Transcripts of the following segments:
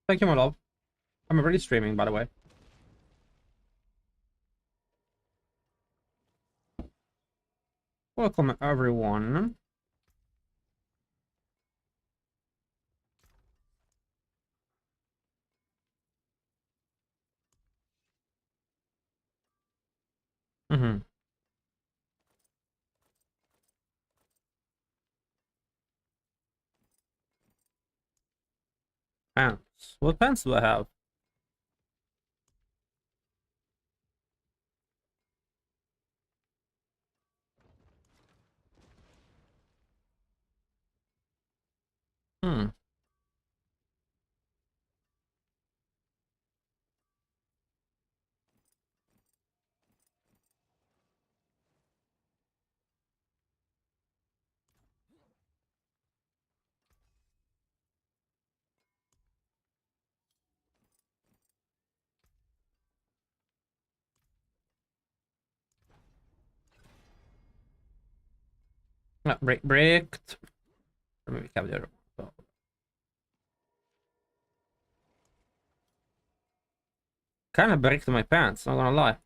Thank you, my love. I'm already streaming, by the way. Welcome, everyone. Mm-hmm. Pants. What pants do I have? Hmm. Bricked. Or maybe have the other one. Kind of bricked my pants, not gonna lie.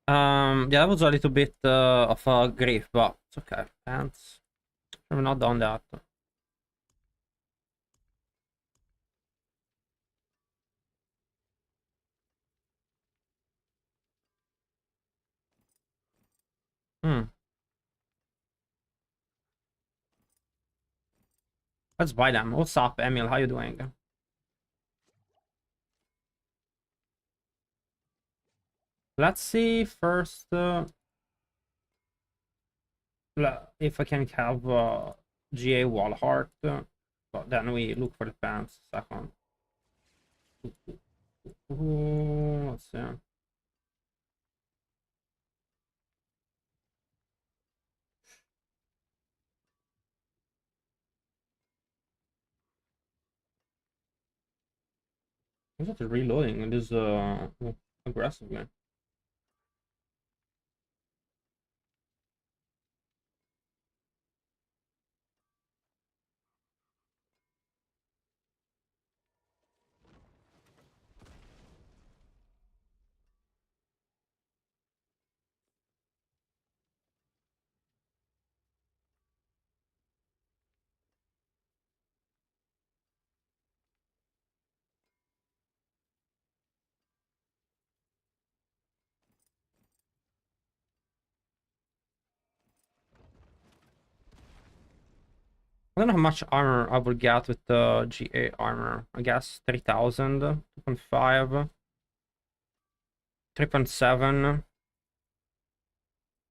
Yeah, that was a little bit of a grief, but it's okay. Pants. I've not done that. Hmm. Let's buy them. What's up, Emil? How you doing? Let's see first if I can have GA wall heart, but then we look for the pants second. Ooh, let's see. I'm just reloading this aggressively. I don't know how much armor I will get with the GA armor. I guess 3000, 2.5, 3.7.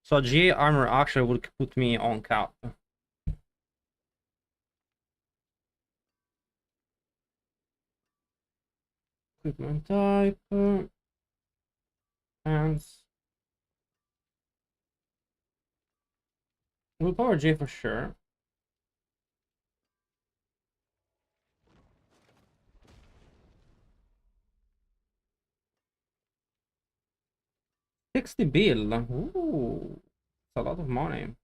So GA armor actually would put me on cap. Equipment type. Pants. Willpower J for sure. $60 bill. Ooh, it's a lot of money.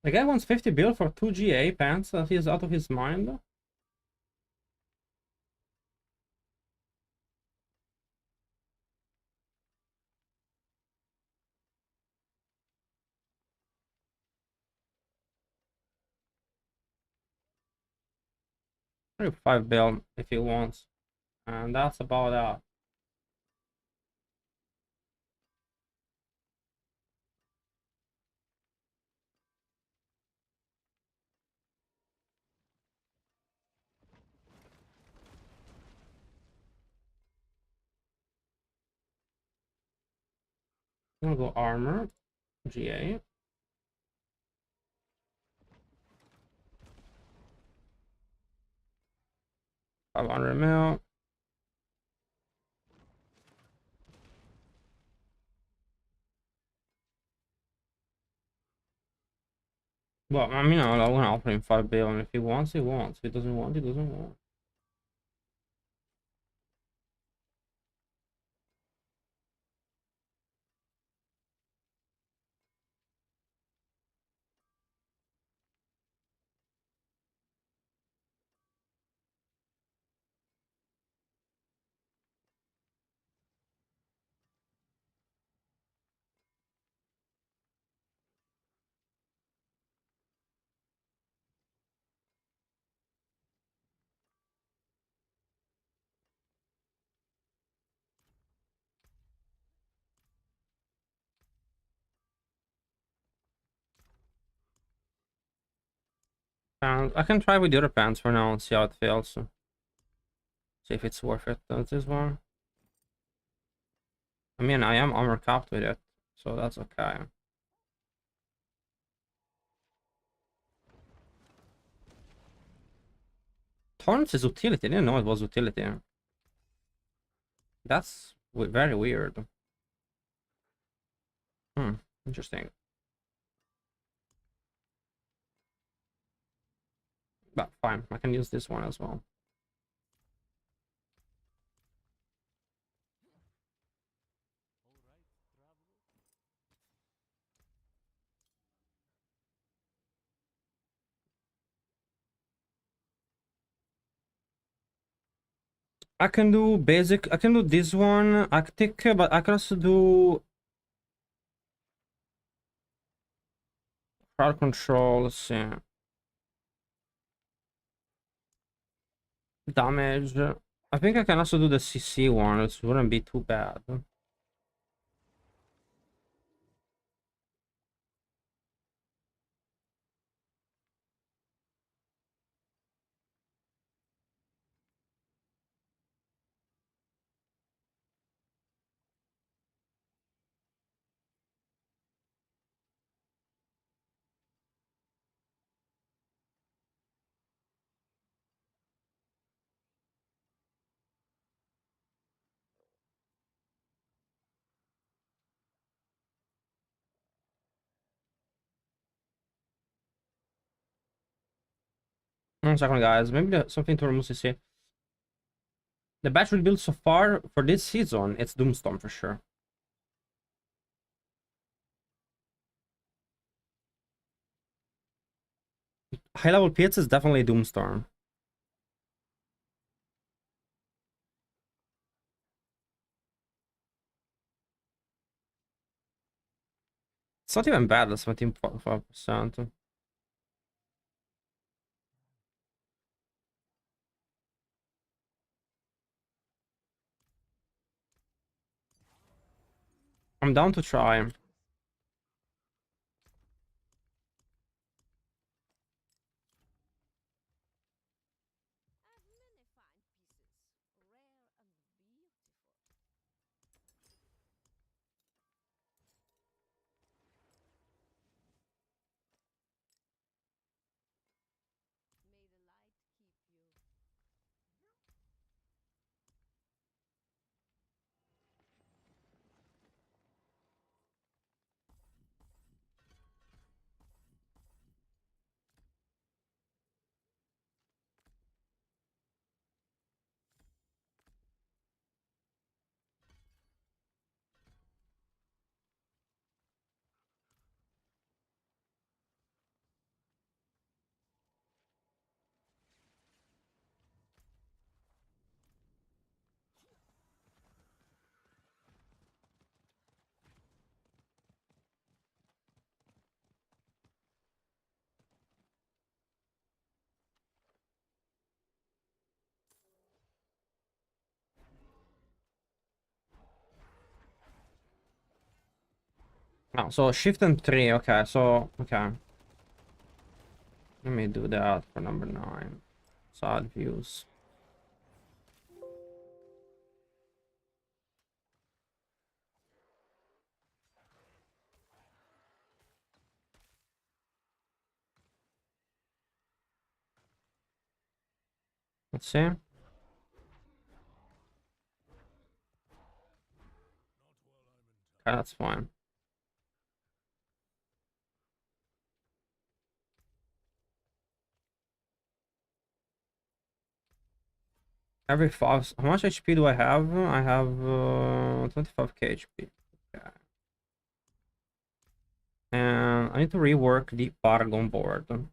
The guy wants 50 bill for 2 GA pants. He's out of his mind. Maybe 5 bill if he wants. And that's about that. I'm gonna go armor, GA. 500 mil. Well, I mean, I'm gonna offer him 5 bill, and if he wants, he wants. If he doesn't want, he doesn't want. And I can try with the other pants for now and see how it feels. See if it's worth it. This one. I mean, I am armor capped with it, so that's okay. Torrents is utility. I didn't know it was utility. That's very weird. Interesting. But fine, I can use this one as well. I can do basic. I can do this one, Arctic, but I can also do crowd control. Let's see. Damage. I think I can also do the CC one. It wouldn't be too bad. One second, guys. Maybe something to remove CC. The batch we built so far for this season, it's Doomstorm for sure. High level pits is definitely Doomstorm. It's not even bad, that's 17.5%. I'm down to try. Oh, so shift and 3, okay, so, okay. Let me do that for number 9. Side views. Let's see. Okay, that's fine. Every 5. How much HP do I have? I have 25k HP. Okay. And I need to rework the Paragon board. Hmm.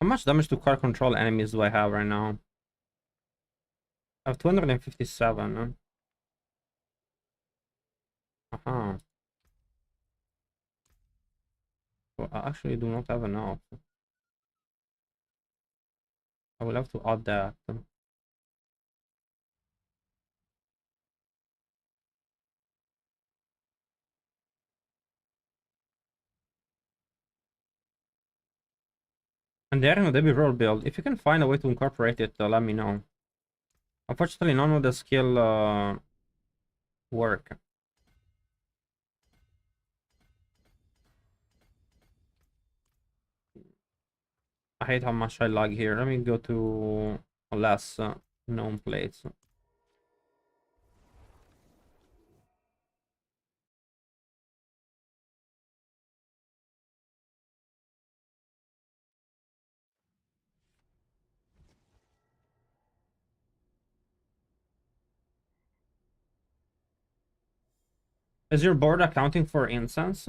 How much damage to car control enemies do I have right now? I have 257. Uh-huh. Well, I actually do not have enough. I will have to add that. And there in the debut roll build, if you can find a way to incorporate it, let me know. Unfortunately, none of the skill work. I hate how much I lag here. Let me go to less known plates. Is your board accounting for incense?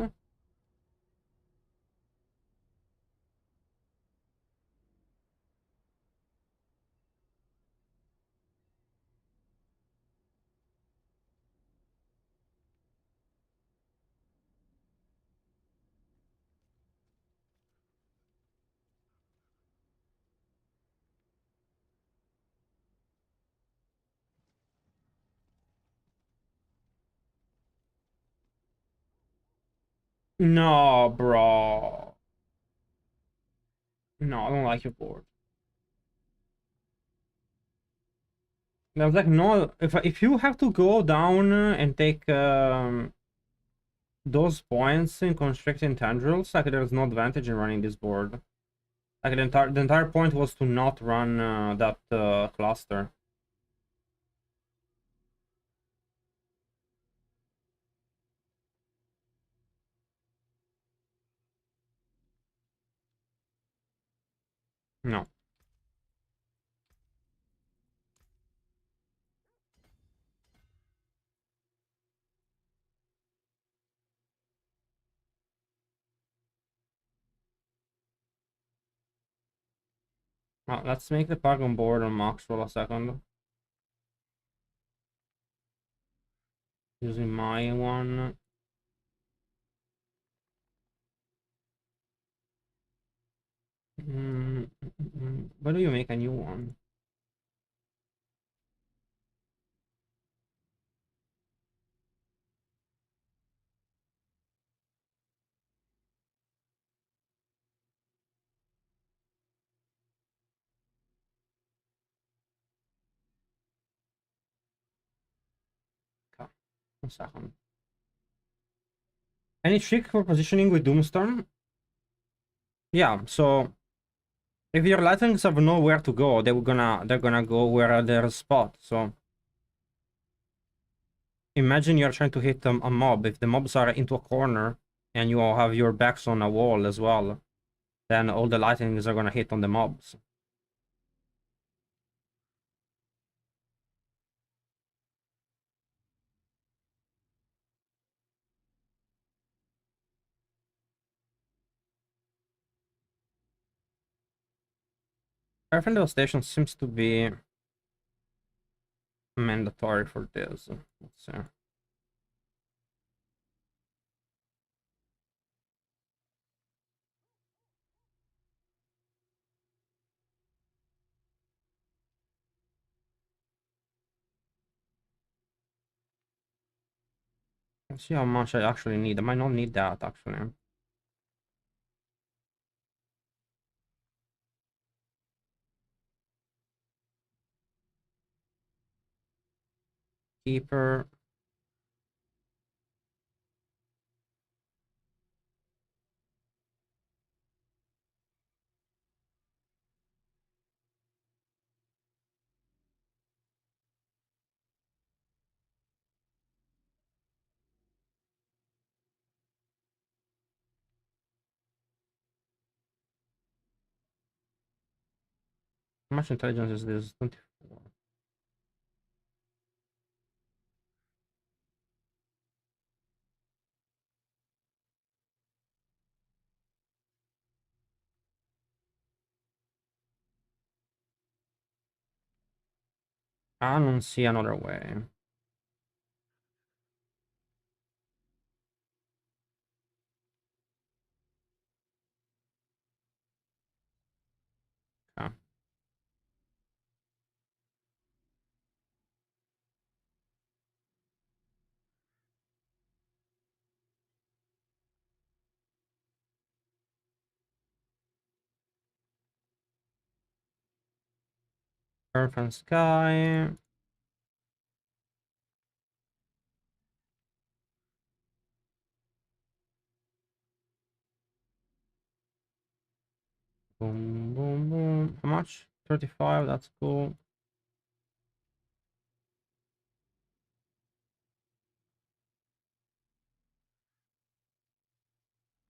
No, bro. No, I don't like your board. There's like no. If you have to go down and take those points in constricting tendrils, like there's no advantage in running this board. Like the entire point was to not run that cluster. No. Well, let's make the Paragon board on max for a second. Using my one. Why do you make a new one? Okay. 1 second. Any trick for positioning with Doomstorm? Yeah, so if your lightnings have nowhere to go, they're gonna go where there's a spot. So imagine you're trying to hit a mob. If the mobs are into a corner and you all have your backs on a wall as well, then all the lightnings are gonna hit on the mobs. Earth devastation seems to be mandatory for this. Let's see. Let's see how much I actually need. I might not need that actually. Keeper. How much intelligence is this? 24. I don't see another way. Earth and sky. Boom, boom, boom. How much? 35, that's cool.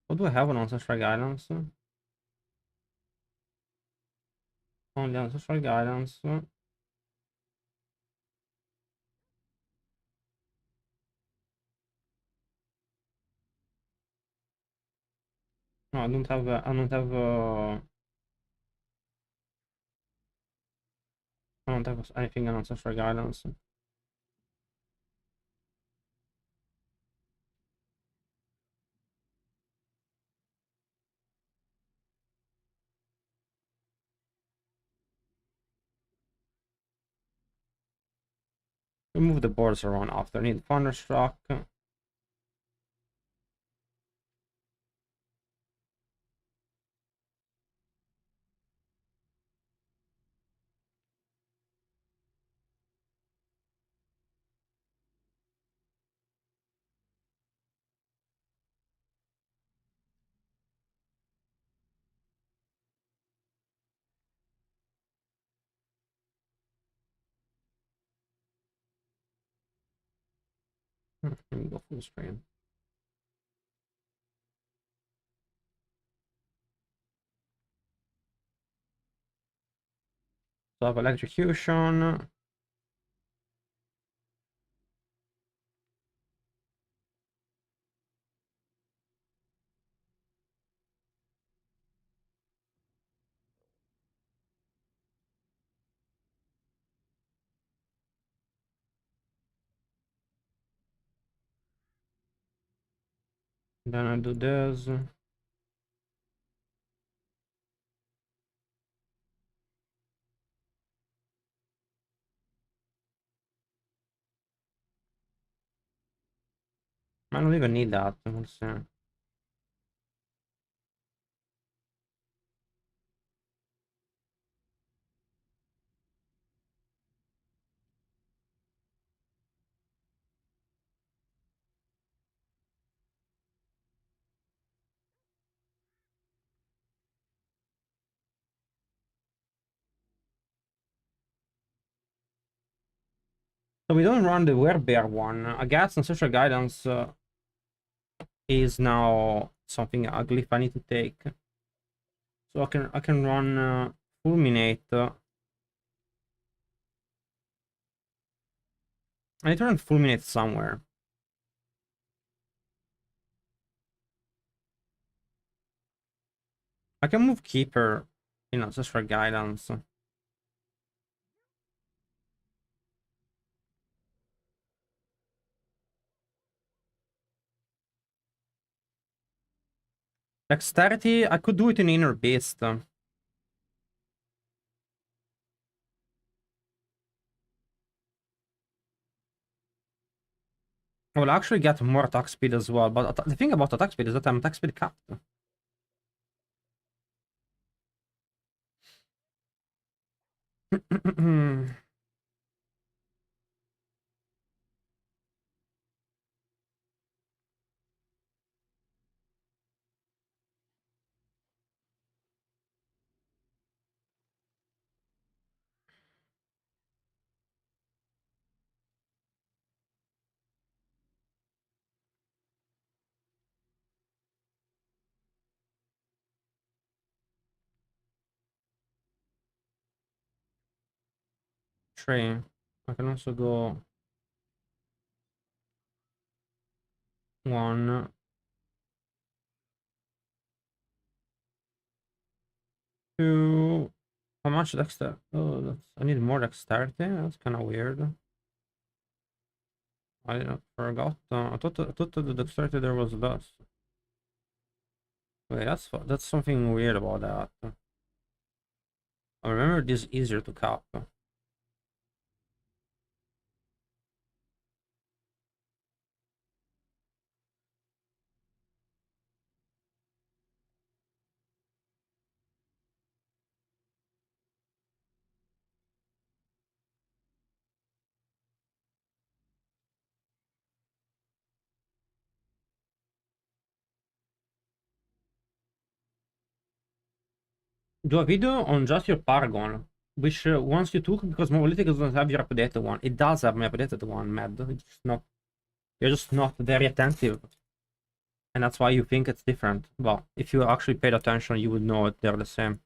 What do I have on Ancestral Guidance? Only Ancestral Guidance. No, I don't have, I don't have anything on Ancestral Guidance. We move the boards around after. I need Thunderstruck. Let me go full screen. So I have Electrocution. Then I do this. I don't even need that. We'll see. So we don't run the Werebear one. I guess Ancestral Guidance is now something ugly if I need to take. So I can run Fulminate. I need to run Fulminate somewhere. I can move Keeper, just for guidance. Dexterity, I could do it in Inner Beast. I will actually get more attack speed as well, but the thing about attack speed is that I'm attack speed capped. Three. I can also go 1, 2. How much dexterity? Oh, I need more dexterity. That's kind of weird. I forgot. I thought the dexterity there was less. Wait, that's something weird about that. I remember this easier to cap. do a video on just your Paragon, which once you took, because Monolithic doesn't have your updated one. It does have my updated one, Mad. It's just not, you're just not very attentive. And that's why you think it's different. Well, if you actually paid attention, you would know they're the same.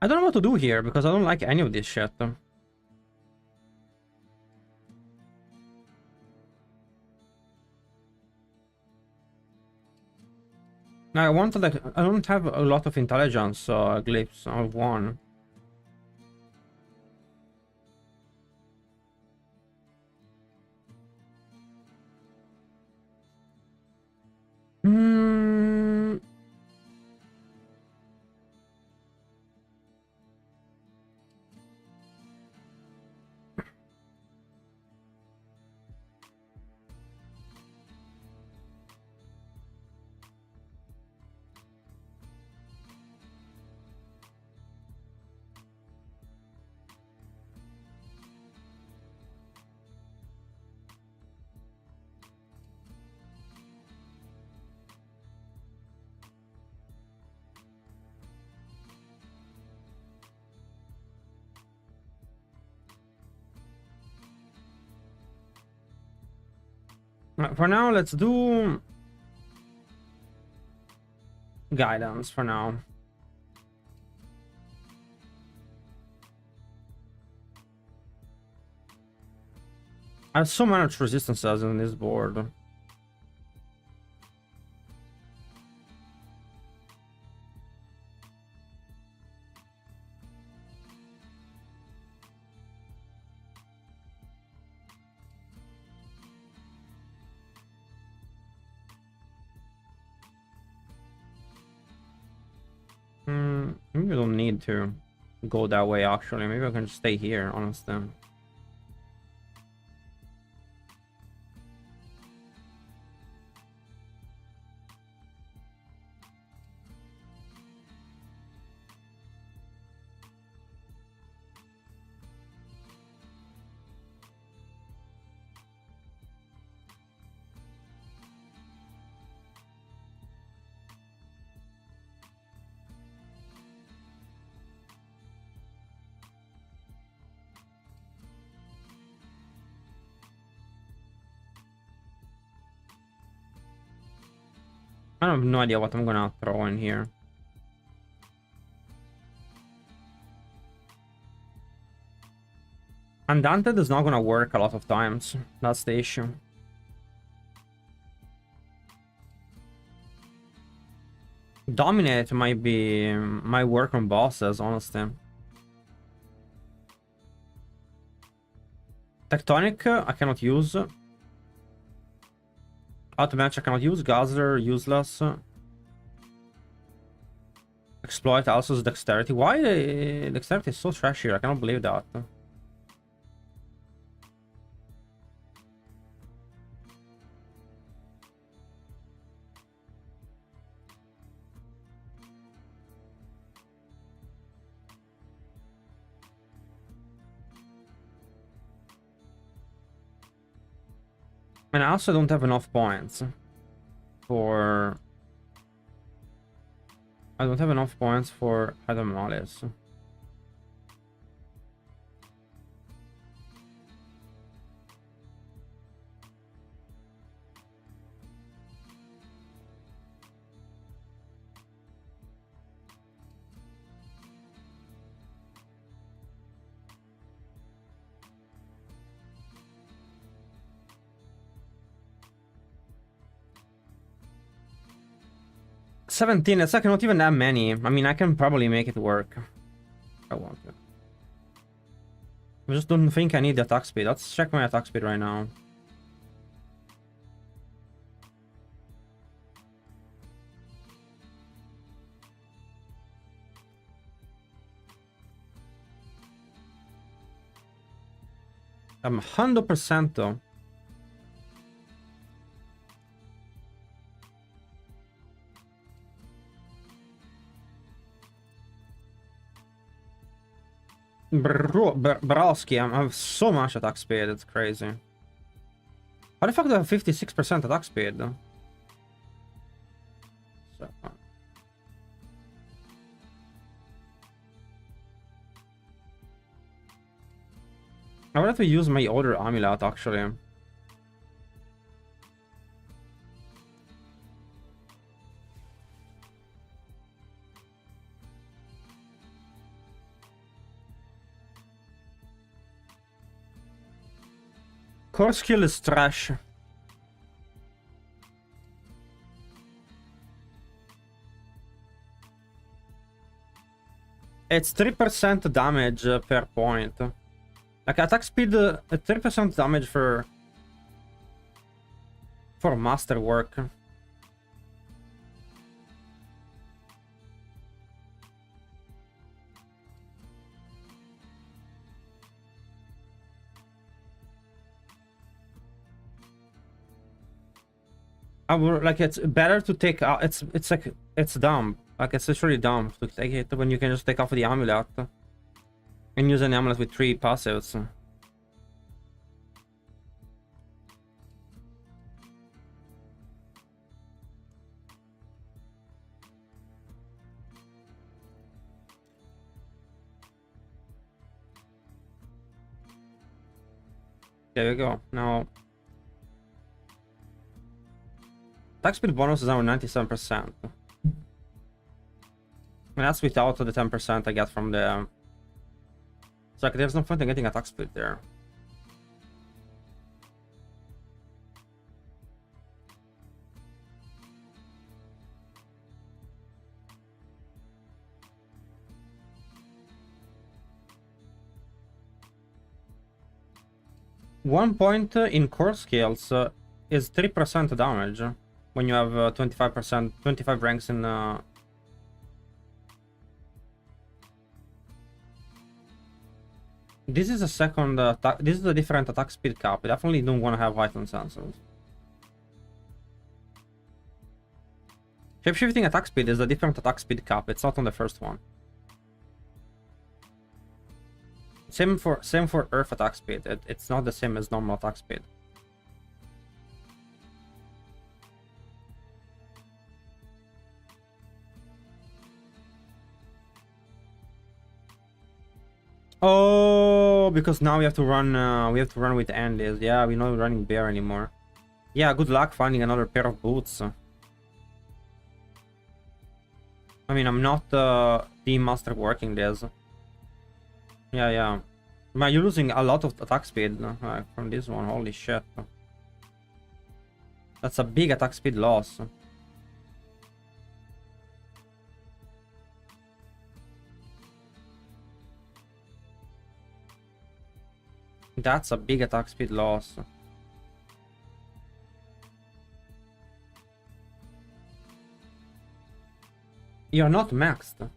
I don't know what to do here, because I don't like any of this shit. Now, I want to, like, I don't have a lot of intelligence glyphs of one. Hmm. For now, let's do guidance for now. I have so much resistances in this board. Maybe we don't need to go that way, actually. Maybe I can just stay here, honestly. I have no idea what I'm gonna throw in here. Andante is not gonna work a lot of times. That's the issue. Dominate might be my work on bosses, honestly. Tectonic, I cannot use. Outmatch, I cannot use. Gather, useless. Exploit also is dexterity. Why dexterity is so trashy? I cannot believe that. And I also don't have enough points for... I don't have enough points for Adamales. $17, it's like not even that many. I mean, I can probably make it work. I want to. I just don't think I need the attack speed. Let's check my attack speed right now. I'm 100% though. Browski, I have so much attack speed, it's crazy. How the fuck do I have 56% attack speed? So, I would have to use my other amulet, actually. Core skill is trash. It's 3% damage per point. Like attack speed, 3% damage for Masterwork. I would like it's better to take out. It's like it's dumb. Like it's literally dumb to take it when you can just take off the amulet and use an amulet with 3 passives. There you go. Now attack speed bonus is now 97%. And that's without the 10% I get from the... It's like there's no point in getting attack speed there. One point in core skills is 3% damage when you have 25%, 25 ranks in... This is a second attack. This is a different attack speed cap. I definitely don't want to have item sensors. Shapeshifting attack speed is a different attack speed cap. It's not on the first one. Same for Earth attack speed. It's not the same as normal attack speed. Oh, because now we have to run. We have to run with Andes. Yeah, we're not running bear anymore. Yeah, good luck finding another pair of boots. I mean, I'm not team Masterworking this. Yeah, yeah. Man, you're losing a lot of attack speed from this one. Holy shit. That's a big attack speed loss. That's a big attack speed loss. You're not maxed.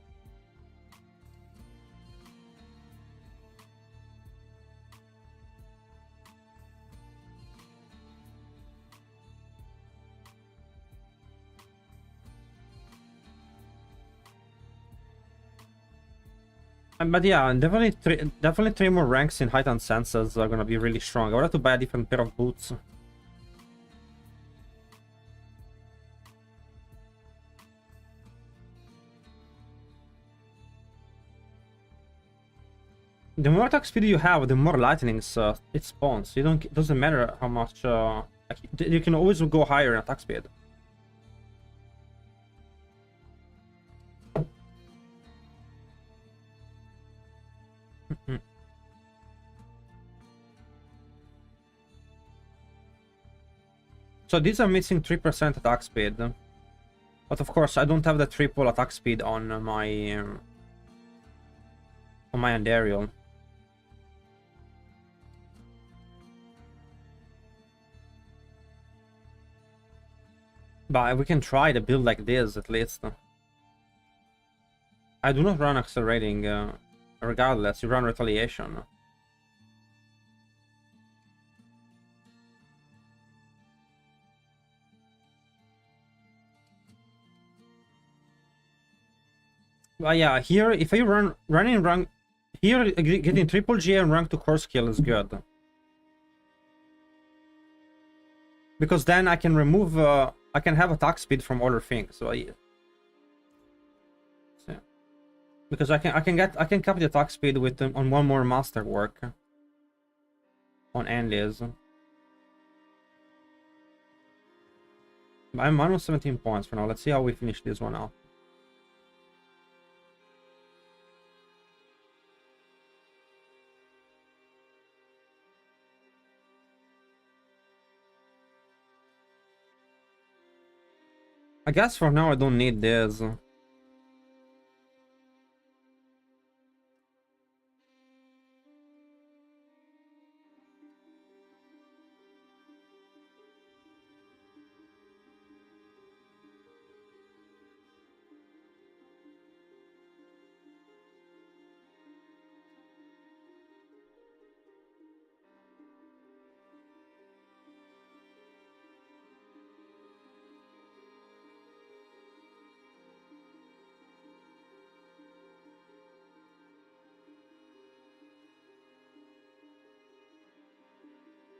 But yeah, definitely three more ranks in heightened senses are gonna be really strong. I would have to buy a different pair of boots. The more attack speed you have, the more lightnings it spawns. It doesn't matter how much. Like, you can always go higher in attack speed. So these are missing 3% attack speed. But of course, I don't have the triple attack speed on my Andariel. But we can try to build like this at least. I do not run accelerating. Regardless, you run retaliation. But yeah, here if you run here getting triple G and rank 2 core skill is good. Because then I can remove, I can have attack speed from other things. So because I can cap the attack speed with on one more masterwork on Andes. I'm minus 17 points for now. Let's see how we finish this one out. I guess for now I don't need this.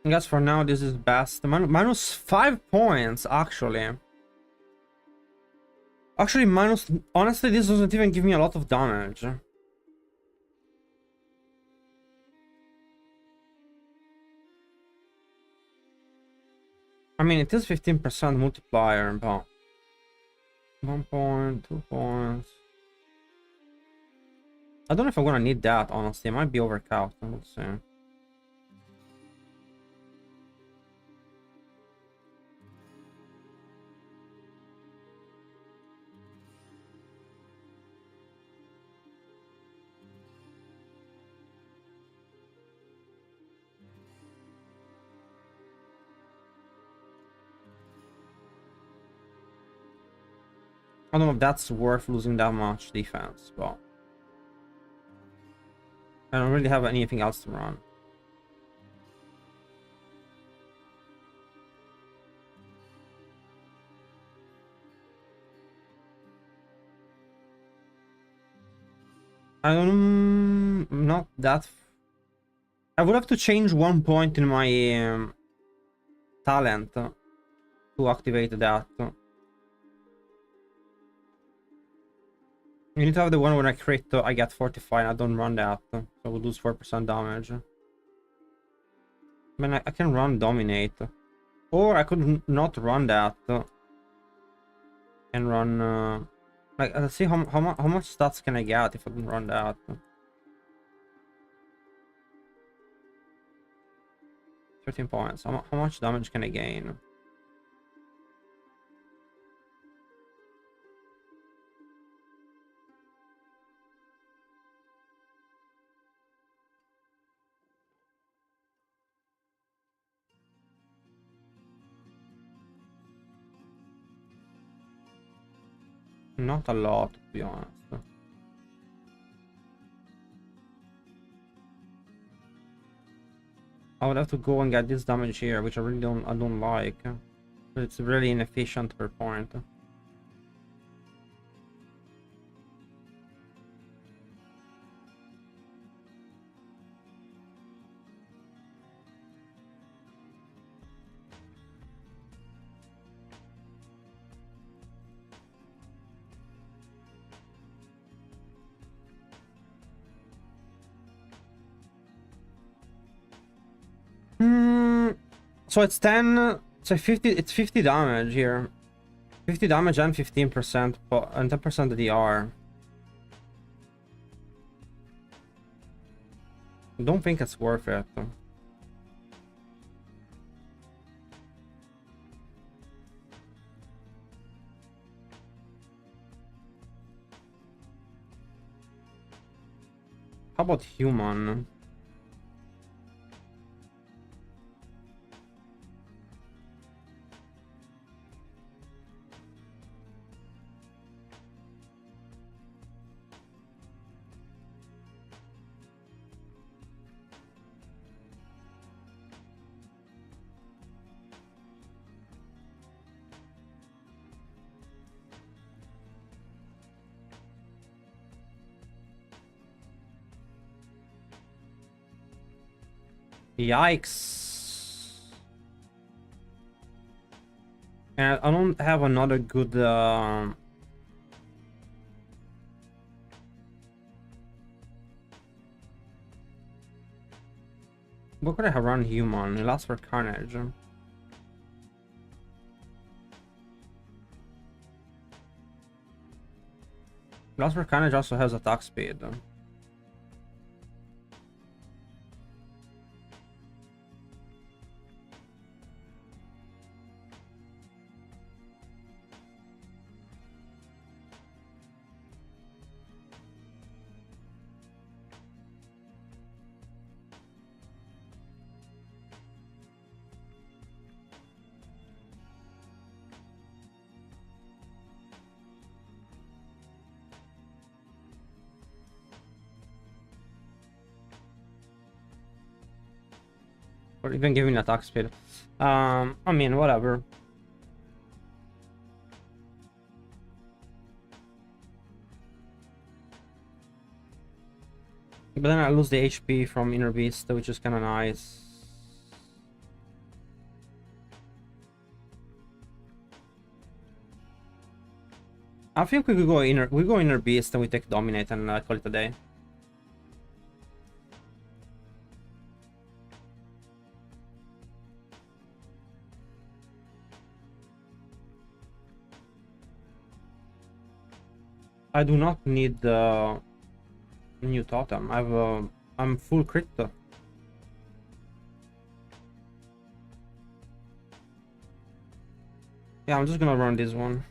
I guess for now this is best. Minus 5 points, actually. Actually, honestly, this doesn't even give me a lot of damage. I mean, it is 15% multiplier, but 1 point, 2 points. I don't know if I'm gonna need that, honestly. It might be overcount. We'll see. I don't know if that's worth losing that much defense, but I don't really have anything else to run. Not that. I would have to change 1 point in my talent to activate that. You need to have the one when I crit, I get 45. I don't run that, so I would lose 4% damage. I mean, I can run Dominate, or I could not run that and run. Like, let's see how much stats can I get if I don't run that. 13 points. How much damage can I gain? Not a lot, to be honest. I would have to go and get this damage here, which I really don't like. But it's really inefficient per point. So it's 10, so 50, it's 50 damage here. 50 damage and 15% and 10% DR. I don't think it's worth it. How about human? Yikes. And I don't have another good... What could I have run human? It lasts for carnage. Last for carnage also has attack speed. Or even giving attack speed. I mean, whatever. But then I lose the HP from Inner Beast, which is kind of nice. I think we could go Inner Beast and we take Dominate and call it a day. I do not need the new totem. I'm full crit. Yeah, I'm just gonna run this one.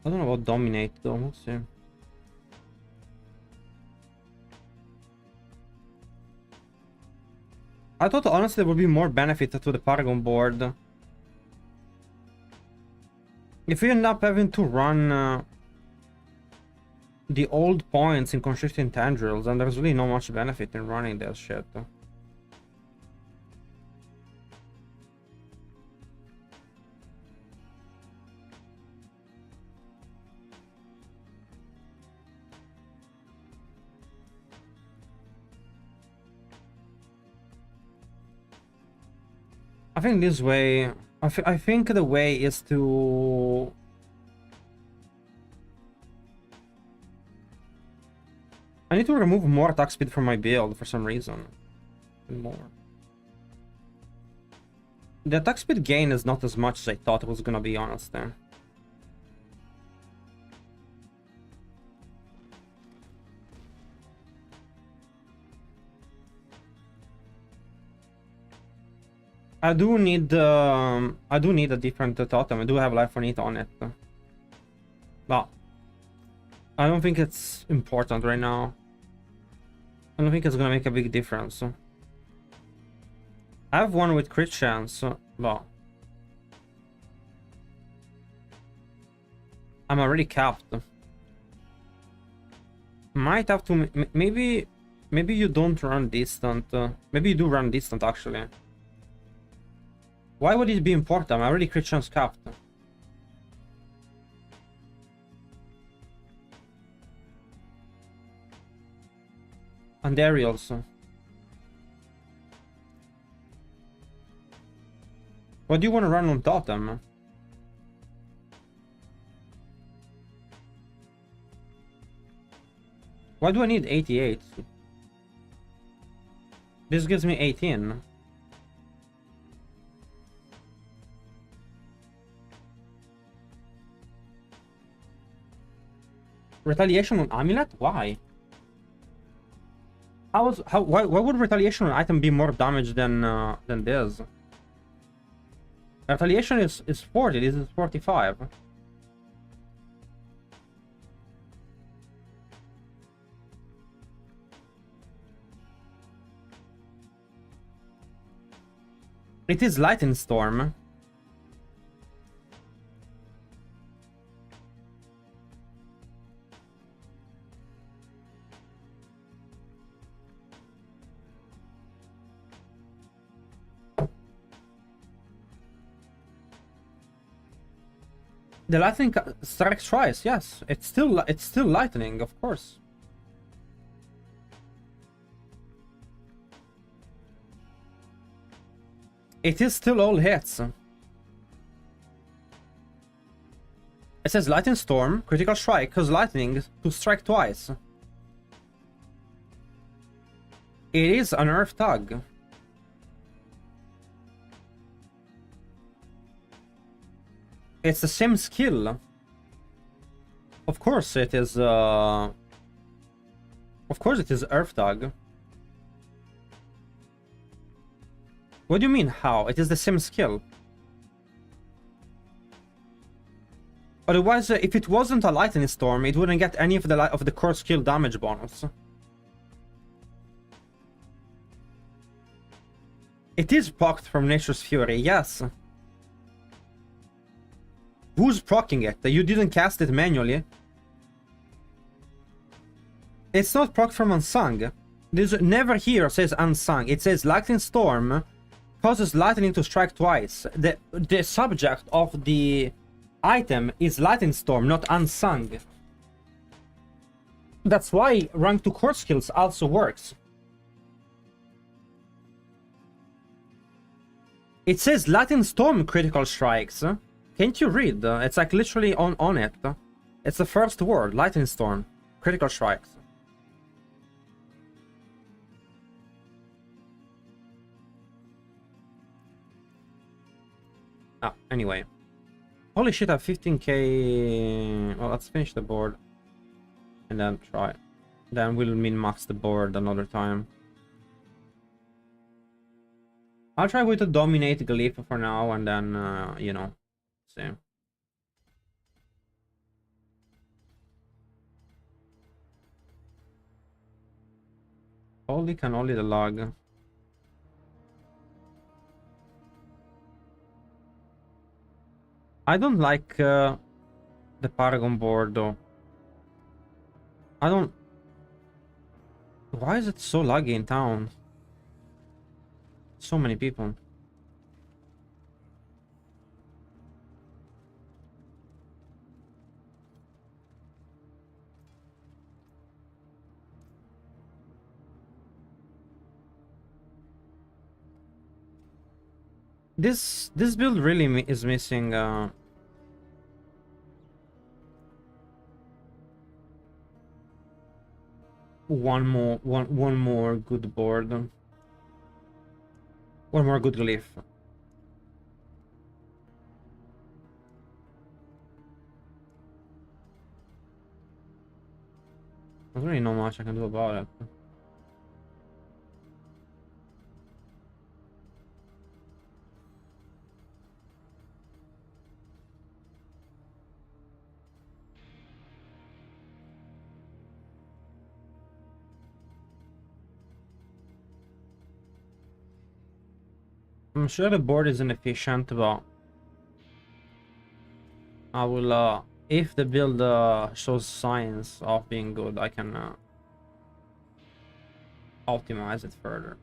I don't know about Dominate though. We'll see. I thought honestly there would be more benefit to the Paragon board if we end up having to run the old points in constricting tendrils, and there's really not much benefit in running that shit. I think this way, I think the way is to... I need to remove more attack speed from my build for some reason. More. The attack speed gain is not as much as I thought it was gonna be, honestly. I do need a different totem. I do have life on it but I don't think it's important right now. I don't think it's gonna make a big difference. I have one with crit chance, but I'm already capped. Might have to maybe you don't run distant. Maybe you do run distant actually. Why would it be important? I'm already crit chance capped. And aerials. What do you want to run on totem? Why do I need 88? This gives me 18. Retaliation on amulet? Why? Why would retaliation on item be more damage than this? Retaliation is 40, this is 45. It is Lightning Storm. The lightning strikes twice. Yes, it's still lightning, of course. It is still all hits. It says lightning storm, critical strike, because lightning to strike twice. It is an earth tag. It's the same skill. Of course it is. Of course it is earth tag. What do you mean how? It is the same skill. Otherwise, if it wasn't a lightning storm, it wouldn't get any of the core skill damage bonus. It is procced from Nature's Fury, yes. Who's proccing it? You didn't cast it manually. It's not procced from Unsung. There's never here says Unsung. It says Lightning Storm causes lightning to strike twice. The subject of the item is Lightning Storm, not Unsung. That's why rank 2 core skills also works. It says Lightning Storm critical strikes. Can't you read? It's like literally on it. It's the first word, Lightning Storm, critical strikes. Ah, anyway. Holy shit, I have 15k. Well, let's finish the board. And then try. Then we'll min-max the board another time. I'll try with a dominate glyph for now, and then, you know, see. Holy cannoli the log. I don't like the Paragon board though. I don't... Why is it so laggy in town? So many people. This build really is missing one more good board. One more good glyph. I don't really know much I can do about it. I'm sure the board is inefficient, but I will, if the build shows signs of being good, I can optimize it further.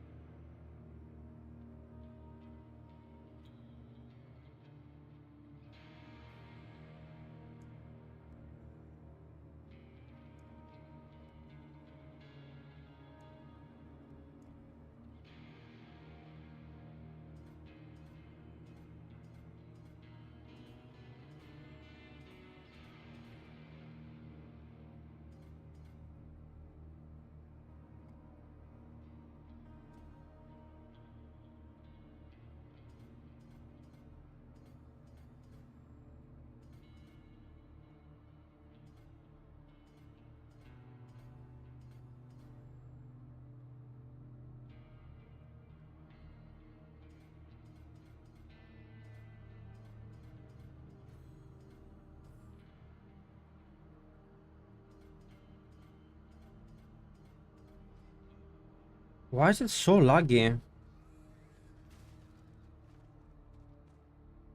Why is it so laggy?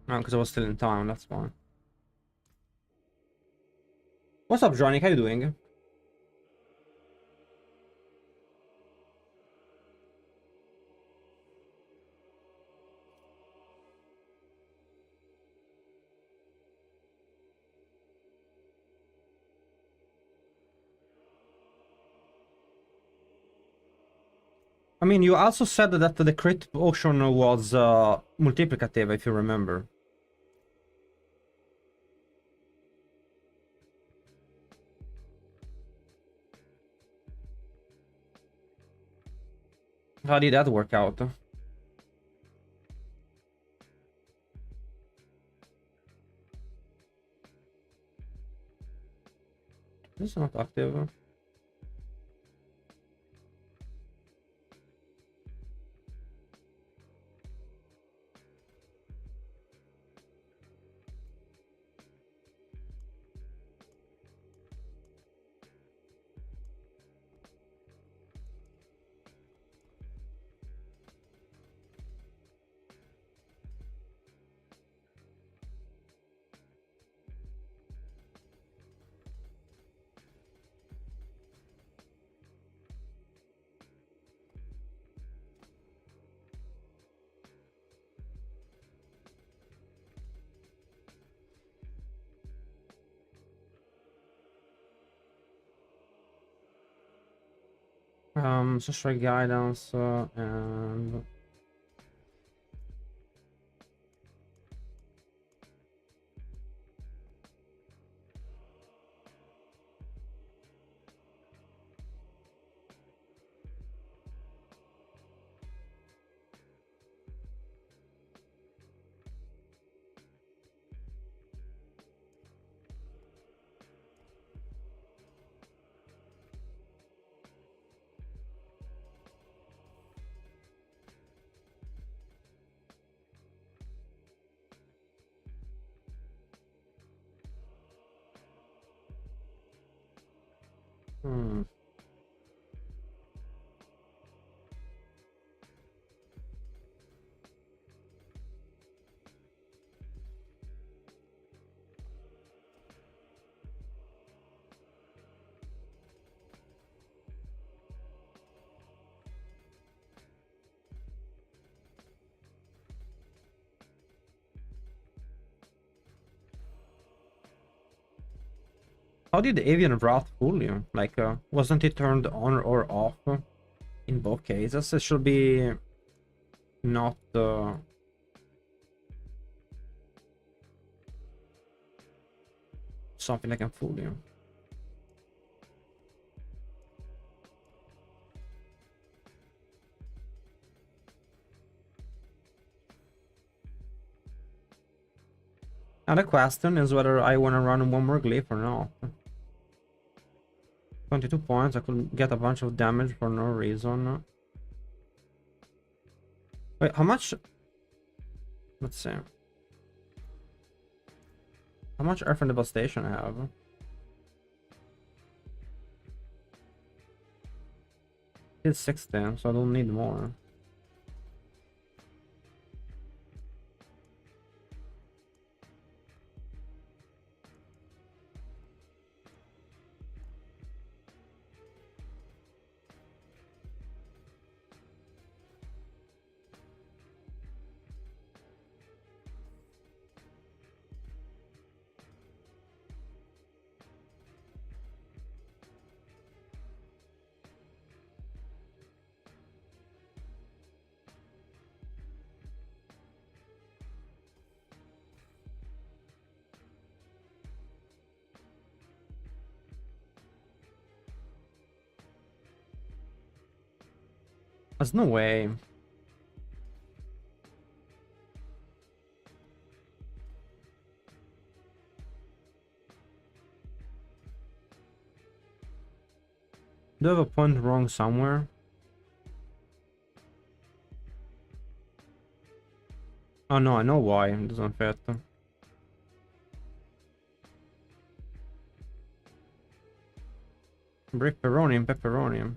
No, because I was still in town, that's why. What's up, Johnny? How you doing? I mean, you also said that the crit potion was multiplicative, if you remember. How did that work out? This is not active. Social guidance and how did the Avian Wrath fool you? Like, wasn't it turned on or off in both cases? It should be not something that can fool you. And the question is whether I want to run one more glyph or not. 22 points, I could get a bunch of damage for no reason. Wait, how much? Let's see. How much Earth and Devastation I have? It's 16, so I don't need more. There's no way. Do I have a point wrong somewhere? Oh no, I know why it doesn't fit. Pepperonium, pepperonium.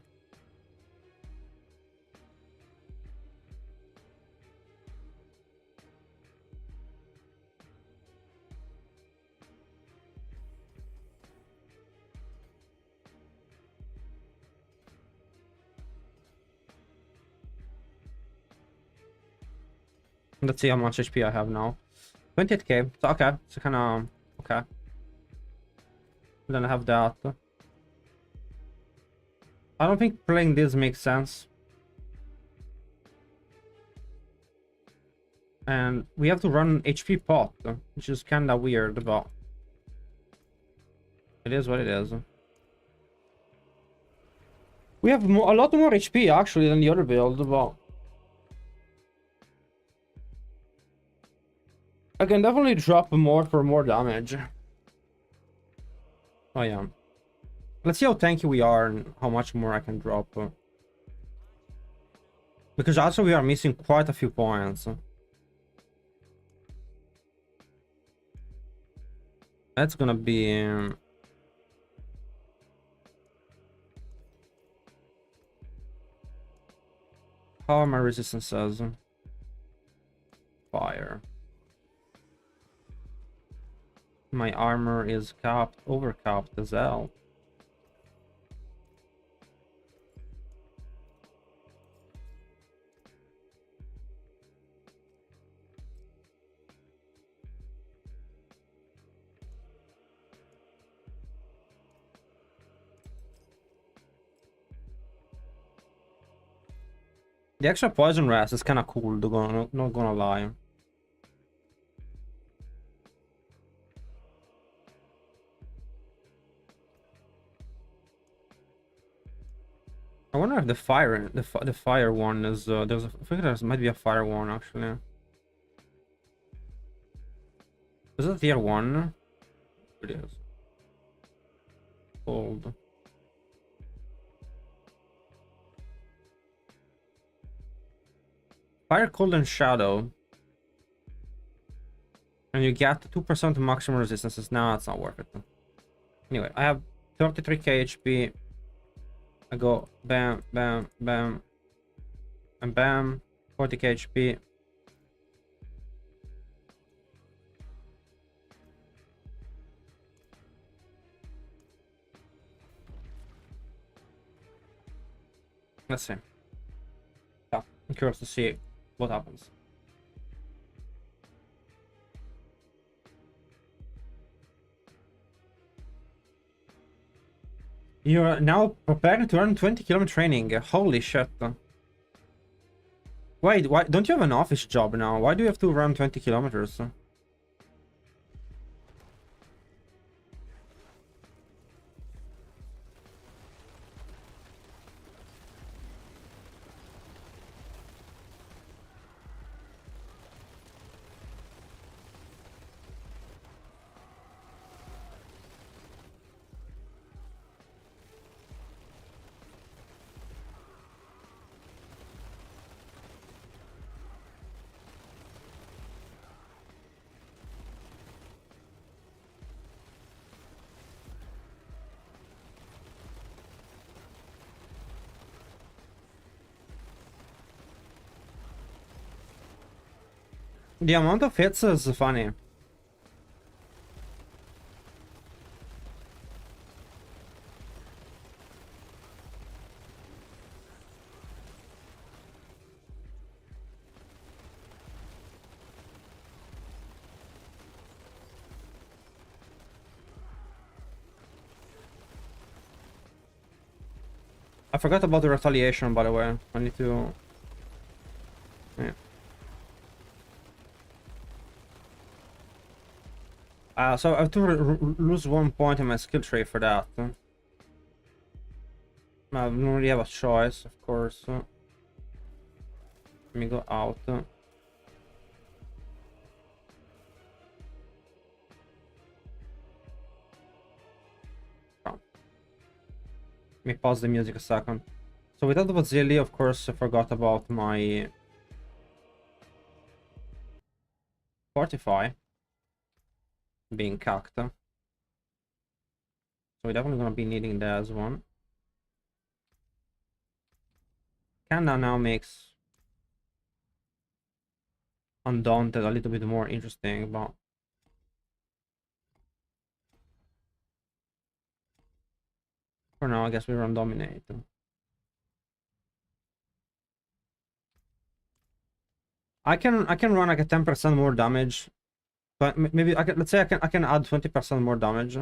Let's see how much HP I have now. 28k. So okay, so kind of okay. Then I have that. I don't think playing this makes sense. And we have to run HP pot, which is kind of weird, but it is what it is. We have a lot more HP actually than the other build, but I can definitely drop more for more damage. Oh yeah. Let's see how tanky we are and how much more I can drop. Because also we are missing quite a few points. That's gonna be... how are my resistances? Fire. My armor is capped, overcapped as well. The extra poison rest is kind of cool, not gonna lie. I wonder if the fire one is there's I think there might be a fire one actually. Is it tier 1? It is. Cold. Fire, cold, and shadow. And you get 2% maximum resistances. No, it's not worth it. Anyway, I have 33k HP. I go bam, bam, bam, and bam. 40k HP. Let's see. Yeah, I'm curious to see what happens. You're now preparing to run 20-kilometer training. Holy shit. Wait, why don't you have an office job now? Why do you have to run 20 kilometers? The amount of hits is funny. I forgot about the retaliation, by the way. I need to... yeah. So I have to lose 1 point in my skill tree for that. I don't really have a choice, of course. Let me go out. Oh. Let me pause the music a second. So we talked about Zilli, of course. I forgot about my Fortify being cacked. So we're definitely gonna be needing that as one. Kinda now makes Undaunted a little bit more interesting, but for now I guess we run Dominate. I can run like a 10% more damage. But maybe I can, let's say I can add 20% more damage.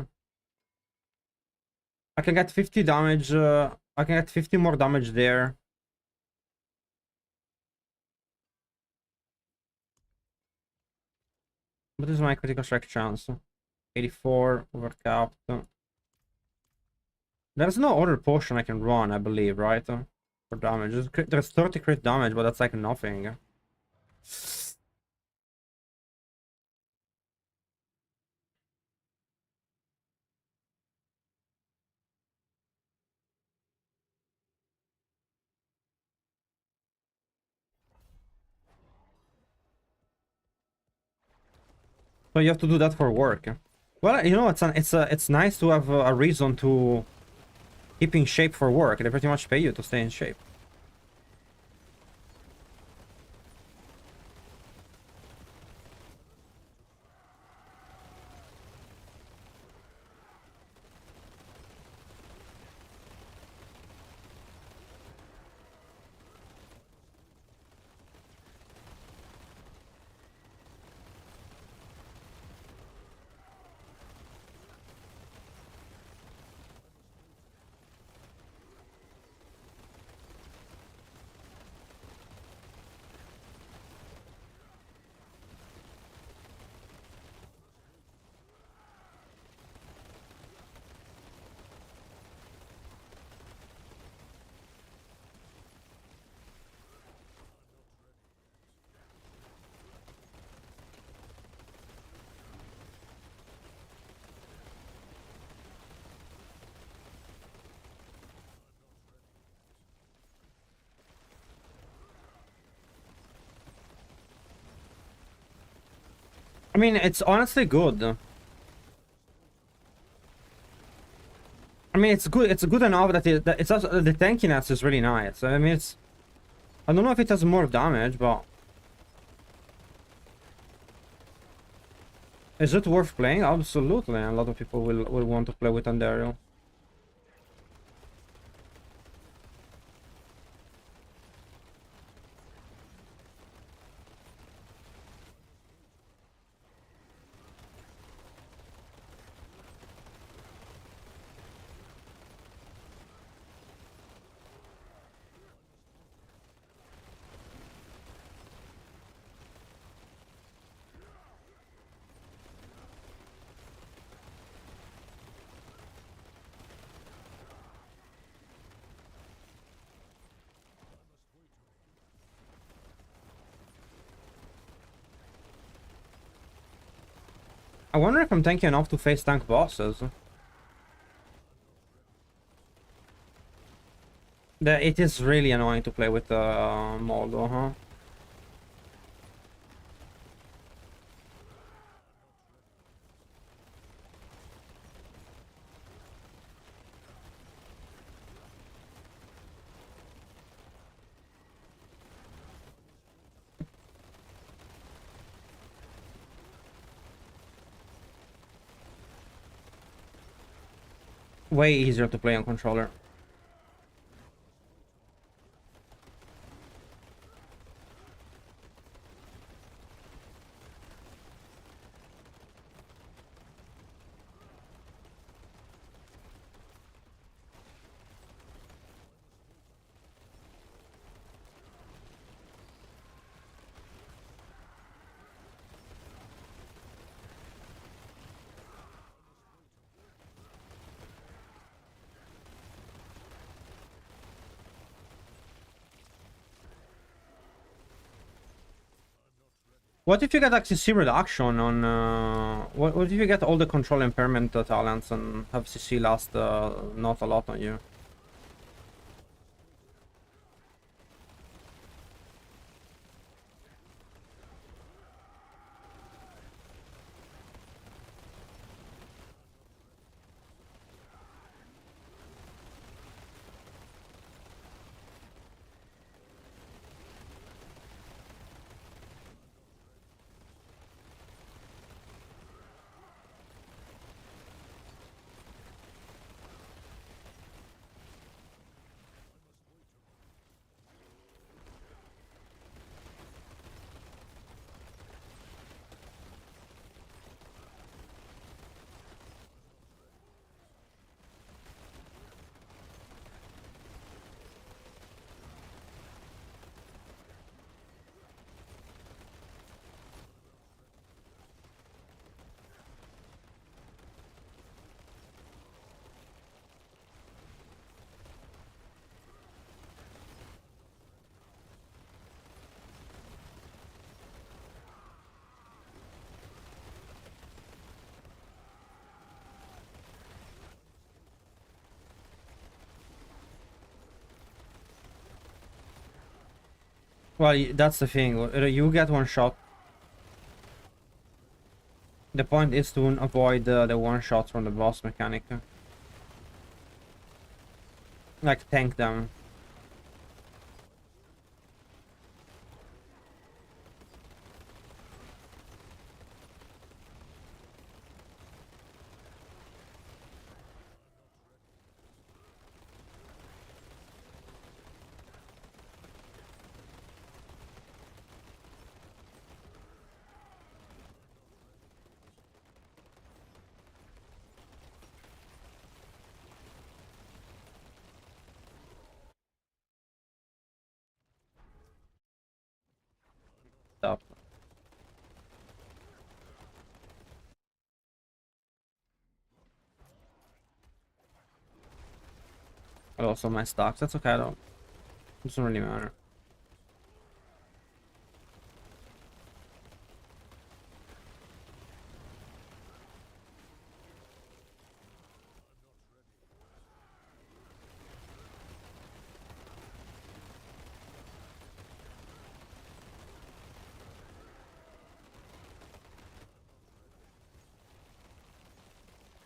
I can get 50 damage. I can get 50 more damage there. What is my critical strike chance? 84 overcapped. There's no other potion I can run, I believe, right? For damage. There's 30 crit damage, but that's like nothing. So you have to do that for work. Well, you know, it's nice to have a reason to keep in shape for work. They pretty much pay you to stay in shape. I mean, it's honestly good. I mean, it's good. It's good enough that it's also the tankiness is really nice. I mean, it's. I don't know if it has more damage, but is it worth playing? Absolutely. A lot of people will want to play with Andariel. I wonder if I'm tanky enough to face tank bosses. It is really annoying to play with Moldo, huh? Way easier to play on controller. What if you get like CC reduction on what if you get all the control impairment talents and have CC last not a lot on you? Well, that's the thing. You get one shot. The point is to avoid the one shots from the boss mechanic. Like tank them. Stuff. But also my stocks. That's okay. I don't. It doesn't really matter.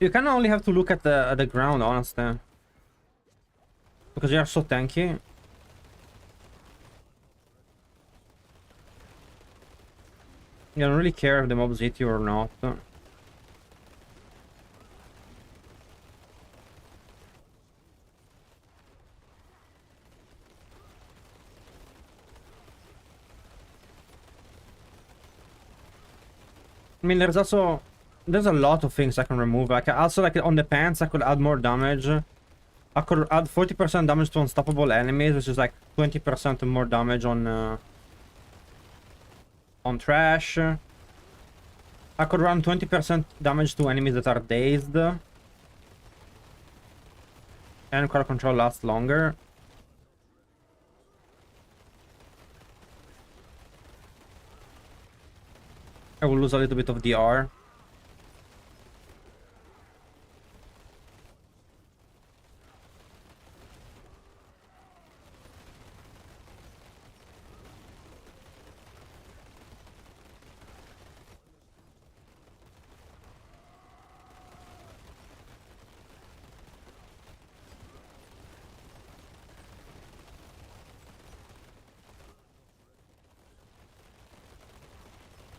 You kind of only have to look at the ground, honestly, because you are so tanky. You don't really care if the mobs hit you or not. I mean, there's a lot of things I can remove. Like also, like on the pants, I could add more damage. I could add 40% damage to unstoppable enemies, which is like 20% more damage on trash. I could run 20% damage to enemies that are dazed. And crowd control lasts longer. I will lose a little bit of DR.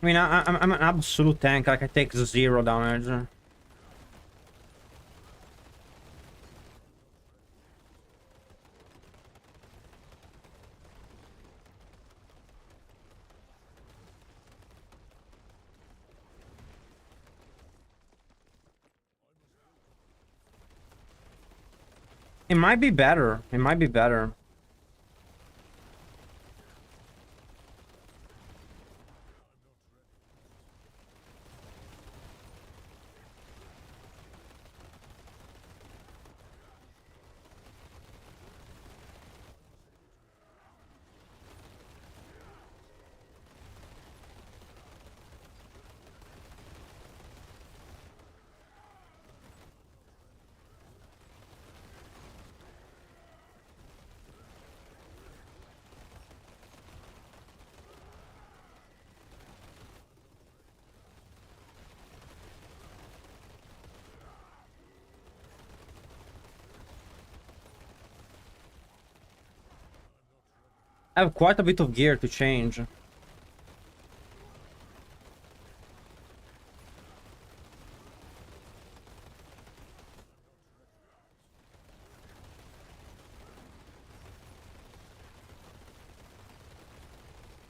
I mean, I'm an absolute tank. Like I take 0 damage. It might be better. It might be better. I have quite a bit of gear to change. I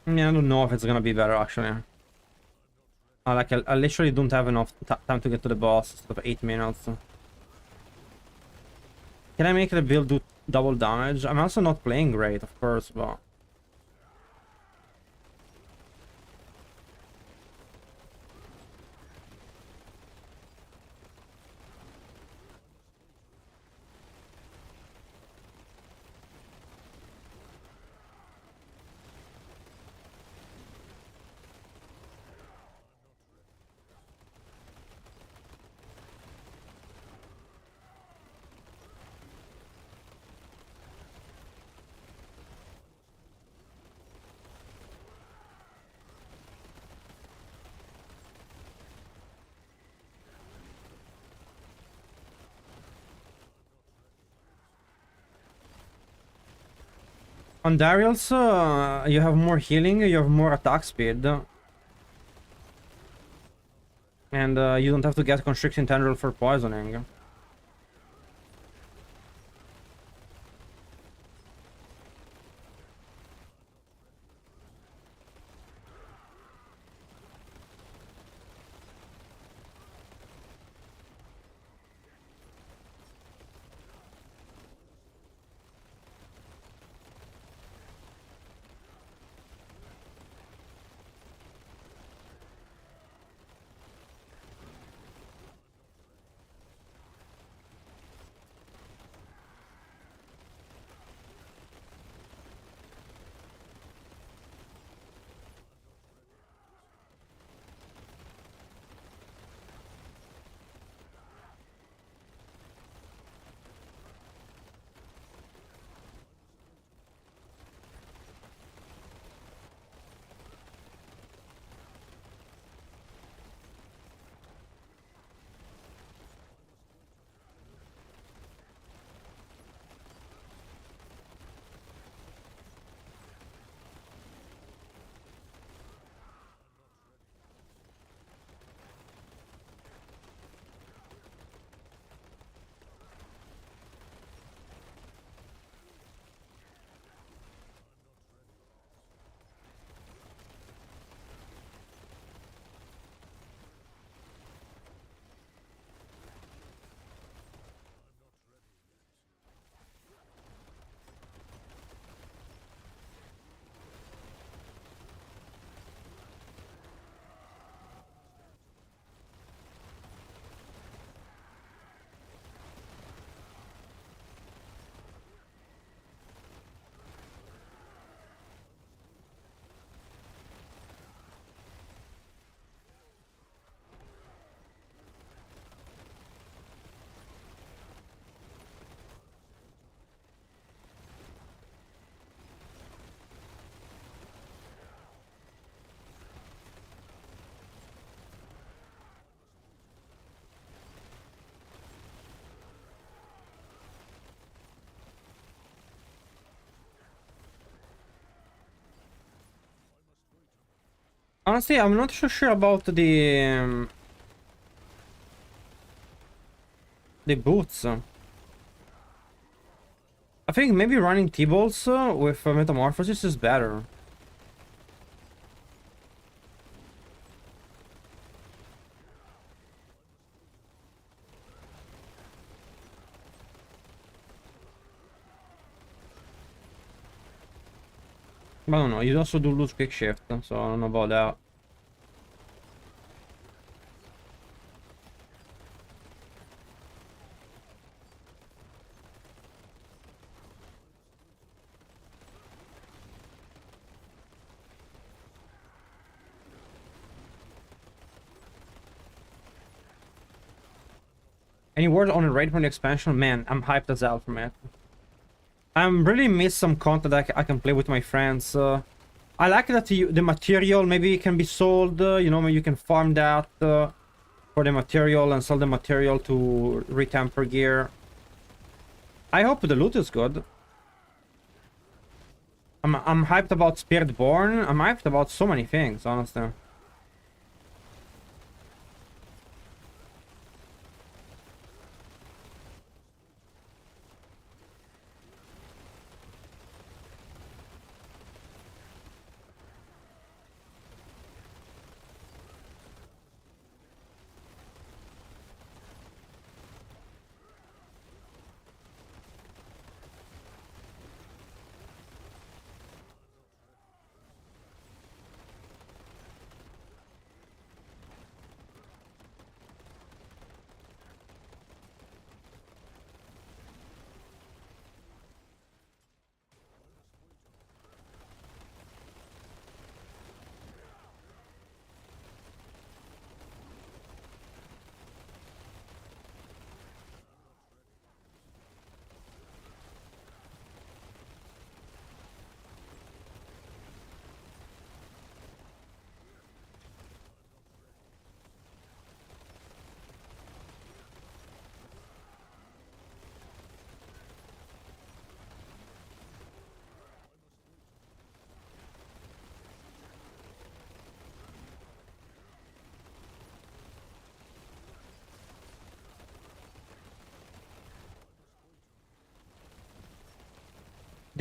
mean, I don't know if it's gonna be better, actually. I literally don't have enough time to get to the boss. It's about 8 minutes. Can I make the build do double damage? I'm also not playing great, of course, but... On Darius, you have more healing, you have more attack speed. And you don't have to get Constricting Tendril for poisoning. Honestly, I'm not so sure about the boots. I think maybe running T-bolts with Metamorphosis is better. But I don't know, you also do lose quick shift, so I don't know about that. Any words on the raid from the expansion? Man, I'm hyped as hell from it. I'm really miss some content that I can play with my friends. I like that the material maybe can be sold, you know, maybe you can farm that for the material and sell the material to retemper gear. I hope the loot is good. I'm hyped about Spiritborn. I'm hyped about so many things, honestly.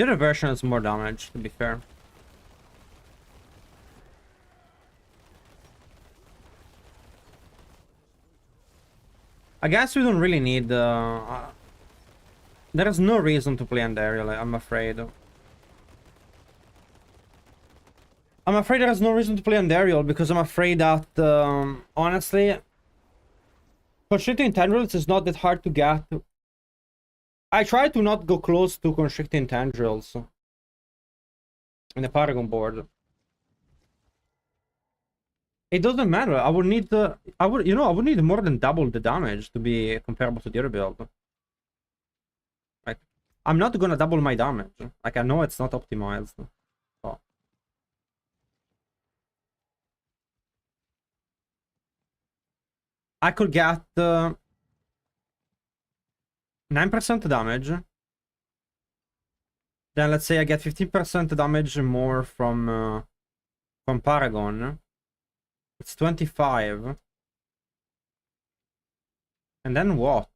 The other version has more damage, to be fair. I guess we don't really need... there is no reason to play Andariel, I'm afraid. I'm afraid there is no reason to play Andariel, because I'm afraid that, honestly... Constricting tendrils is not that hard to get. I try to not go close to constricting tendrils in the Paragon board. It doesn't matter. I would need I would need more than double the damage to be comparable to the other build. Like, I'm not gonna double my damage. Like, I know it's not optimized. So. I could get 9% damage. Then let's say I get 15% damage more from Paragon. It's 25. And then what?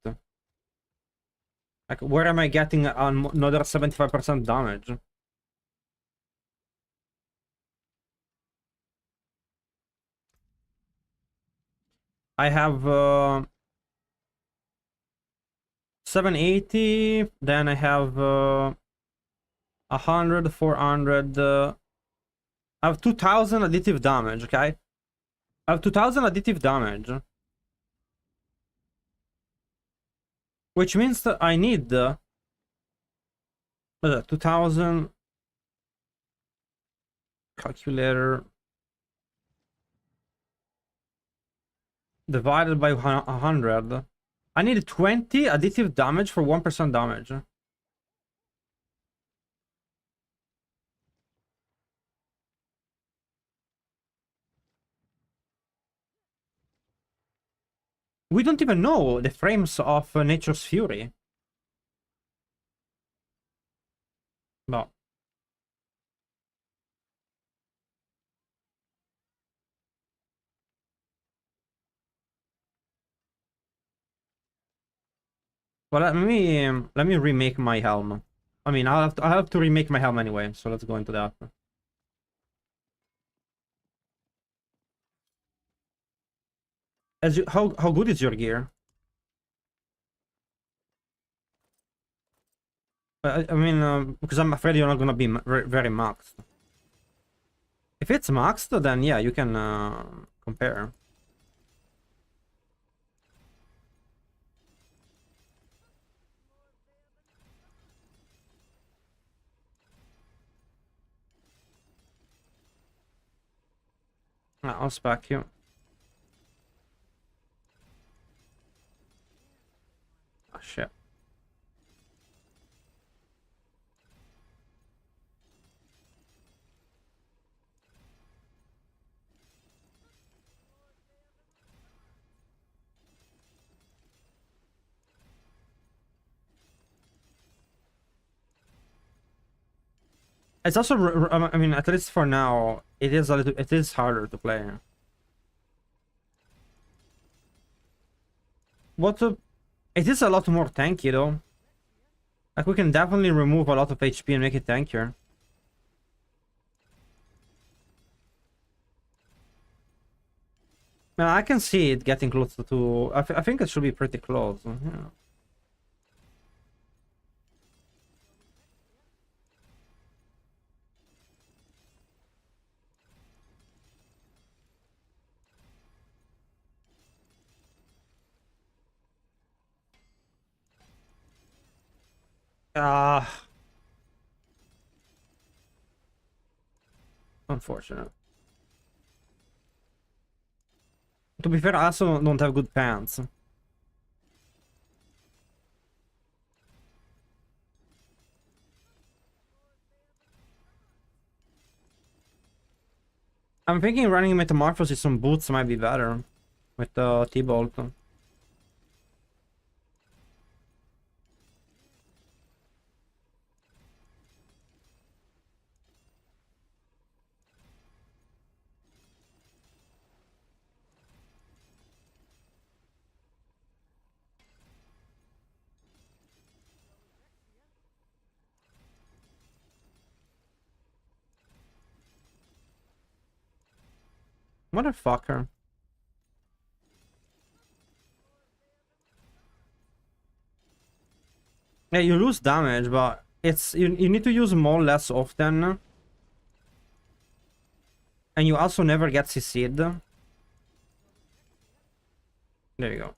Like, where am I getting another 75% damage? I have 780, then I have 100, 400. I have 2000 additive damage, okay? I have 2000 additive damage. Which means that I need 2000 calculator divided by 100. I need 20 additive damage for 1% damage. We don't even know the frames of Nature's Fury. No. Well, let me remake my helm. I mean, I have to remake my helm anyway, so let's go into that. How good is your gear? I mean, because I'm afraid you're not gonna be very maxed. If it's maxed, then yeah, you can compare. I'll spec you. Oh shit. It's also, I mean, at least for now, it is harder to play. It is a lot more tanky though. Like, we can definitely remove a lot of HP and make it tankier. Now, I can see it getting close to... I think it should be pretty close. Yeah. Unfortunate. To be fair, I also don't have good pants. I'm thinking running Metamorphosis on boots might be better with the T-Bolt. Motherfucker. Yeah, you lose damage, but it's you need to use more less often. And you also never get CC'd. There you go.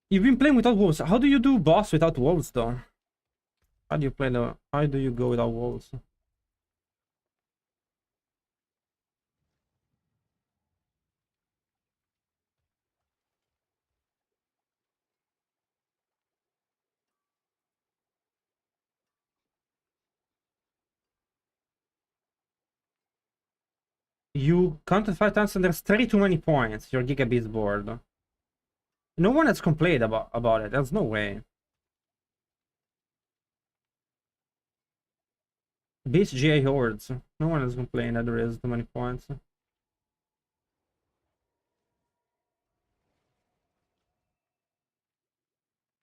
You've been playing without wolves. How do you do boss without wolves, though? How do you play the... How do you go without wolves? You counted 5 times and there's 30 too many points. Your gigabit's board. No one has complained about it. There's no way. Beast GA hordes. No one has complained that there is too many points.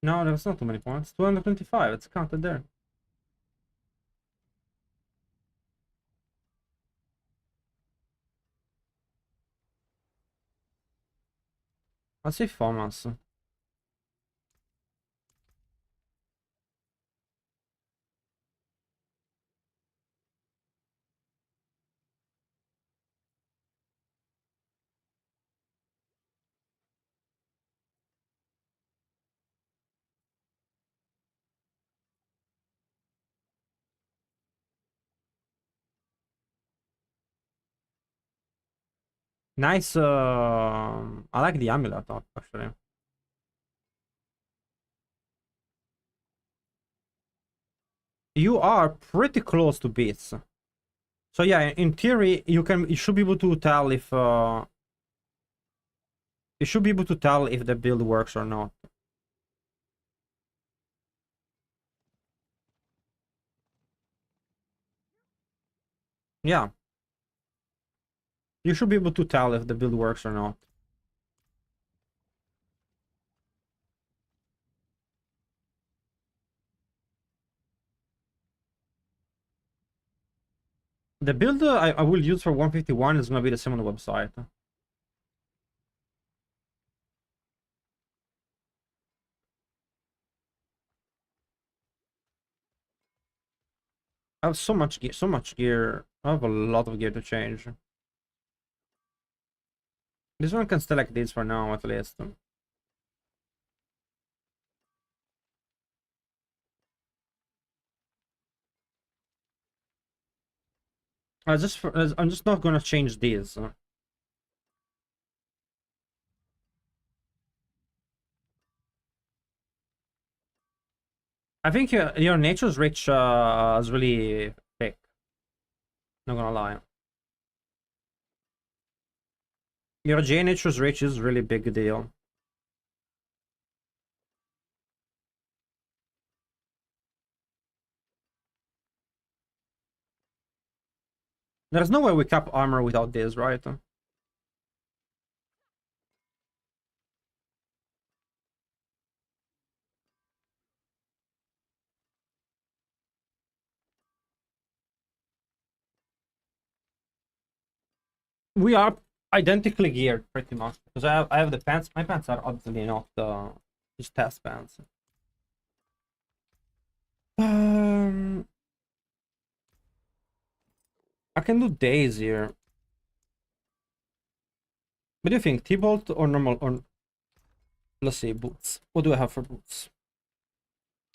No, there's not too many points. 225. It's counted there. Let's say Famas. Nice. I like the amulet actually. You are pretty close to beats. So yeah, in theory, you should be able to tell if you should be able to tell if the build works or not. Yeah, you should be able to tell if the build works or not. The build I will use for 151 is gonna be the same on the website. I have so much gear, I have a lot of gear to change. This one can stay like this for now, at least. I'm just not gonna change these. I think your nature's rich is really thick. Not gonna lie. Your J nature's rich is really big deal. There's no way we cap armor without this, right? We are identically geared pretty much because I have the pants. My pants are obviously not just test pants. Um, I can do days here. What do you think, T-bolt or normal or let's say boots? What do I have for boots?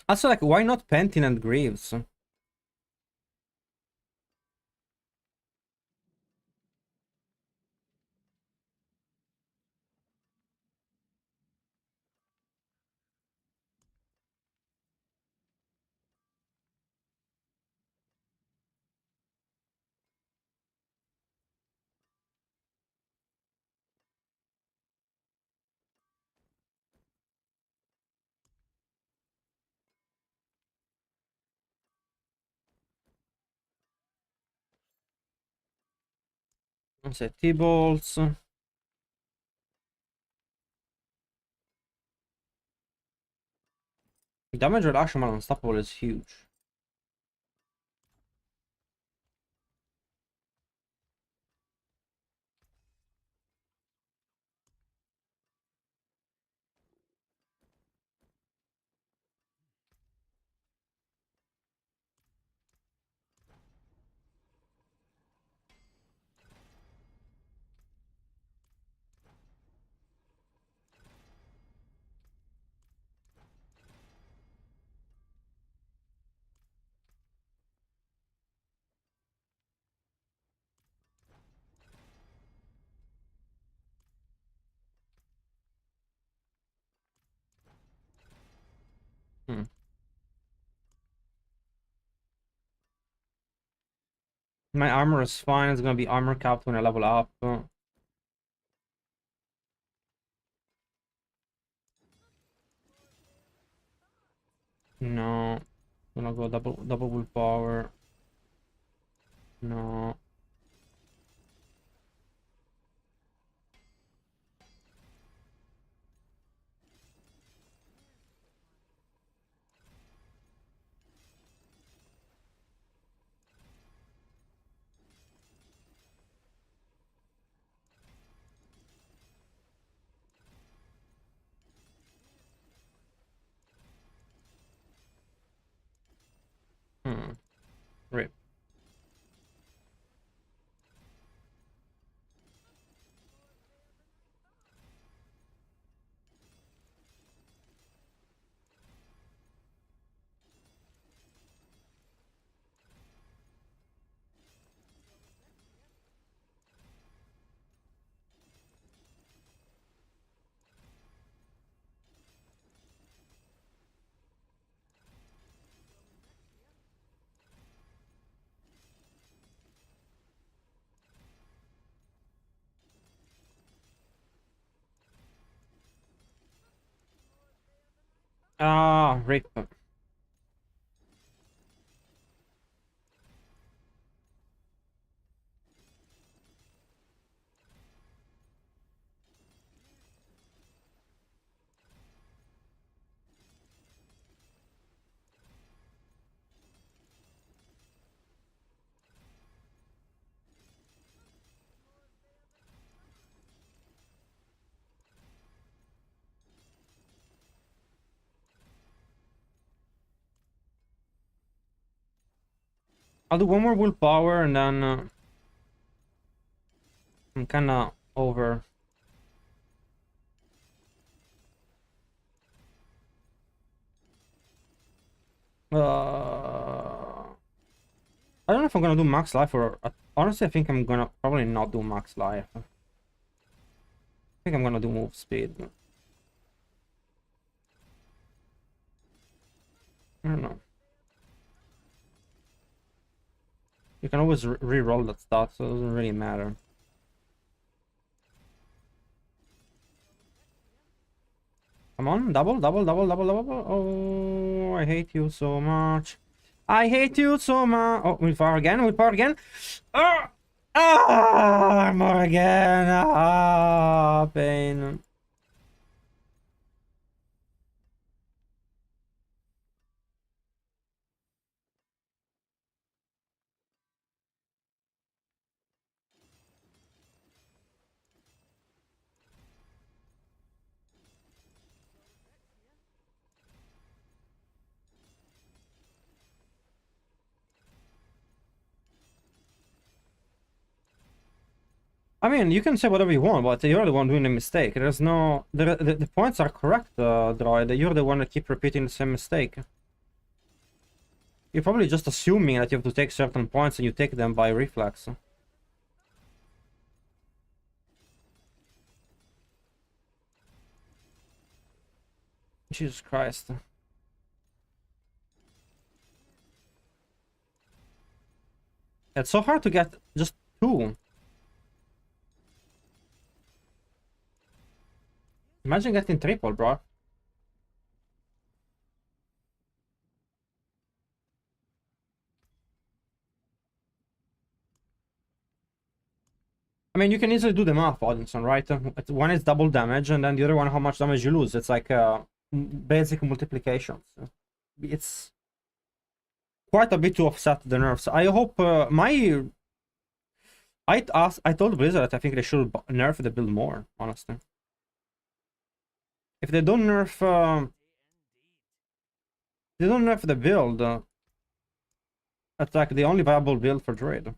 Also, like, why not Pentin and Greaves? Let's say T-bolts. Damage reduction while unstoppable is huge. My armor is fine. It's gonna be armor capped when I level up. No. I'm gonna go double willpower. No. Hmm. Rip. Ah, rip. I'll do one more willpower and then I'm kinda over. I don't know if I'm gonna do max life or honestly I think I'm gonna probably not do max life. I think I'm gonna do move speed. I don't know. You can always re-roll that stuff, so it doesn't really matter. Come on, double. Oh, I hate you so much. I hate you so much. Oh, willpower again, willpower again. Ah! Ah! More again. Ah, pain. I mean, you can say whatever you want, but you're the one doing the mistake. There's no... The points are correct, Droid. You're the one that keep repeating the same mistake. You're probably just assuming that you have to take certain points and you take them by reflex. Jesus Christ. It's so hard to get just two. Imagine getting triple, bro. I mean, you can easily do the math, Odinson, right? One is double damage, and then the other one, how much damage you lose. It's like basic multiplications. It's quite a bit to offset the nerfs. I hope I told Blizzard that I think they should nerf the build more, honestly. If they don't nerf the build, it's like the only viable build for Druid.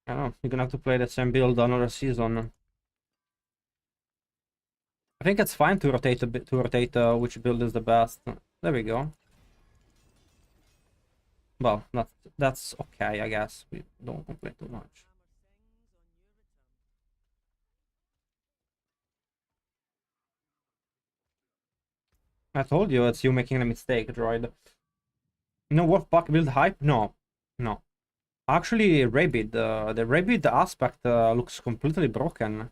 I don't know, you're gonna have to play the same build another season. I think it's fine to rotate a bit, to rotate which build is the best. There we go. Well, that's okay, I guess. We don't complain too much. I told you it's you making a mistake, droid. No wolf pack build hype? No. No. Actually, Rabid, the Rabid aspect looks completely broken.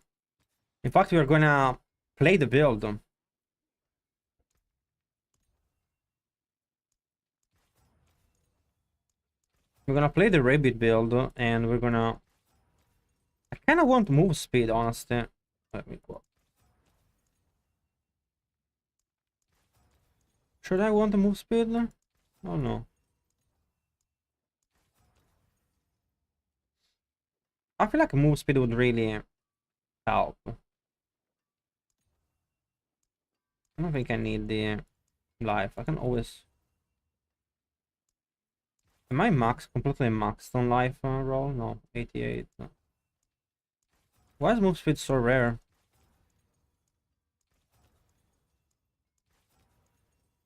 In fact, we're gonna play the build. We're gonna play the Rabid build, and we're gonna... I kinda want move speed, honestly. Let me go. Should I want to move speed? Oh no. I feel like move speed would really help. I don't think I need the life. I can always... Am I completely maxed on life roll? No, 88. No. Why is move speed so rare?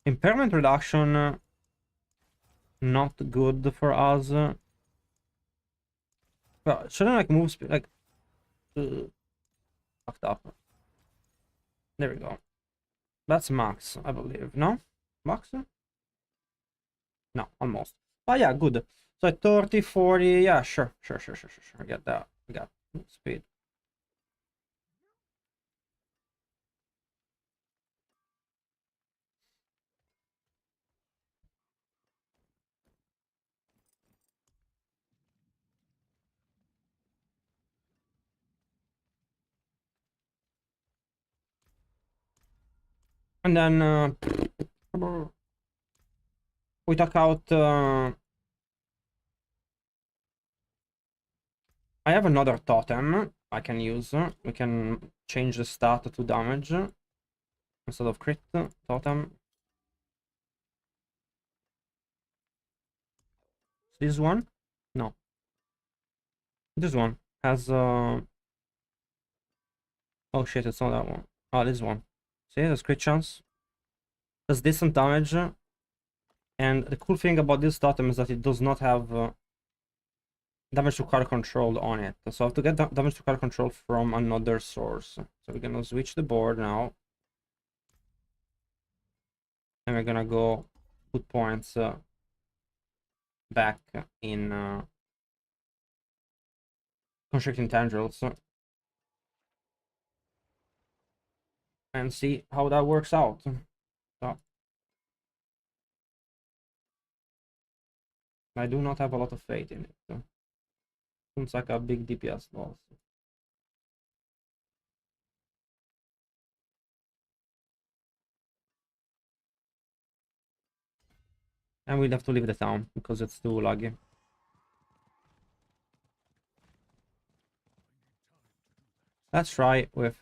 Impairment reduction, not good for us. Well, shouldn't like move speed like fucked up. There we go. That's max, I believe. No? Max? No, almost. But yeah, good. So at 30, 40, yeah, sure. I get that. I got speed. And then we took out I have another totem I can use. We can change the stat to damage instead of crit totem. This one? No. This one has oh shit, it's not that one. Oh, this one. See, there's crit chance. Does decent damage. And the cool thing about this totem is that it does not have damage to card control on it. So I have to get damage to card control from another source. So we're gonna switch the board now. And we're gonna go put points back in constricting tendrils and see how that works out. So I do not have a lot of faith in it. So seems like a big DPS loss. And we'll have to leave the town because it's too laggy. Let's try with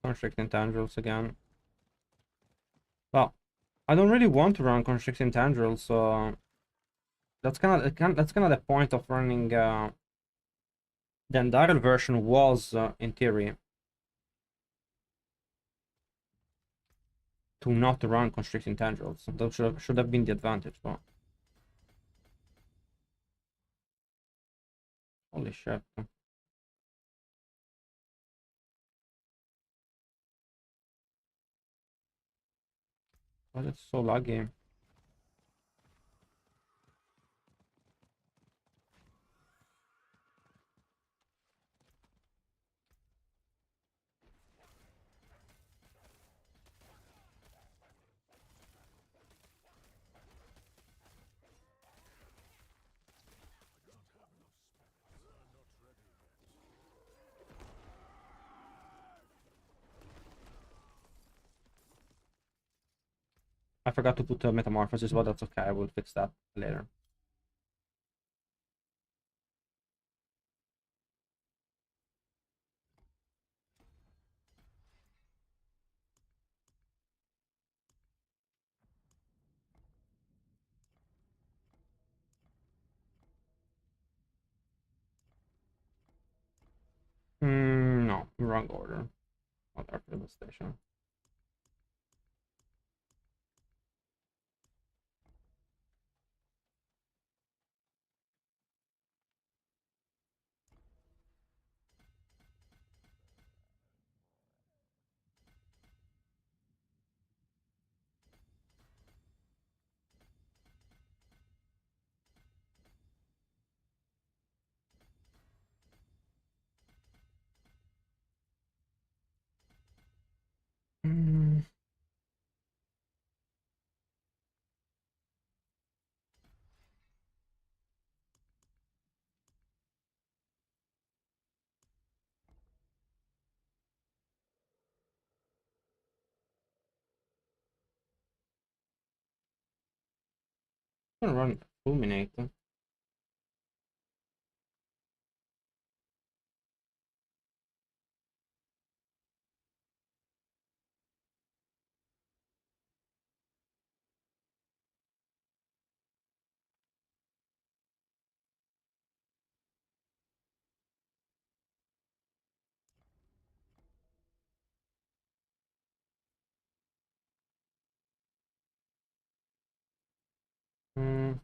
constricting tendrils again. Well, I don't really want to run constricting tendrils, so that's kind of the point of running. The entire version was, in theory, to not run constricting tendrils. That should have been the advantage, but holy shit. Why is it so laggy? I forgot to put metamorphosis, but that's okay. I will fix that later. No, wrong order. Not Arcade Station. I'm gonna run fulminate. Mm.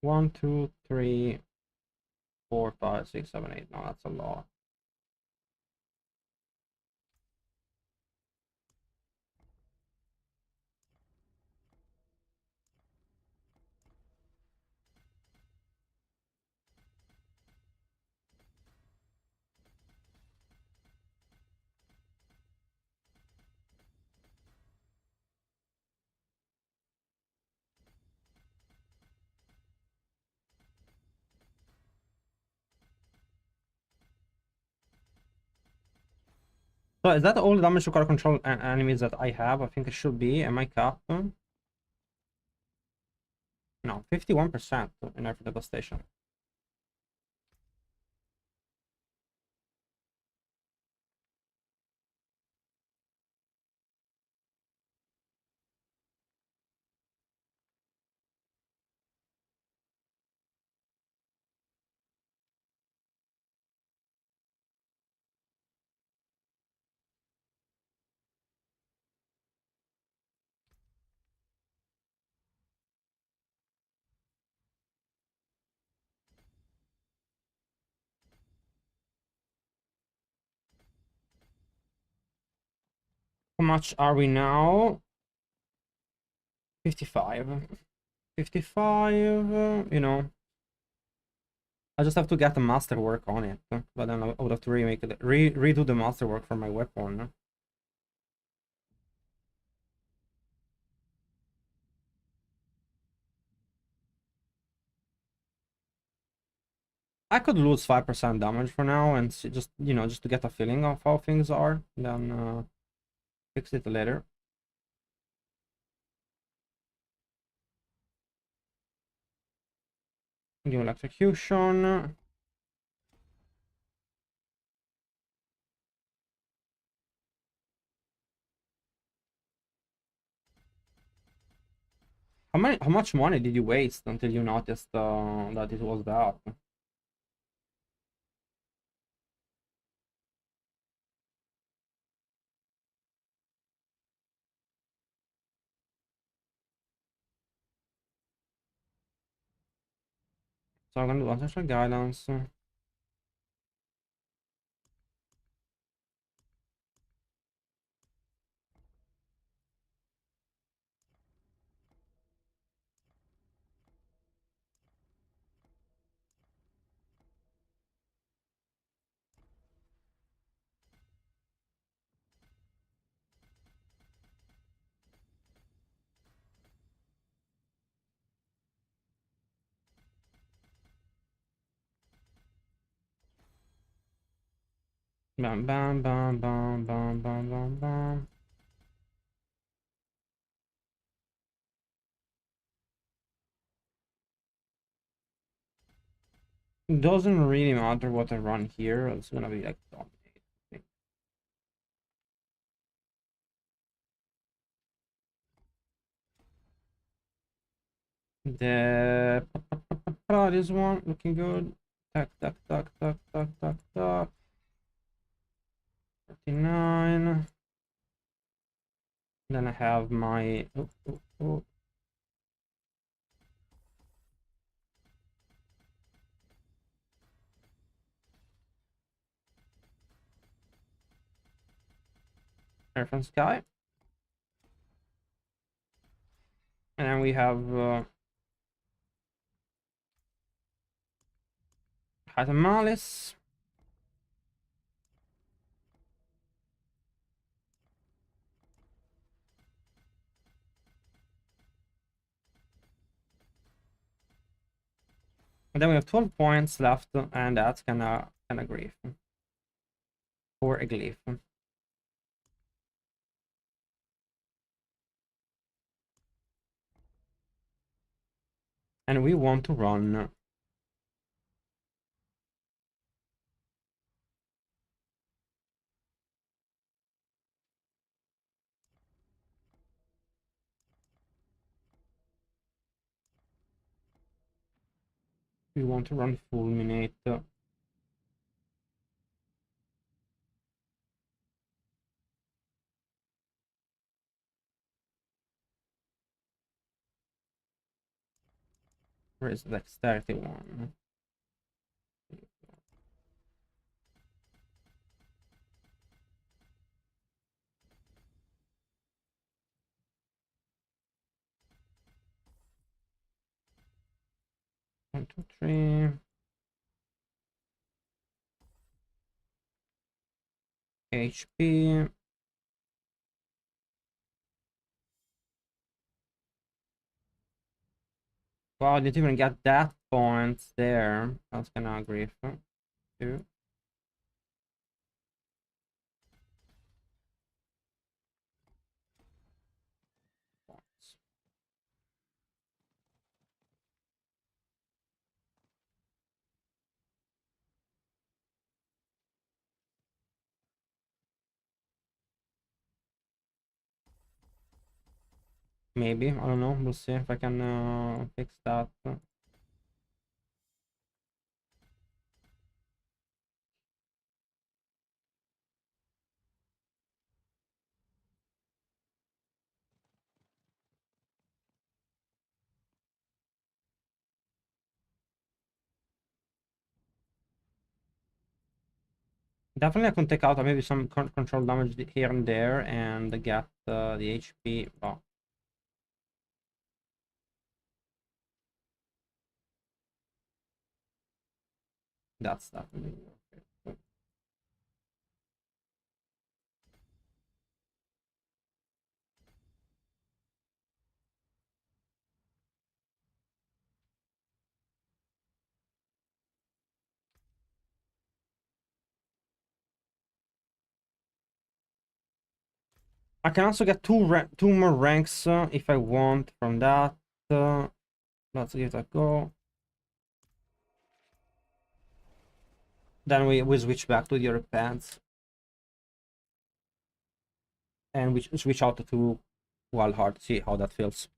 One, two, three, 4, 5, 6, 7, 8. No, that's a lot. So is that all the damage to car control enemies that I have? I think it should be. Am I capped? No, 51% in every devastation. How much are we now? 55. 55, you know. I just have to get the masterwork on it. But then I would have to remake it, redo the masterwork for my weapon. I could lose 5% damage for now and just, you know, just to get a feeling of how things are. Then fix it later. Dual execution. How much money did you waste until you noticed that it was that? So I'm gonna do ancestral guidance. Bam bam bam bam bam bam bam bam. It doesn't really matter what I run here. It's gonna be like dominate. The this one looking good. Tuck tuck tuck tuck tuck tuck tuck. 49. Then I have my Earth and Sky. And then we have Height and Malice. And then we have 12 points left, and that's kinda grief. For a glyph. And we want to run Fulminate. Where is the dexterity one? One, two, three. HP. Wow, I didn't even get that point there. That's kinda grief. Two. Points. Maybe, I don't know. We'll see if I can fix that. Definitely I can take out maybe some control damage here and there and get the HP. Well, that's definitely worth it. I can also get two more ranks if I want from that. Let's give it a go. Then we switch back to the other pads. And we switch out to Wild Heart, see how that feels.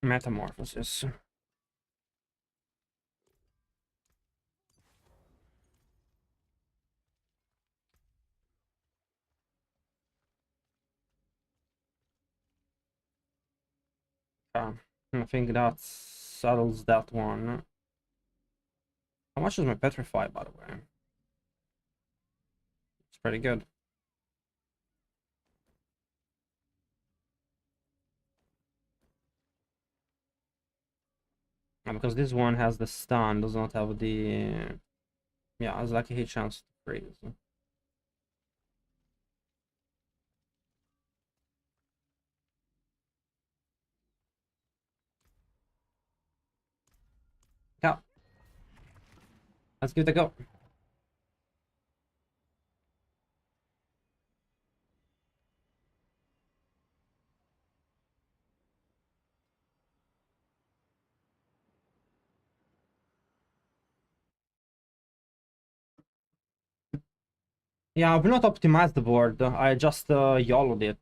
Metamorphosis. I think that settles that one. How much is my Petrify, by the way? It's pretty good. And because this one has the stun, does not have the... Yeah, has like a hit chance to freeze. Yeah. Let's give it a go. Yeah, I've not optimized the board. I just YOLO'd it.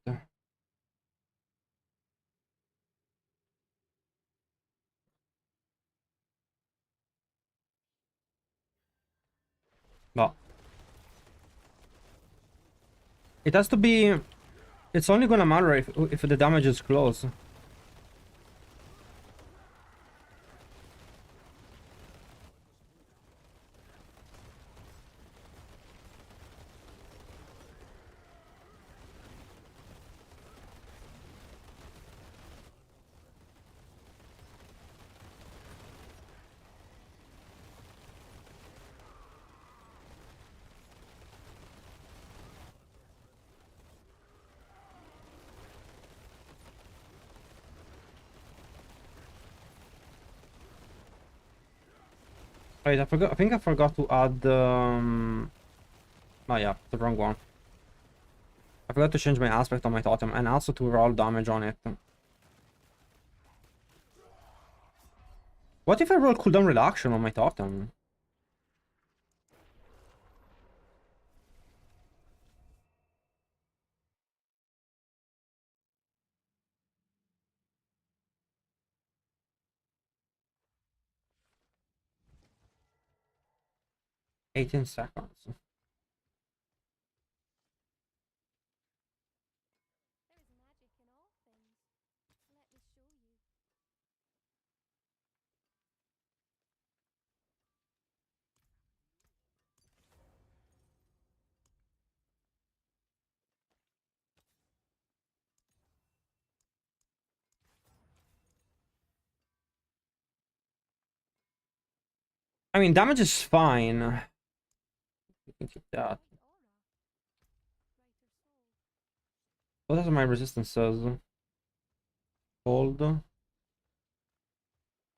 But it has to be. It's only gonna matter if the damage is close. Wait, I forgot. I think I forgot to add. Oh yeah, the wrong one. I forgot to change my aspect on my totem and also to roll damage on it. What if I roll cooldown reduction on my totem? $18 seconds. I mean, damage is fine. You can keep that. What are my resistances? Cold. Why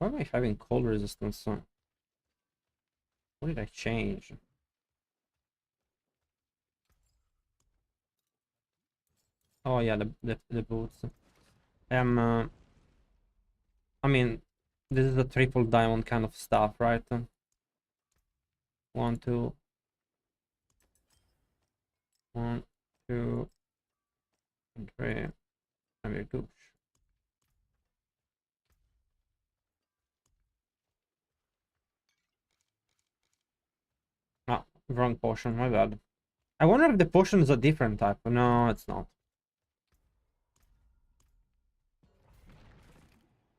am I having cold resistance? What did I change? Oh yeah, the boots. I mean, this is a triple diamond kind of stuff, right? 1, 2, 1, 2, and 3. And we're good. Ah, wrong potion, my bad. I wonder if the potion is a different type. No, it's not.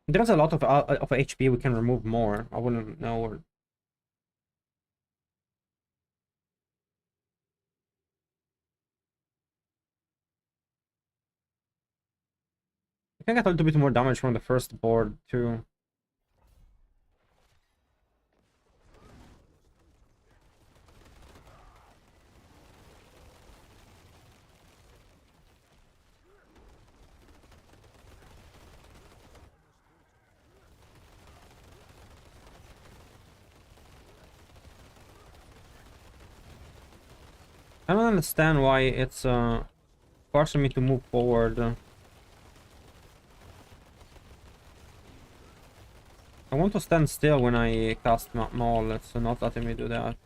There's a lot of HP we can remove more. I wouldn't know where. I can get a little bit more damage from the first board too. I don't understand why it's forcing me to move forward. I want to stand still when I cast Maul. It's not letting me do that.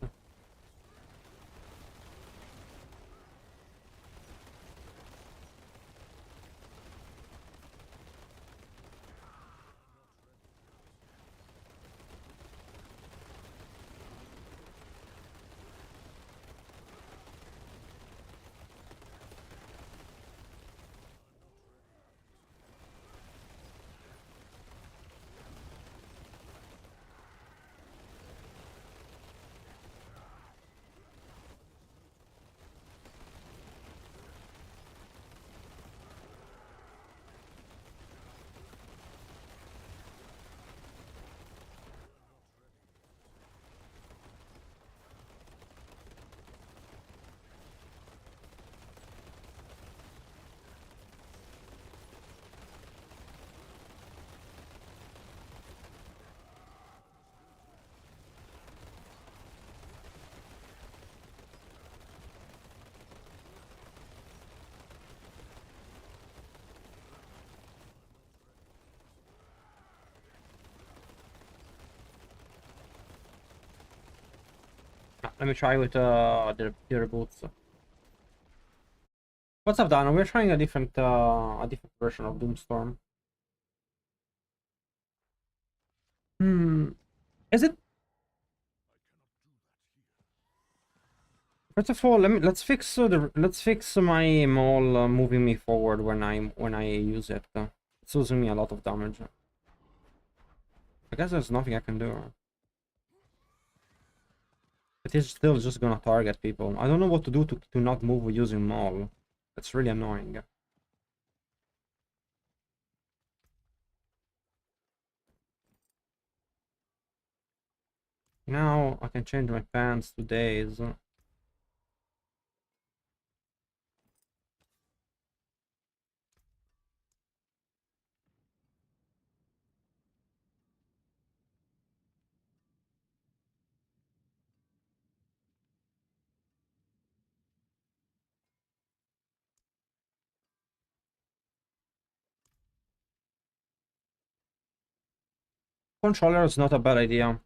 Let me try with the boots. What's up, Dana? We're trying a different version of Doomstorm. Hmm. Is it? First of all, let's fix my mole moving me forward when I use it. It's losing me a lot of damage. I guess there's nothing I can do. It is still just gonna target people. I don't know what to do to not move using mole. That's really annoying. Now I can change my pants to days. Controller is not a bad idea.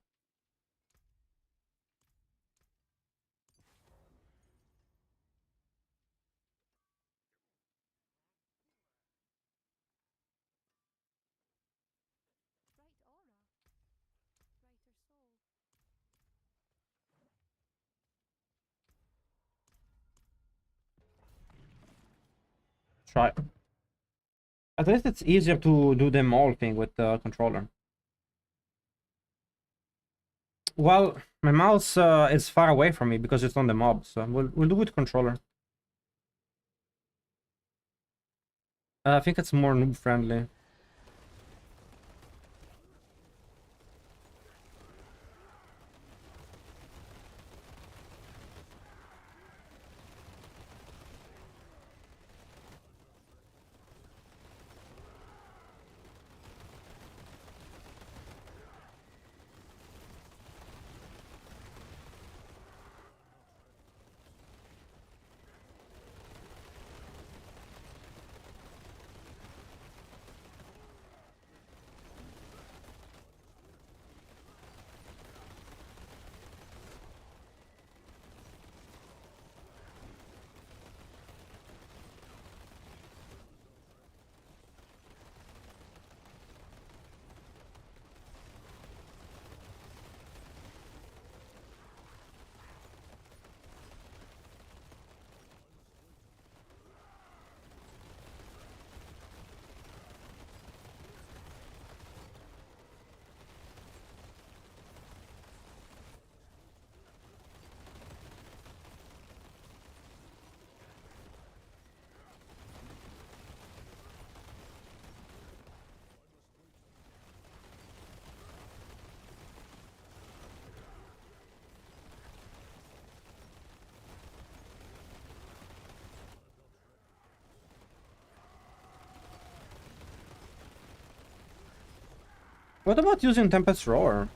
Try. At least it's easier to do the mole thing with the controller. Well, my mouse is far away from me because it's on the mob, so we'll do with controller. I think it's more noob friendly. What about using Tempest Roar?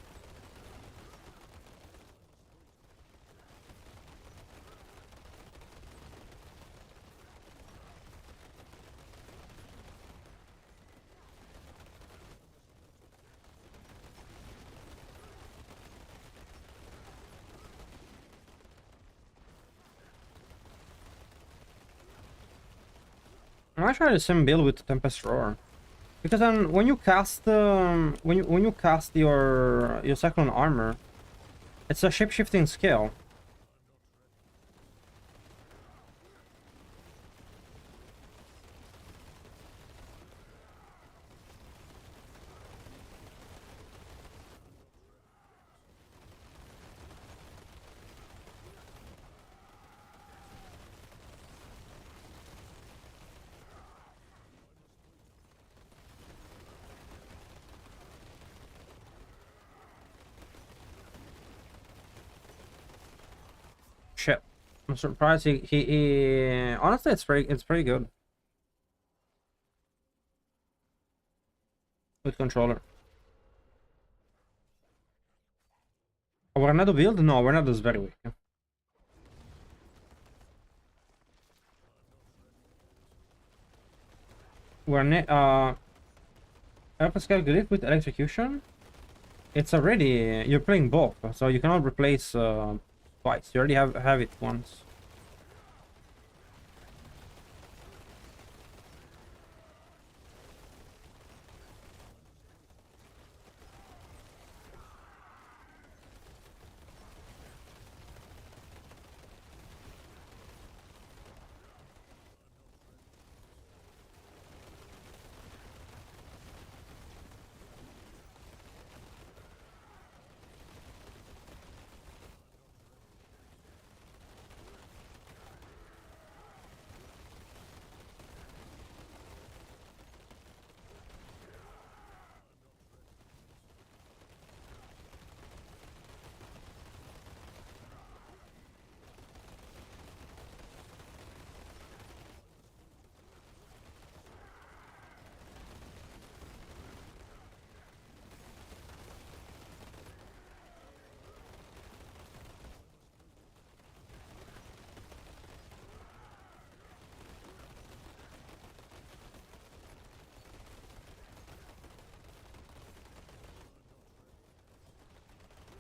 I might try the same build with Tempest Roar. Because then when you cast when you cast your second armor, it's a shape-shifting skill. Shit. I'm surprised he honestly it's pretty good. With controller. Our Renado build? No, Renado is very weak. Pascal Glyph with electrocution? It's already you're playing both, so you cannot replace twice. You already have it once.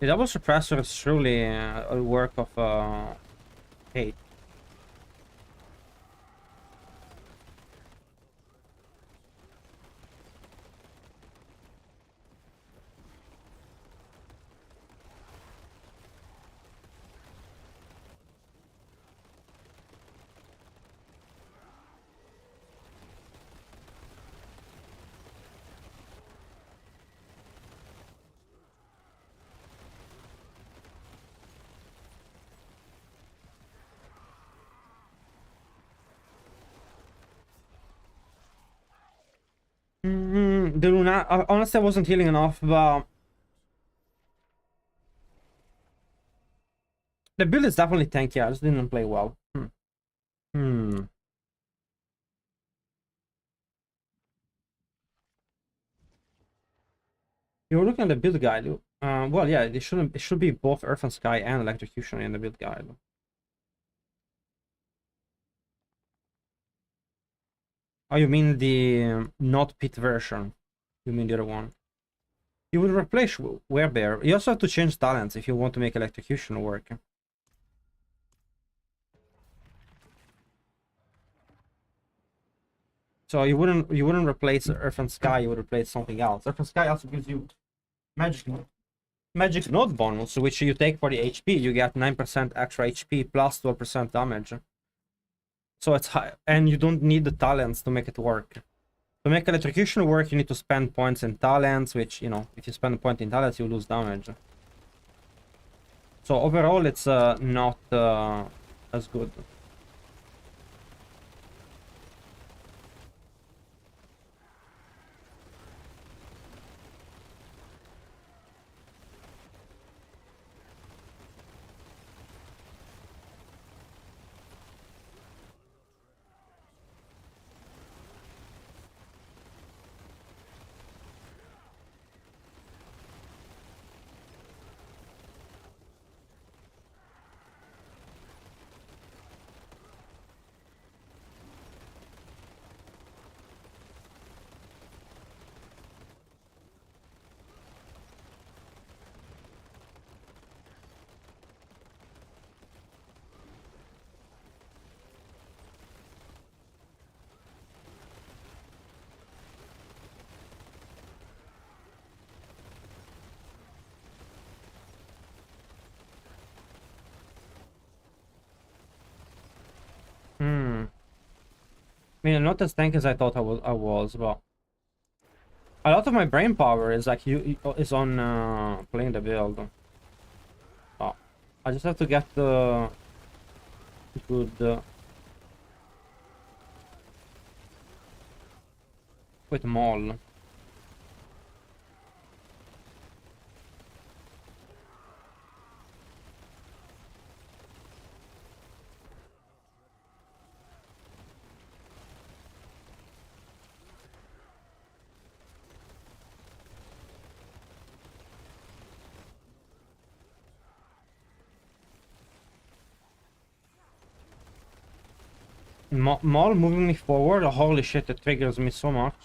The double suppressor is truly a work of hate. The Luna, honestly, I wasn't healing enough, but the build is definitely tanky. I just didn't play well. You're looking at the build guide. Well, yeah, it should be both Earth and Sky and Electrocution in the build guide. Oh, you mean the not pit version? You mean the other one? You would replace Werebear. You also have to change talents if you want to make Electrocution work. So you wouldn't replace Earth and Sky. You would replace something else. Earth and Sky also gives you magic node bonus, which you take for the HP. You get 9% extra HP plus 12% damage. So it's high, and you don't need the talents to make it work. To make Electrocution work, you need to spend points in talents, which, you know, if you spend a point in talents, you lose damage. So overall, it's not as good. I mean, I'm not as tanky as I thought I was, but a lot of my brain power is like is on playing the build. Oh, I just have to get the good with Maul. Maul moving me forward. Oh, holy shit! It triggers me so much.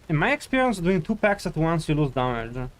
In my experience, doing 2 packs at once, you lose damage.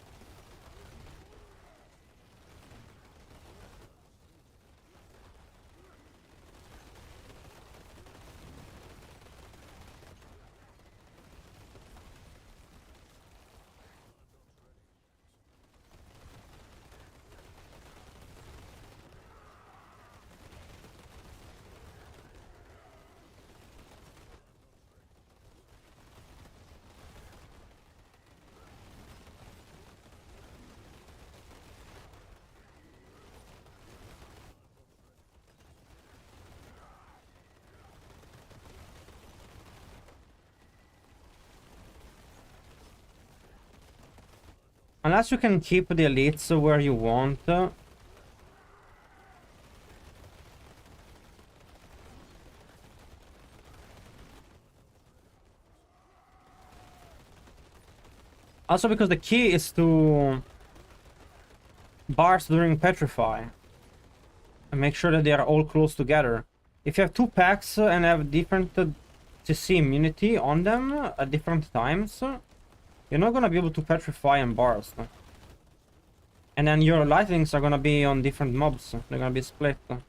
Unless you can keep the elites where you want. Also because the key is to bars during petrify and make sure that they are all close together. If you have two packs and have different CC immunity on them at different times, you're not gonna be able to petrify and bars. And then your lightnings are gonna be on different mobs. They're gonna be split. But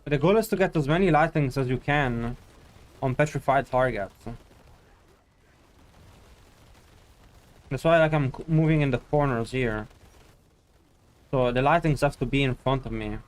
the goal is to get as many lightnings as you can on petrified targets. That's why like I'm moving in the corners here. So the lightnings have to be in front of me.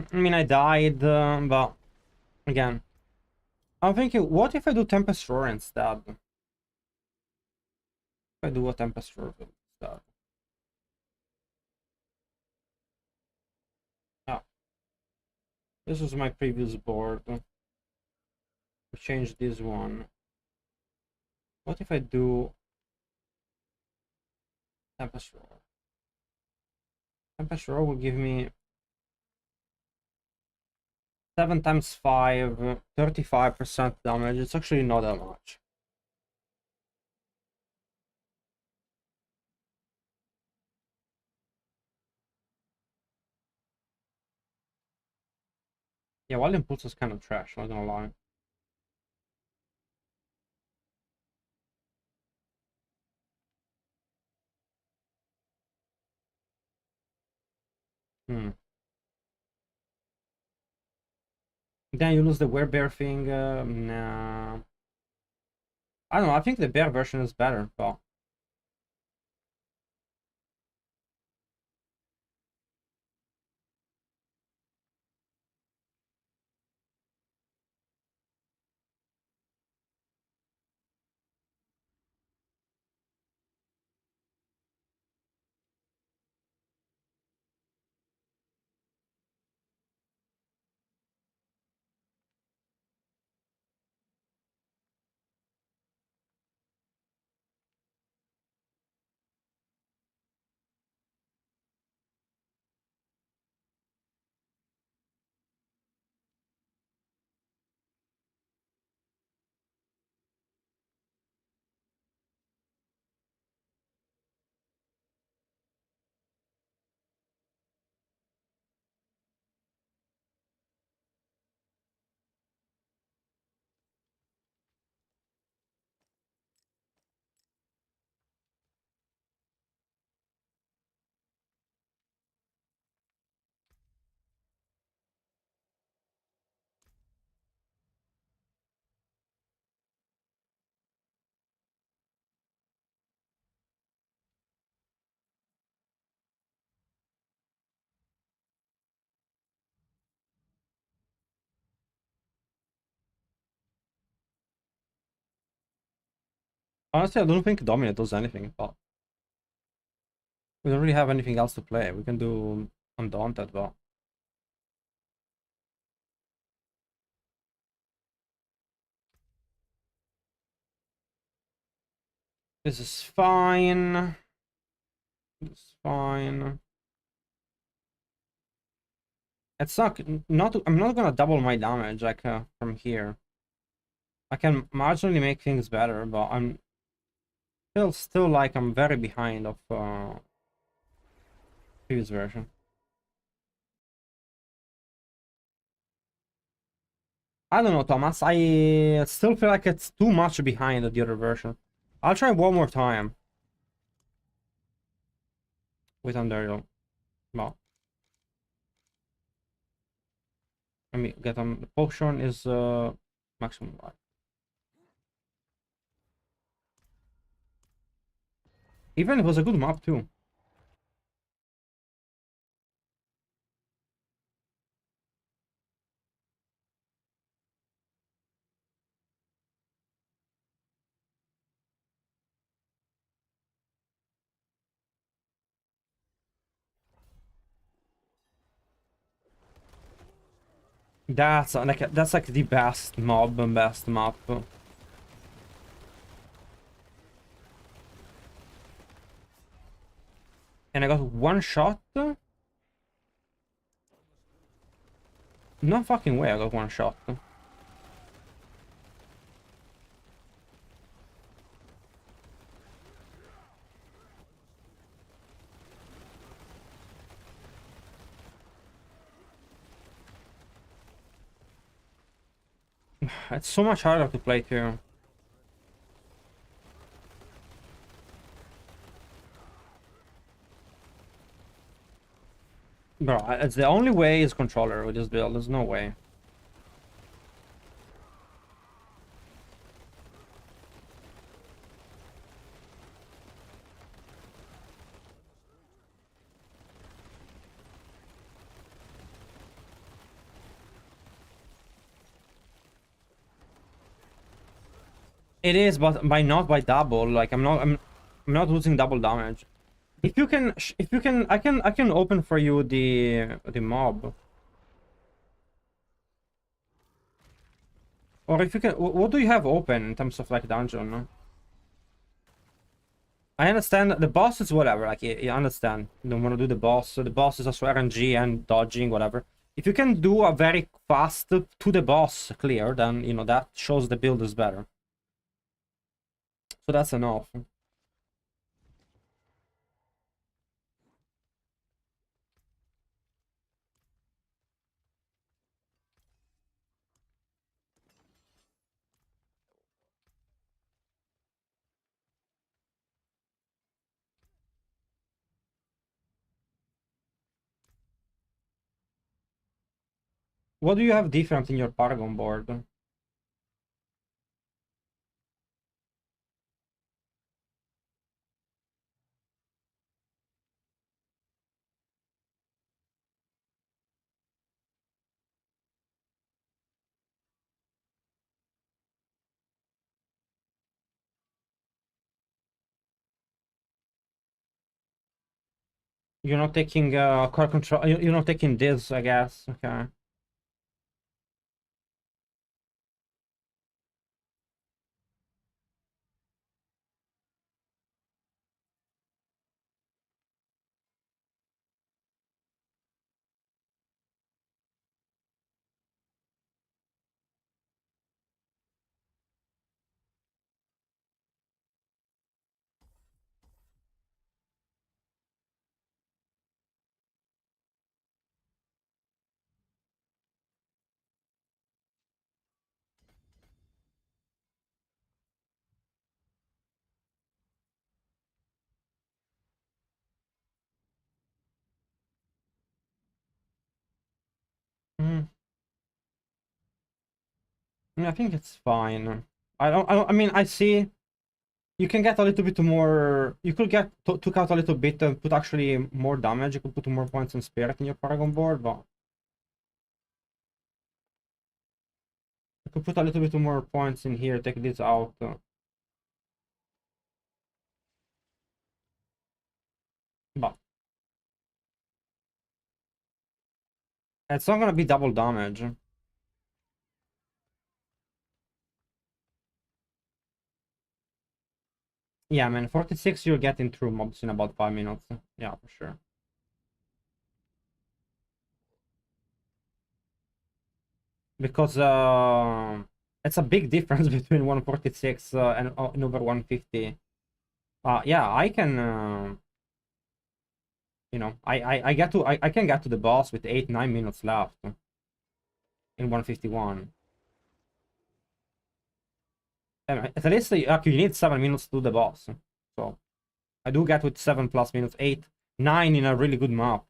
I mean, I died, but again, I'm thinking, what if I do Tempest Roar instead? If I do a Tempest Roar instead. Oh, this was my previous board. We changed this one. What if I do Tempest Roar? Tempest Roar will give me 7 times 5, 35% damage. It's actually not that much. Yeah, Wild Impulse is kind of trash, not gonna lie. Then you lose the werebear thing. Nah. I don't know, I think the bear version is better, but honestly, I don't think Dominate does anything, but we don't really have anything else to play. We can do Undaunted, but this is fine. It's fine. It's not. I'm not gonna double my damage like from here. I can marginally make things better, but I'm still like I'm very behind of previous version. I don't know, Thomas. I still feel like it's too much behind the other version. I'll try one more time with Unreal. Well, let me get them. The potion is maximum life. Even it was a good map too. That's like the best mob and best map. And I got one shot. No fucking way I got one shot. It's so much harder to play too. Bro, it's the only way is controller with this build. There's no way. It is, but not by double. Like I'm not losing double damage. If you can, I can open for you the mob. Or if you can, what do you have open in terms of like dungeon? I understand the boss is whatever. Like you understand. You don't want to do the boss. So the boss is also RNG and dodging, whatever. If you can do a very fast to the boss clear, then you know that shows the build is better. So that's enough. What do you have different in your Paragon board? You're not taking core control. You're not taking this, I guess. Okay. Mm. I think it's fine. I mean, I see. You can get a little bit more. You could get took out a little bit and put actually more damage. You could put more points in spirit in your Paragon board, but you could put a little bit more points in here. Take this out. But it's not gonna be double damage. Yeah, man. 46. You're getting through mobs in about 5 minutes. Yeah, for sure. Because It's a big difference between 146 and over 150. Yeah, I can, you know, I can get to the boss with 8-9 minutes left in 151. And at least like, you need 7 minutes to do the boss. So I do get with 7+ minutes, 8, 9 in a really good map.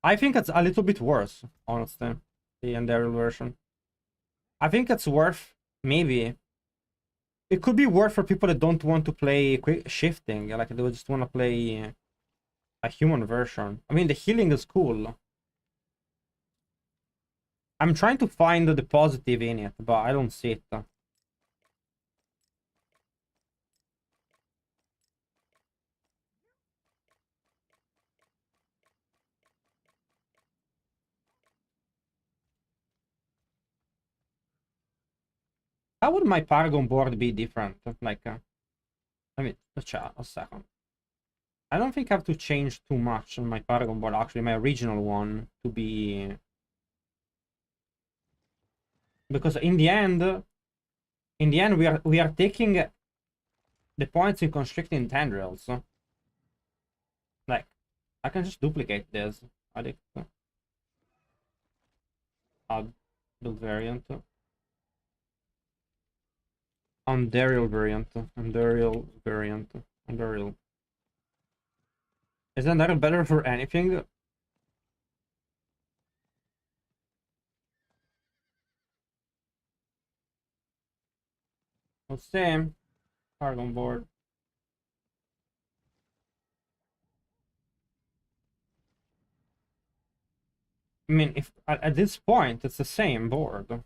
I think it's a little bit worse, honestly, the Endgame version. I think it's worth, maybe. It could be worth for people that don't want to play quick shifting, like they just want to play a human version. I mean, the healing is cool. I'm trying to find the positive in it, but I don't see it. How would my Paragon board be different? Like, I mean, let's chat a second. I don't think I have to change too much on my Paragon board, actually, my original one, to be... Because in the end, we are taking the points in constricting tendrils. Like, I can just duplicate this. Addict. Add build variant. Undarial variant. Undarial variant. Undarial. Isn't that better for anything? Let's see. Paragon board. I mean, if at this point it's the same board.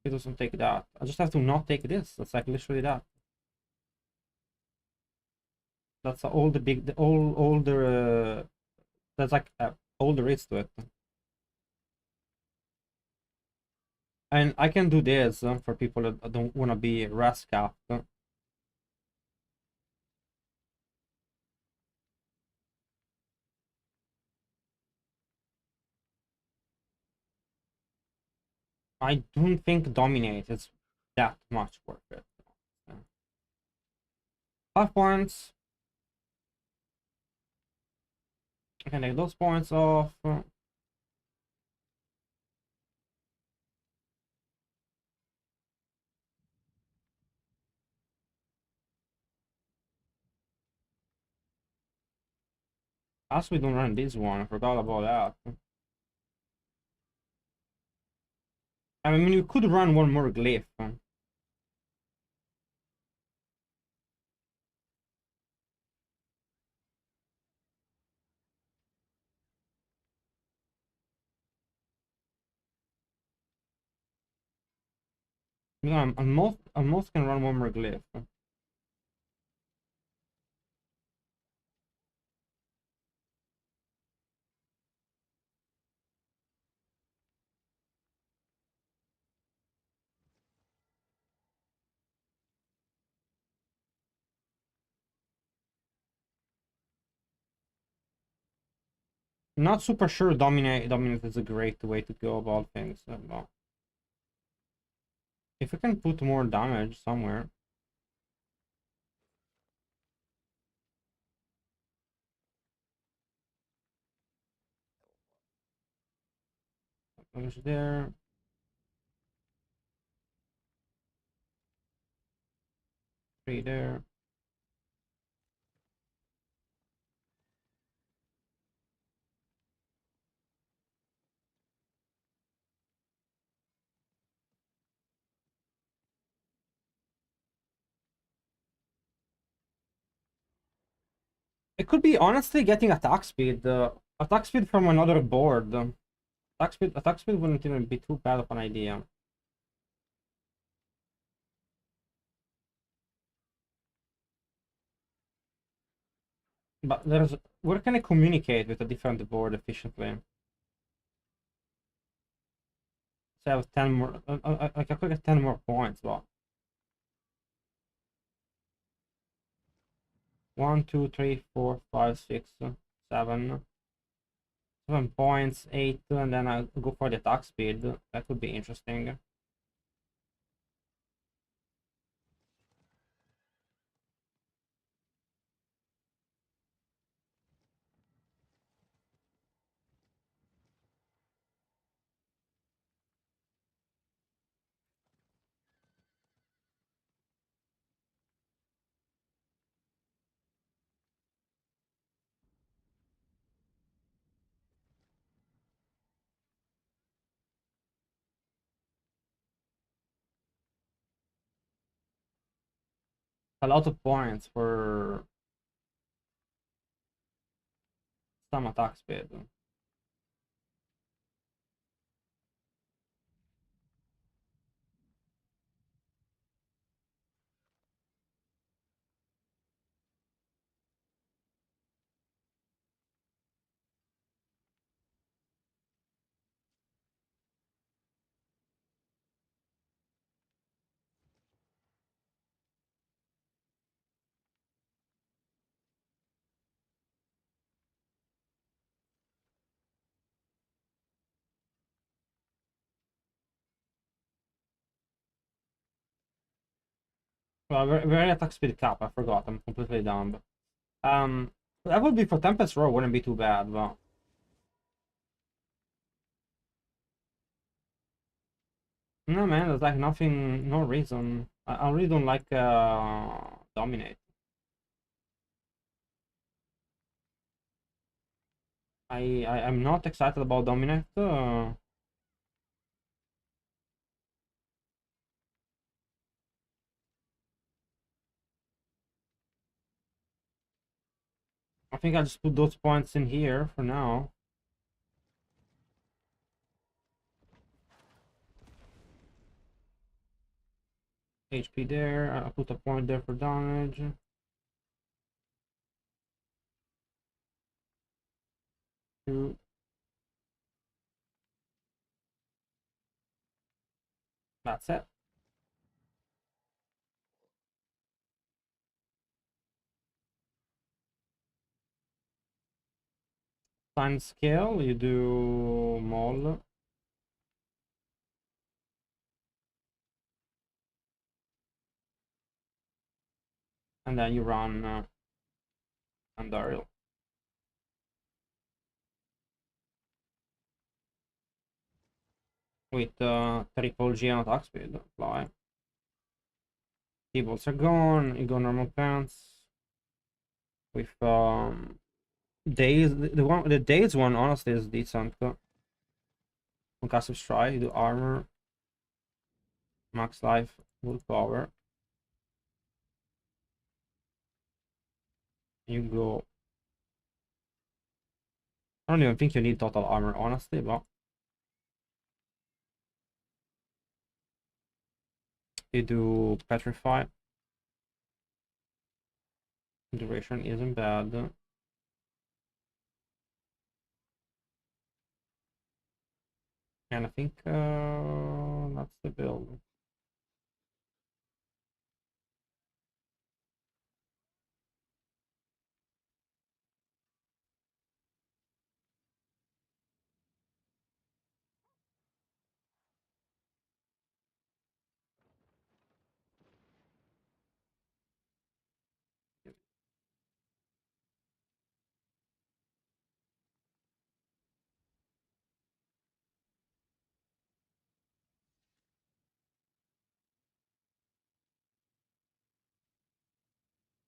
It doesn't take that. I just have to not take this. That's like literally that. That's all the big, all the. That's like all there is to it. And I can do this for people that don't want to be RAS capped. I don't think dominate is that much worth it. 5 points. I can take those points off. As we don't run this one, I forgot about that. I mean, you could run one more glyph. Yeah, almost can run one more glyph. Not super sure dominate is a great way to go about things. But if we can put more damage somewhere. Damage there. 3 there. It could be honestly getting attack speed. Attack speed from another board. Attack speed wouldn't even be too bad of an idea. But where can I communicate with a different board efficiently? So I have 10 more. I could get 10 more points, but 1, 2, 3, 4, 5, 6, 7. 7 points, 8, and then I'll go for the attack speed. That would be interesting. A lot of points for some attack speed. Well, very attack speed cap. I forgot. I'm completely dumb. That would be for Tempest Row. Wouldn't be too bad, but no, man. There's like nothing, no reason. I really don't like Dominate. I'm not excited about Dominate. I think I'll just put those points in here for now. HP there. I'll put a point there for damage. Two. That's it. Time scale, you do mole. And then you run Andariel. With triple G and attack speed. Apply. Keybolts are gone. You go normal pants. With days, the days one honestly is decent. Concussive strike, you do armor, max life, willpower. You go. I don't even think you need total armor, honestly, but you do petrify. Duration isn't bad. And I think that's the build.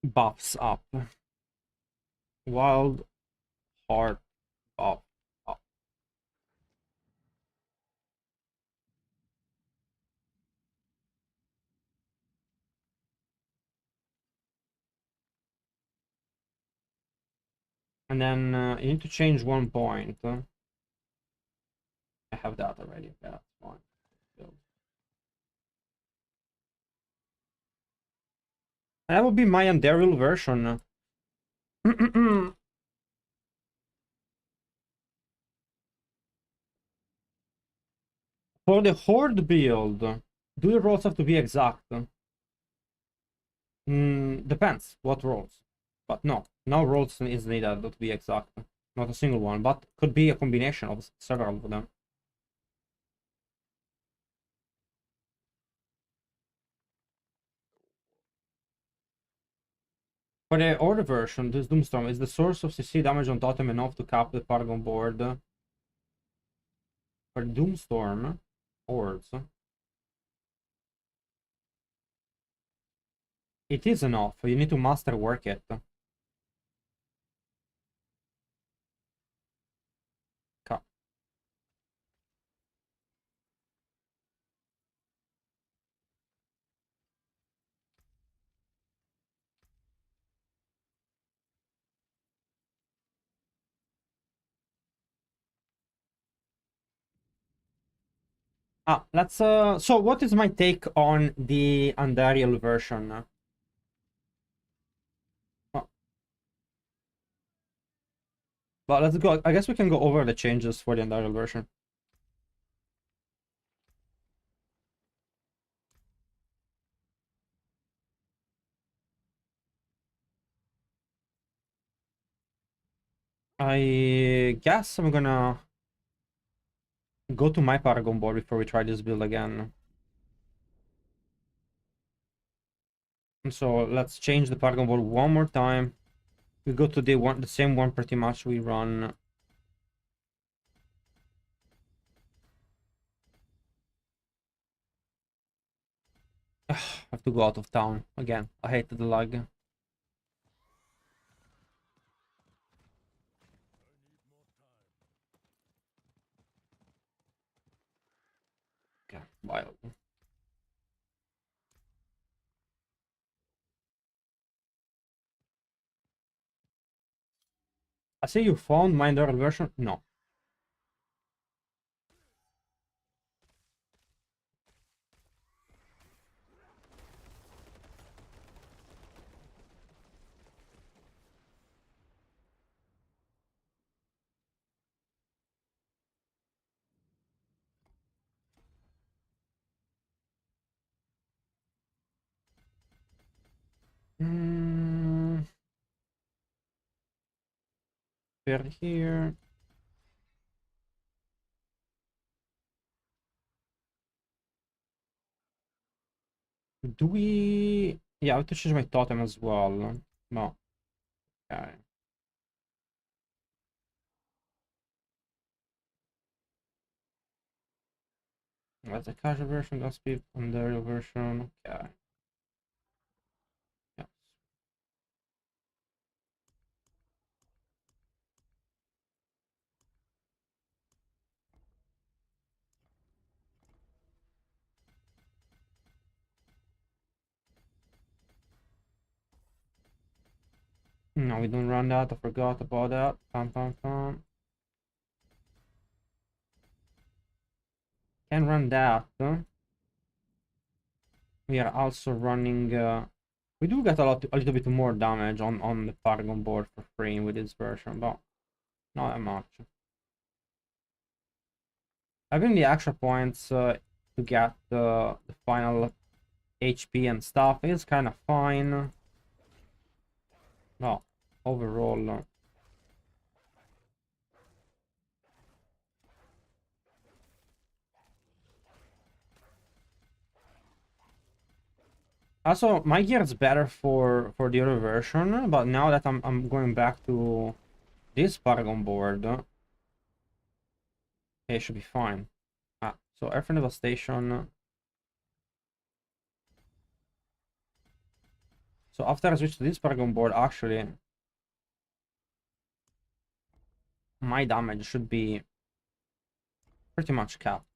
Buffs up. Wild heart buff up. And then you need to change 1 point. I have that already. Yeah, that's fine. Build. That would be my Andariel version. For the horde build, do the rolls have to be exact? Depends what rolls. But no rolls is needed to be exact. not a single one, but could be a combination of several of them. For the Order version, this Doomstorm is the source of CC damage on totem enough to cap the Paragon board. For Doomstorm, hordes, it is enough. You need to masterwork it. Let's so what is my take on the Andariel version? But let's go. I guess we can go over the changes for the Andariel version. I guess I'm gonna go to my Paragon board before we try this build again. And so let's change the Paragon board one more time. We go to the same one pretty much we run. I have to go out of town again. I hate the lag. Okay, wild. I say you found my Andariel version? No. Here. Do we... Yeah, I have to change my totem as well. No. Okay. That's the casual version, that's be on the real version. Okay. Yes. No, we don't run that. I forgot about that. Pam pam pam. Can run that. We are also running. We do get a little bit more damage on the Paragon board for free with this version, but not that much. Having the extra points to get the final HP and stuff is kind of fine. No, overall. Also, my gear is better for the other version, but now that I'm going back to this Paragon board, it should be fine. So Earth Devastation. So after I switch to this Paragon board, actually, my damage should be pretty much capped.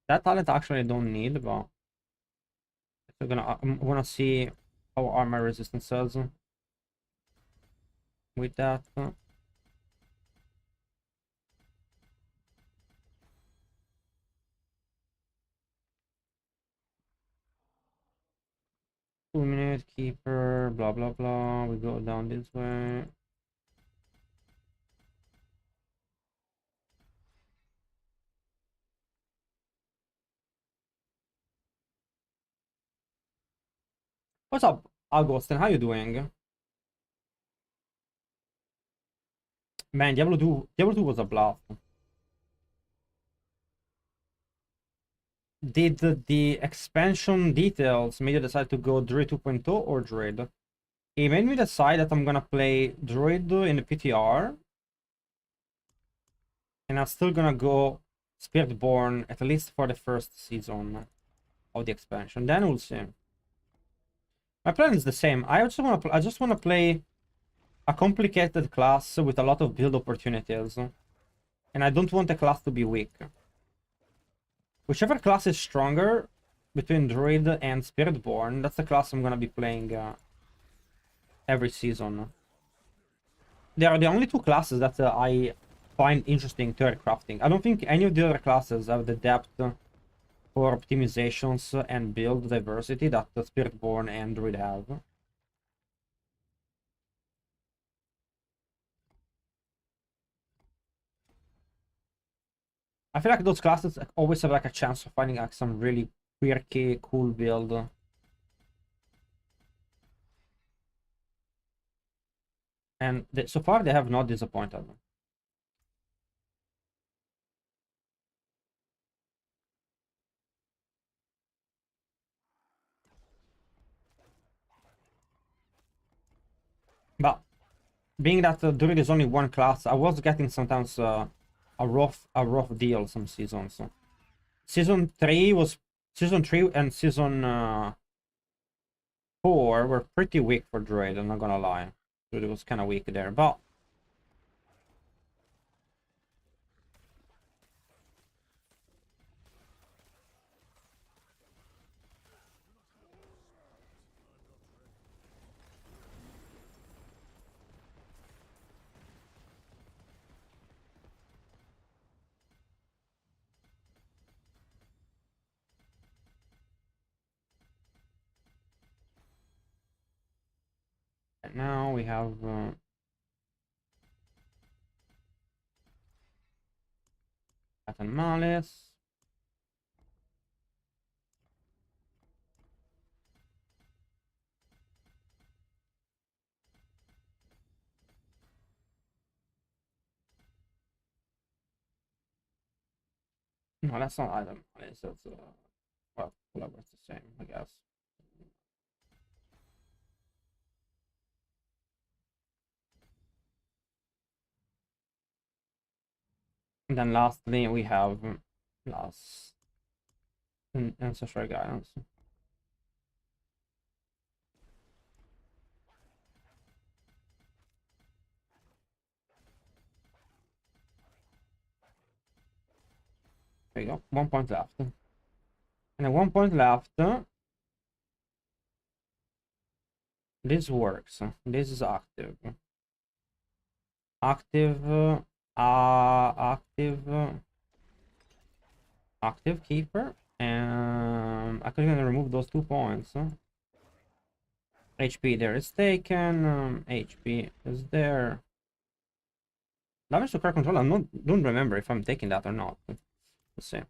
That talent actually I don't need, but I'm gonna see how armor resistance is with that. 2 minute keeper, blah blah blah. We go down this way. What's up, Augustin? How you doing? Man, Diablo 2 was a blast. Did the expansion details made you decide to go Druid 2.0 or Druid? It made me decide that I'm gonna play Druid in the PTR. And I'm still gonna go Spiritborn at least for the first season of the expansion. Then we'll see. My plan is the same. I just wanna play a complicated class with a lot of build opportunities. And I don't want the class to be weak. Whichever class is stronger between Druid and Spiritborn, that's the class I'm gonna be playing every season. They are the only two classes that I find interesting theorycrafting. I don't think any of the other classes have the depth for optimizations and build diversity that the Spiritborn and Druid have. I feel like those classes always have like a chance of finding like some really quirky, cool build. And so far they have not disappointed. But being that Druid is only one class, I was getting sometimes a rough deal some seasons. Season 3 and season 4 were pretty weak for Druid, I'm not gonna lie. Druid was kind of weak there, but now we have Pattern Malice. No, that's not item Malice, that's well, whatever, it's the same, I guess. And then lastly we have last Ancestral Guidance. There you go, 1 point left. And then 1 point left. This works. This is active. Active. Active keeper. And I could even remove those 2 points. HP there is taken. HP is there. Damage to card control. Don't remember if I'm taking that or not. Let's see.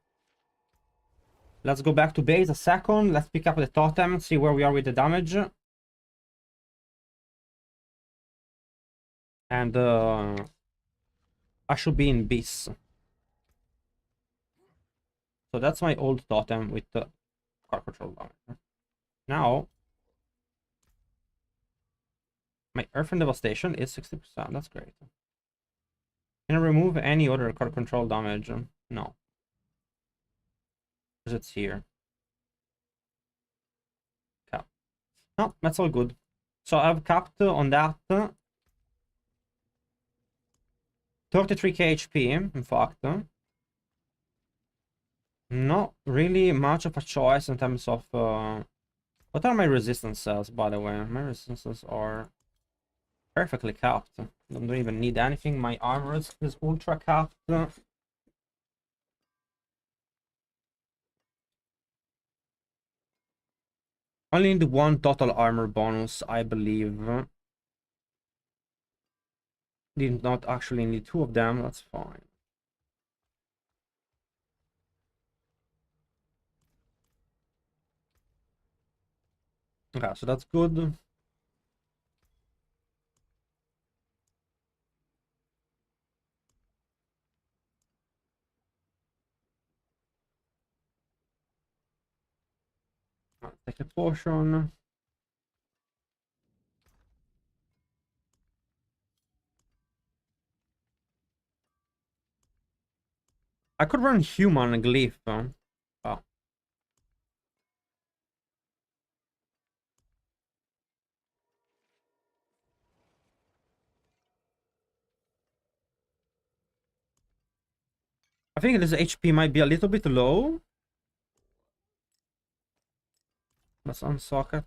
Let's go back to base a second. Let's pick up the totem. See where we are with the damage. And I should be in Beast. So that's my old totem with the card control damage. Now, my Earth and Devastation is 60%. That's great. Can I remove any other card control damage? No. Because it's here. Cap. No, that's all good. So I've capped on that 33k HP, in fact. Not really much of a choice in terms of what are my resistances, by the way? My resistances are perfectly capped. Don't even need anything. My armor is ultra capped. Only need one total armor bonus, I believe. Did not actually need 2 of them, that's fine. Okay, so that's good. Take a potion. I could run human glyph. Oh. I think this HP might be a little bit low. Let's unsock it.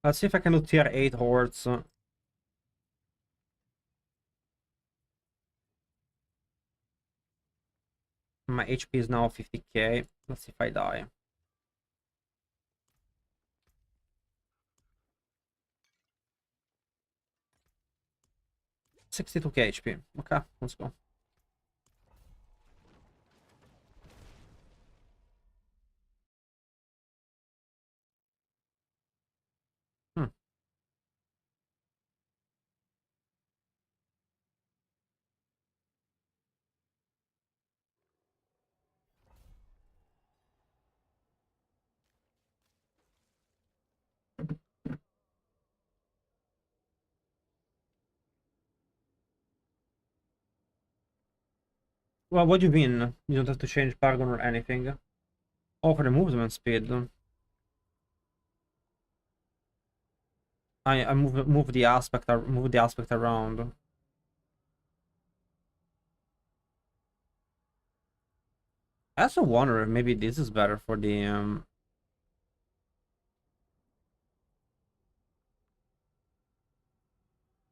Let's see if I can do tier 8 hordes. My HP is now 50k. Let's see if I die. 62k HP. Okay, let's go. Hmm. Well, what do you mean? You don't have to change Paragon or anything? Oh, for the movement speed. I move the aspect around. I also wonder if maybe this is better for the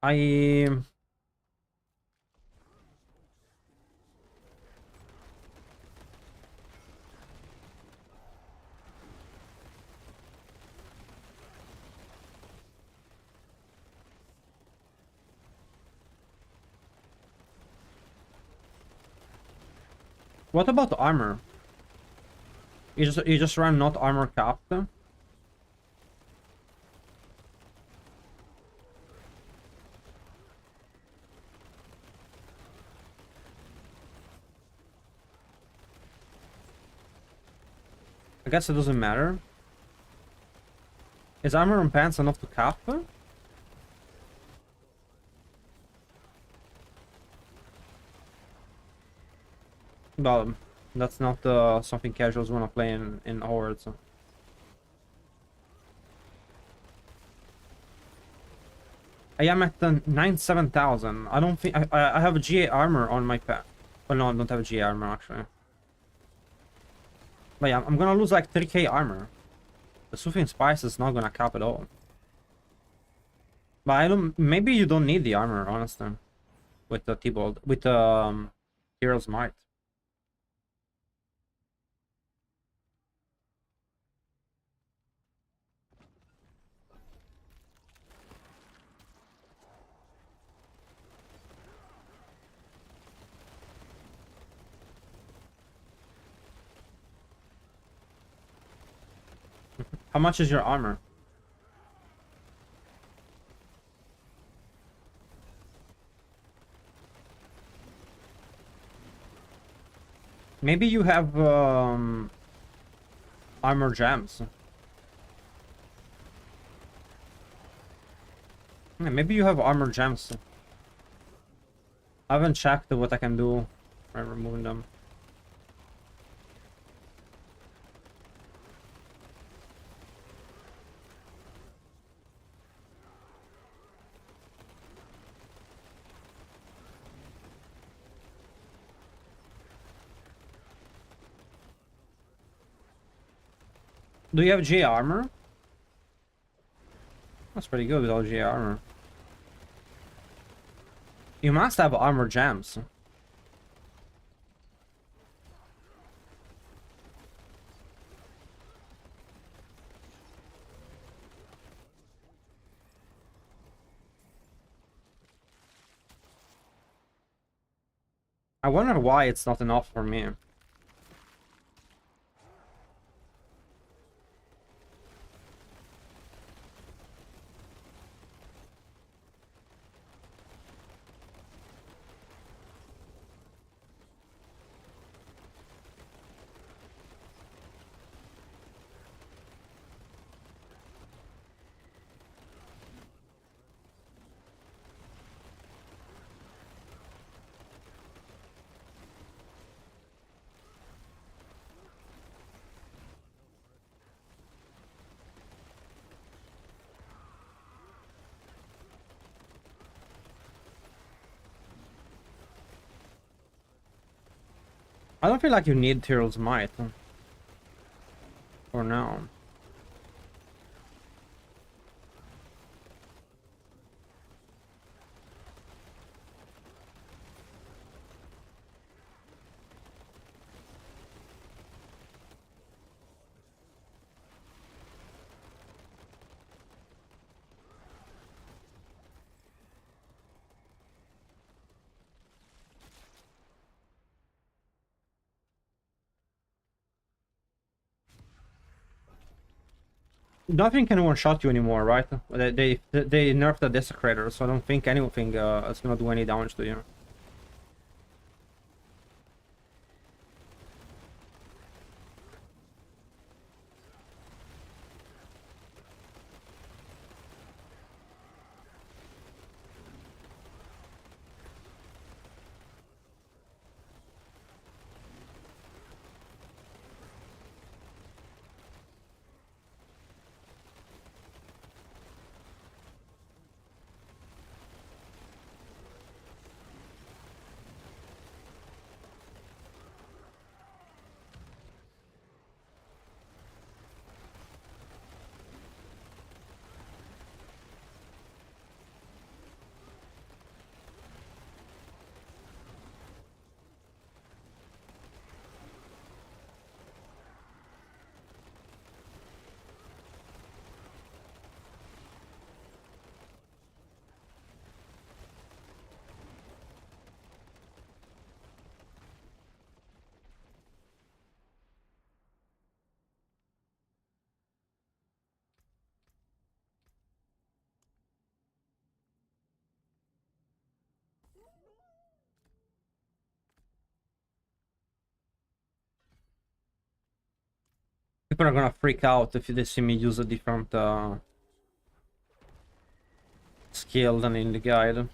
I What about armor? You just run not armor capped? I guess it doesn't matter. Is armor and pants enough to cap? Well, that's not something casuals wanna play in hordes. I am at the 97,000. I don't think I have a GA armor on my pet. Well, no, I don't have a GA armor actually. But yeah, I'm gonna lose like 3k armor. The Soothing Spice is not gonna cap at all. But I don't. Maybe you don't need the armor, honestly, with the T-Bolt, with the Hero's Might. How much is your armor? Maybe you have armor gems. Yeah, maybe you have armor gems. I haven't checked what I can do by removing them. Do you have J armor? That's pretty good with all J armor. You must have armor gems. I wonder why it's not enough for me. I don't feel like you need Tyrell's Might. For now. Nothing can one-shot you anymore, right? They nerfed the Desecrator, so I don't think anything is gonna do any damage to you. People are gonna freak out if they see me use a different skill than in the guide.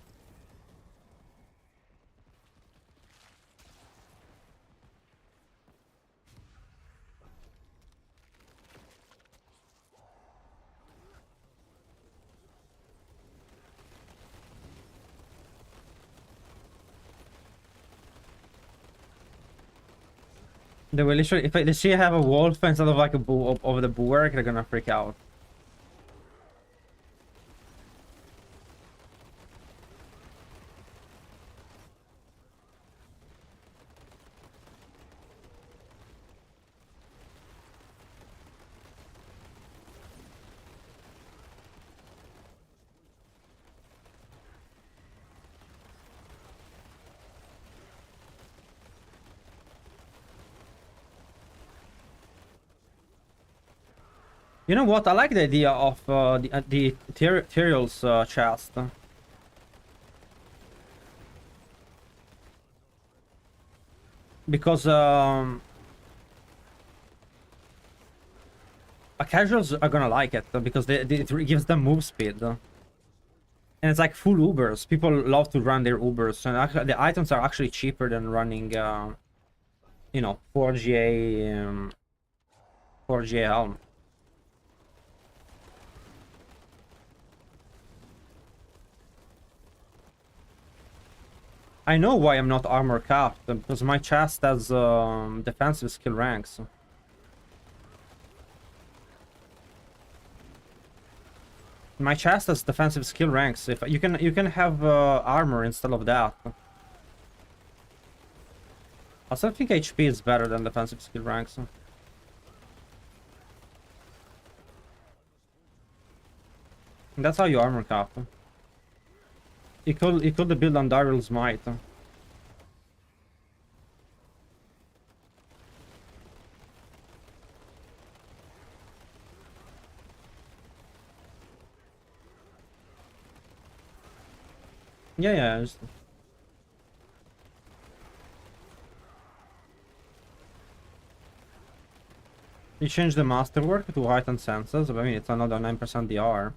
They will literally, if they see I have a wolf instead of like a bull over the bulwark, they're gonna freak out. You know what? I like the idea of the Tyrell's chest. Because casuals are gonna like it because it gives them move speed. And it's like full Ubers. People love to run their Ubers, and actually, the items are actually cheaper than running, you know, 4GA helm. I know why I'm not armor capped, because my chest has defensive skill ranks. My chest has defensive skill ranks. If you can have armor instead of that. I still think HP is better than defensive skill ranks. And that's how you armor cap. You could build on Daryl's Might. Yeah, yeah. You change the masterwork to heightened senses. I mean, it's another 9% DR.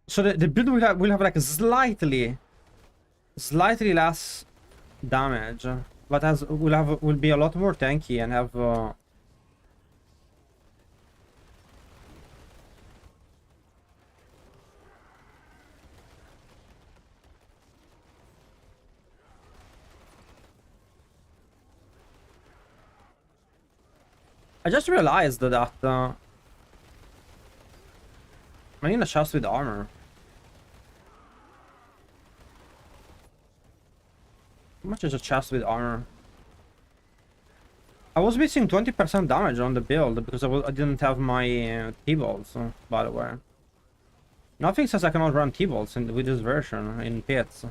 So the build will have like slightly less damage, but will be a lot more tanky and have I just realized that I need a chest with armor. How much is a chest with armor? I was missing 20% damage on the build because I didn't have my T-bolts, by the way. Nothing says I cannot run T-bolts with this version in pits.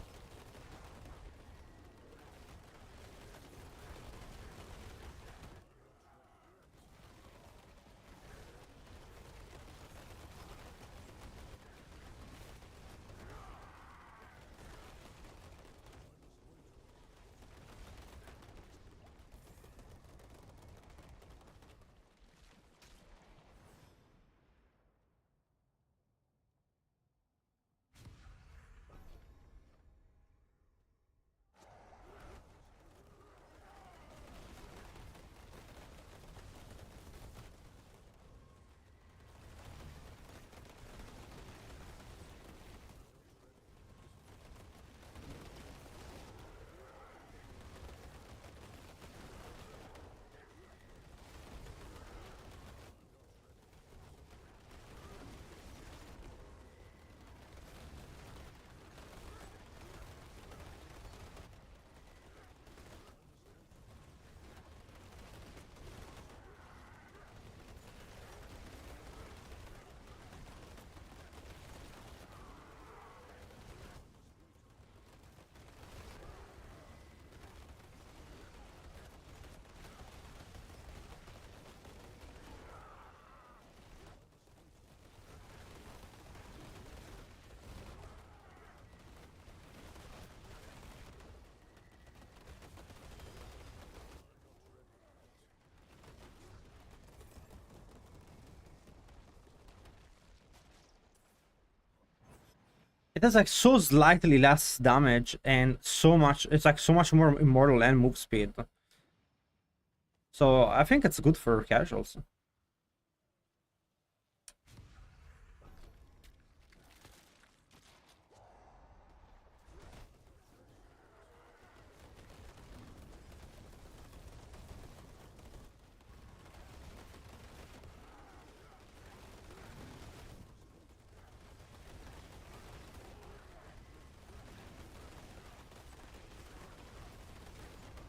It has like so slightly less damage and so much. It's like so much more immortal and move speed. So I think it's good for casuals.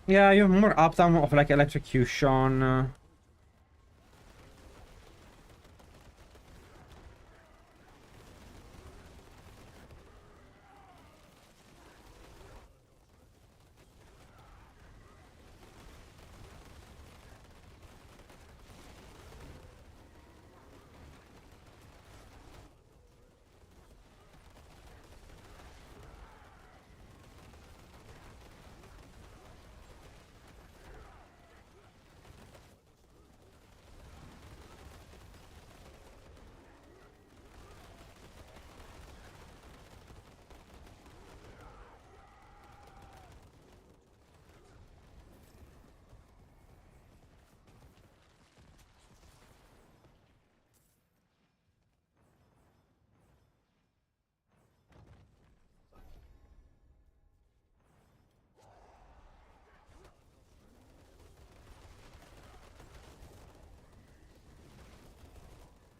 Yeah, you have more uptime of like electrocution.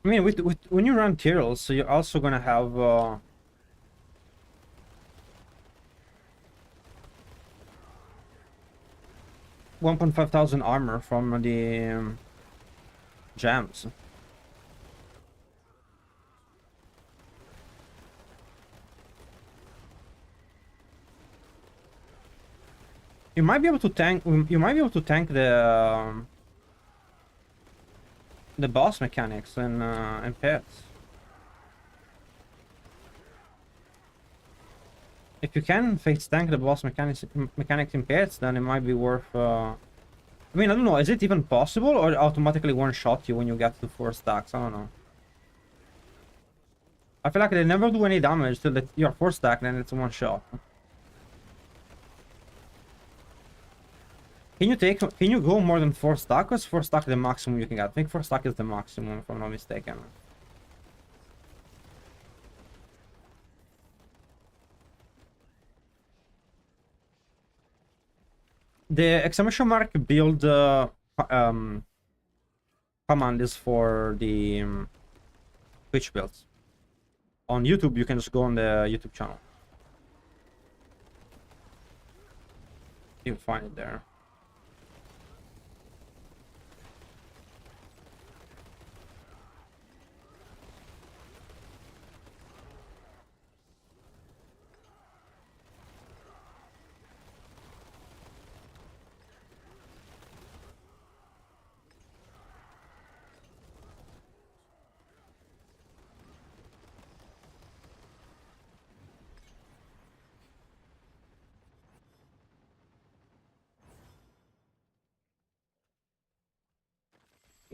I mean, with when you run tierls, so you're also gonna have 1.5 thousand armor from the gems. You might be able to tank. You might be able to tank the boss mechanics and pets. If you can face tank the boss mechanics in pets, then it might be worth. I mean, I don't know. Is it even possible, or it automatically one shot you when you get to 4 stacks? I don't know. I feel like they never do any damage till you're 4 stack, then it's one shot. Can you go more than 4 stack? Or is 4 stack the maximum you can get? I think 4 stack is the maximum, if I'm not mistaken. The exclamation mark build command is for the Twitch builds. On YouTube, you can just go on the YouTube channel. You can find it there.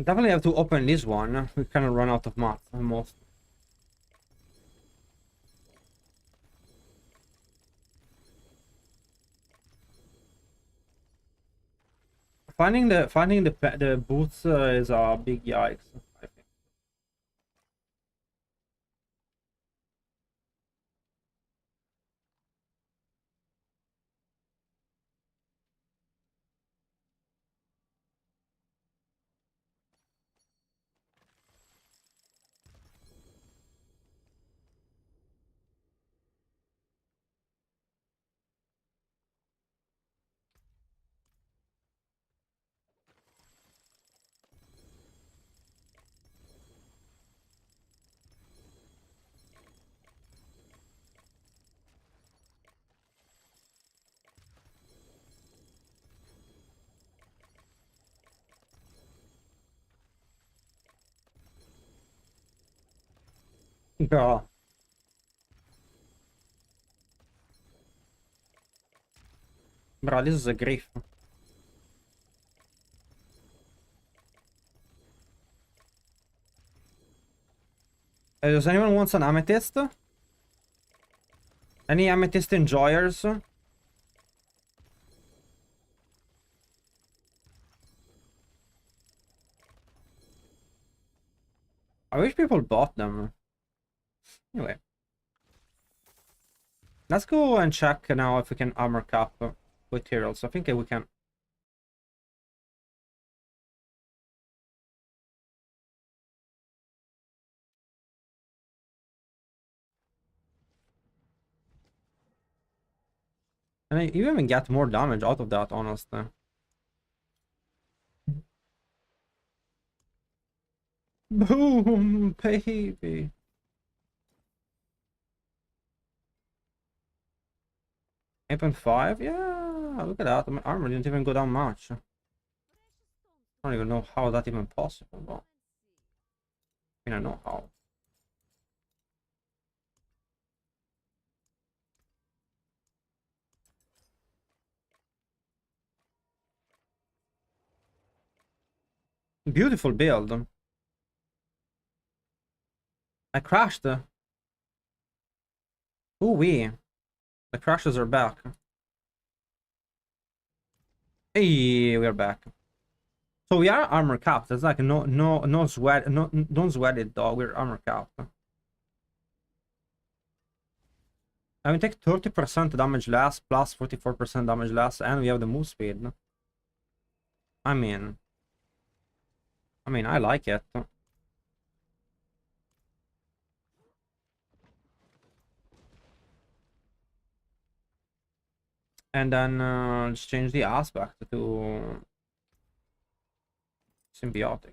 Definitely have to open this one. We kind of run out of math almost. Finding the boots is a big yikes, I think. Bro. Bro, this is a grief. Does anyone want an amethyst? Any amethyst enjoyers? I wish people bought them. Anyway. Let's go and check now if we can armor cap materials. I think we can. And you even get more damage out of that, honestly. Boom, baby. 8.5? Yeah, look at that. My armor didn't even go down much. I don't even know how that's even possible, but I mean, I know how. Beautiful build. I crashed. Ooh-wee. The crashes are back. Hey, we're back. So we are armor capped. It's like no sweat, don't sweat it, dog. We're armor capped. I mean, take 30% damage less, plus 44% damage less, and we have the move speed. I mean, I like it. And then just change the aspect to symbiotic.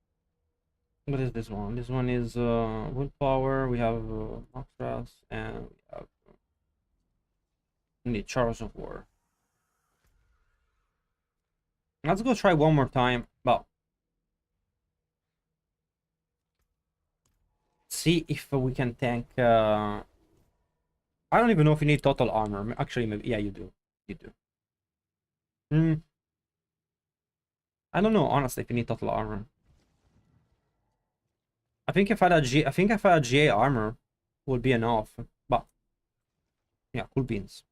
What is this one? This one is willpower. We have Moxras, and we need Charles of War. Let's go try one more time. Well, see if we can tank. I don't even know if you need total armor. Actually, maybe yeah, you do. You do. I don't know honestly if you need total armor. I think if I had GA armor, would be enough. But yeah, cool beans.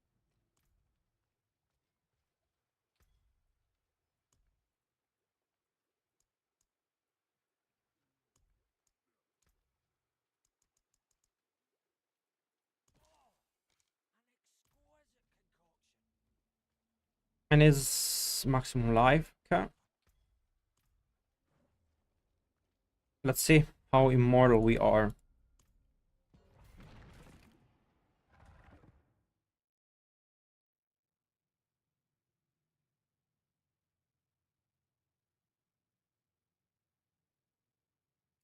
And is maximum life. Okay. Let's see how immortal we are.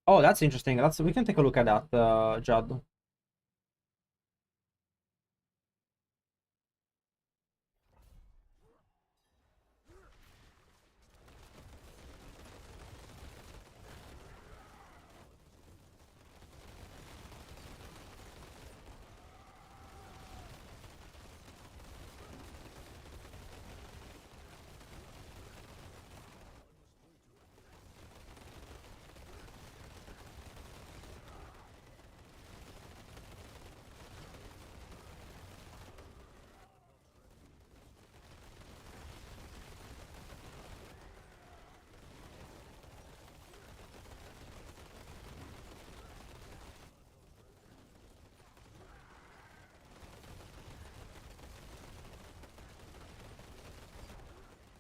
Oh, that's interesting. We can take a look at that, Judd.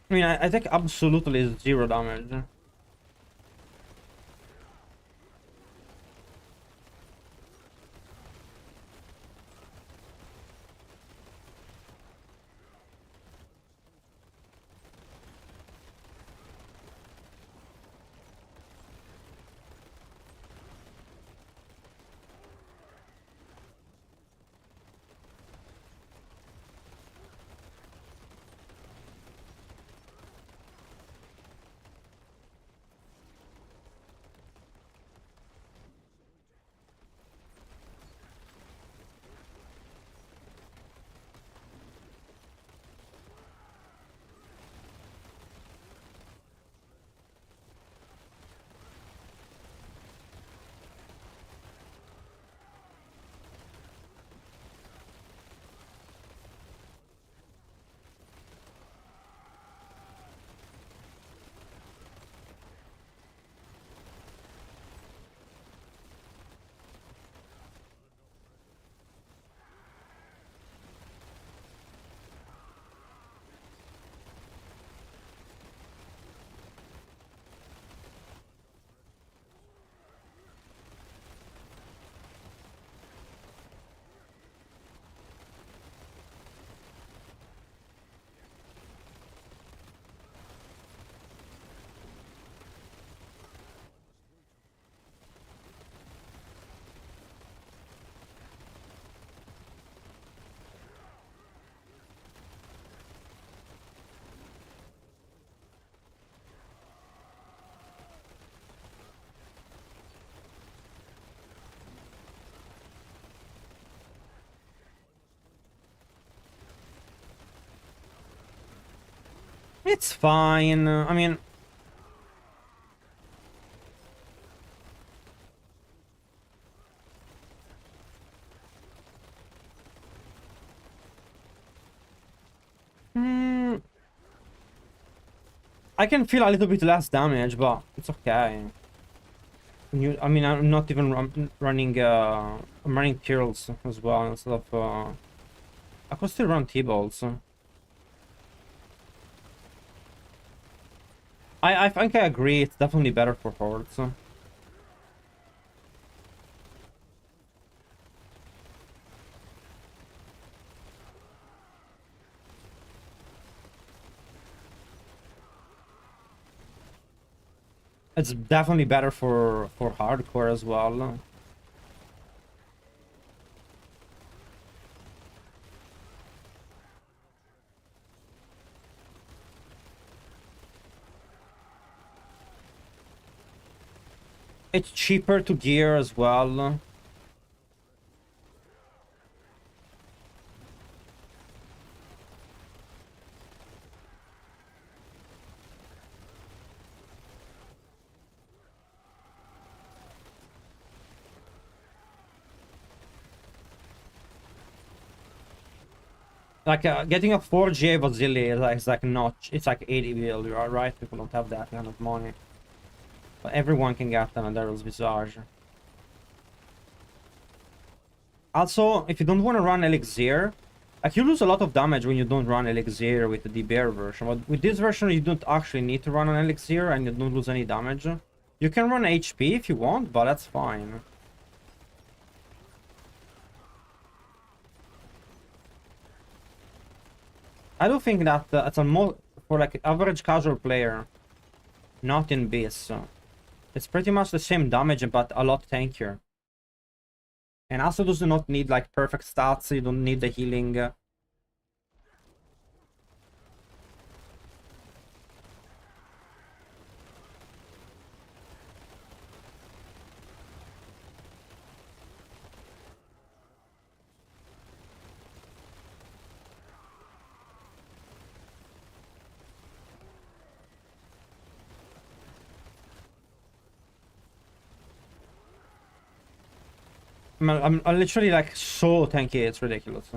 I mean, I think absolutely 0 damage. It's fine. I mean, I can feel a little bit less damage, but it's okay. I mean, I'm not even running. I'm running tierls as well instead of. I could still run T-balls. I think I agree. It's definitely better for hordes. It's definitely better for hardcore as well. It's cheaper to gear as well. Like getting a 4G Vasily is like not, it's like 80 bill, right? People don't have that kind of money. But everyone can get an Daryl's Visage. Also, if you don't want to run Elixir, like you lose a lot of damage when you don't run Elixir with the DBR version. But with this version, you don't actually need to run an Elixir and you don't lose any damage. You can run HP if you want, but that's fine. I do think that it's for like average casual player, not in Beast. It's pretty much the same damage, but a lot tankier. And also does not need like perfect stats, you don't need the healing. I'm literally like so tanky, it's ridiculous.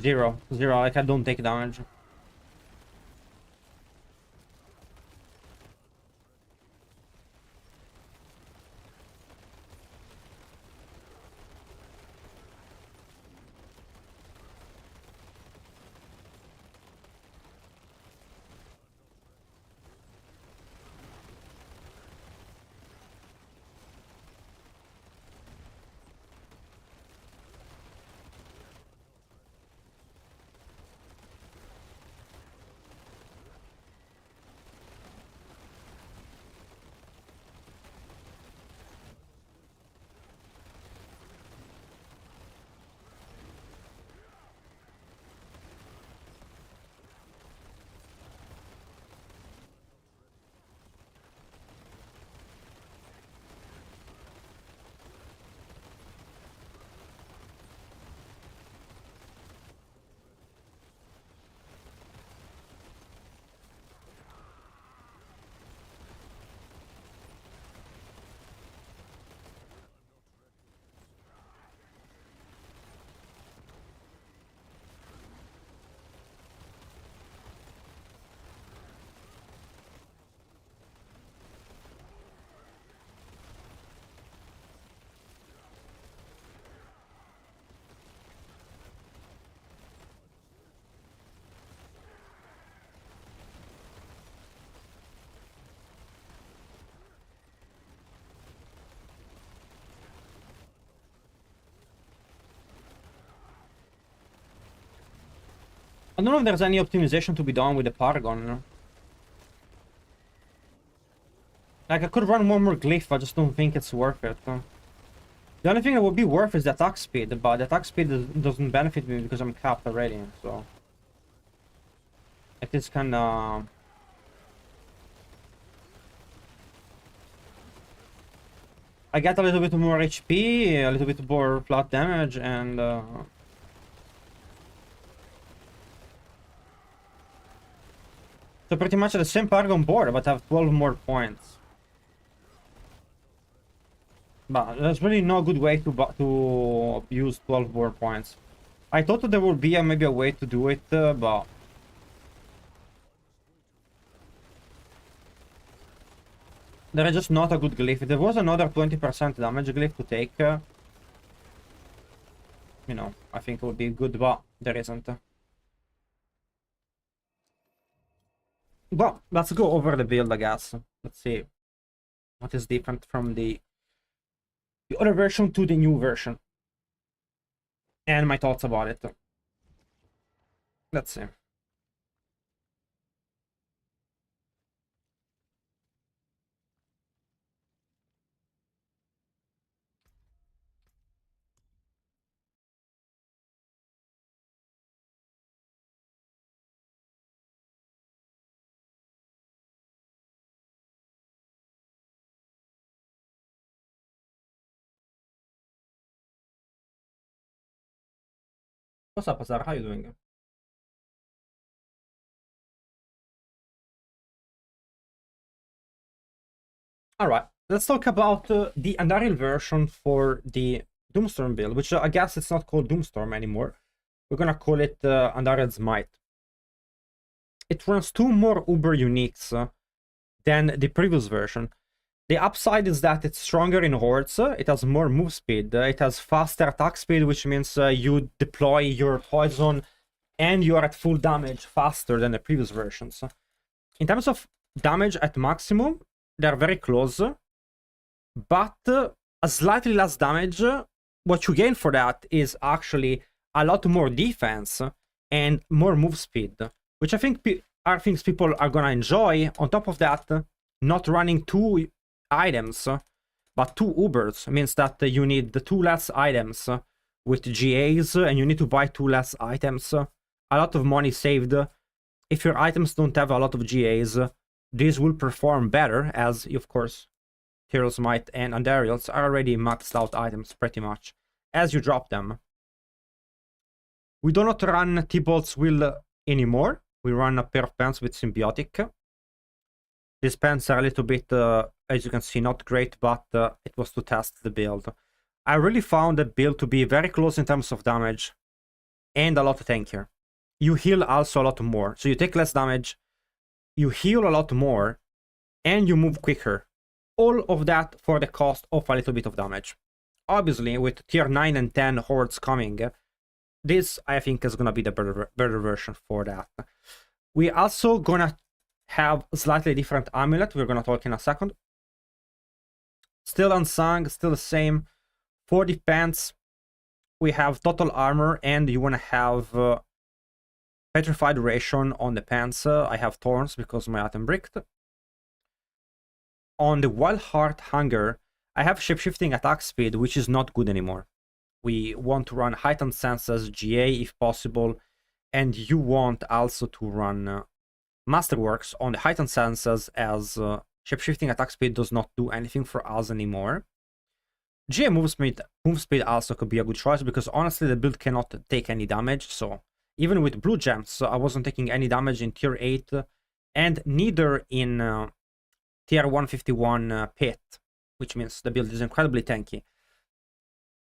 Zero, like I don't take damage. I don't know if there's any optimization to be done with the Paragon. Like, I could run one more glyph, I just don't think it's worth it. The only thing that would be worth is the attack speed, but the attack speed doesn't benefit me because I'm capped already, so... It is kinda... I get a little bit more HP, a little bit more flat damage, and... So pretty much the same Paragon board, but I have 12 more points. But there's really no good way to use 12 more points. I thought there would be maybe a way to do it, but there is just not a good glyph. If there was another 20% damage glyph to take, you know, I think it would be good, but there isn't. Well, let's go over the build, I guess. Let's see what is different from the other version to the new version. And my thoughts about it. Let's see. What's up, Azar? How you doing? Alright, let's talk about the Andariel version for the Doomstorm build, which I guess it's not called Doomstorm anymore. We're gonna call it Andariel's Might. It runs 2 more Uber uniques than the previous version. The upside is that it's stronger in hordes, it has more move speed, it has faster attack speed, which means you deploy your poison and you are at full damage faster than the previous versions. In terms of damage at maximum, they're very close, but a slightly less damage. What you gain for that is actually a lot more defense and more move speed, which I think are things people are gonna enjoy. On top of that, not running 2 items but 2 Ubers means that you need the 2 less items with GAs, and you need to buy 2 less items. A lot of money saved. If your items don't have a lot of GAs, these will perform better, as of course Tierli's Might and Andariel's are already maxed out items pretty much as you drop them. We do not run T-Bolt's Will anymore. We run a pair of pants with Symbiotic. These pants are a little bit, as you can see, not great, but it was to test the build. I really found the build to be very close in terms of damage and a lot tankier. You heal also a lot more, so you take less damage, you heal a lot more, and you move quicker. All of that for the cost of a little bit of damage. Obviously, with tier 9 and 10 hordes coming, this I think is gonna be the better version for that. We also gonna have a slightly different amulet. We're gonna talk in a second. Still unsung, still the same. For the pants, we have total armor, and you wanna have petrified ration on the pants. I have thorns because my item bricked. On the Wild Heart Hunger, I have shapeshifting attack speed, which is not good anymore. We want to run heightened senses, GA if possible, and you want also to run Masterworks on the heightened senses, as shapeshifting attack speed does not do anything for us anymore. GA move speed also could be a good choice, because honestly the build cannot take any damage, so even with blue gems I wasn't taking any damage in tier 8, and neither in tier 151 pit, which means the build is incredibly tanky.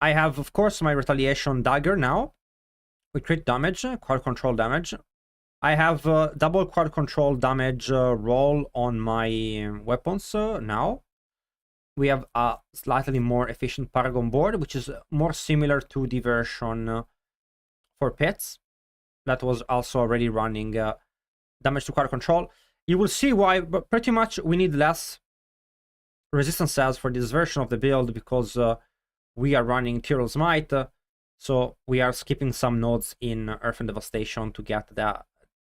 I have, of course, my retaliation dagger now with crit damage, crowd control damage. I have double crowd control damage roll on my weapons now. We have a slightly more efficient Paragon board, which is more similar to the version for pits that was also already running damage to crowd control. You will see why, but pretty much we need less resistance cells for this version of the build, because we are running Tierli's Might, so we are skipping some nodes in Earth and Devastation to get that,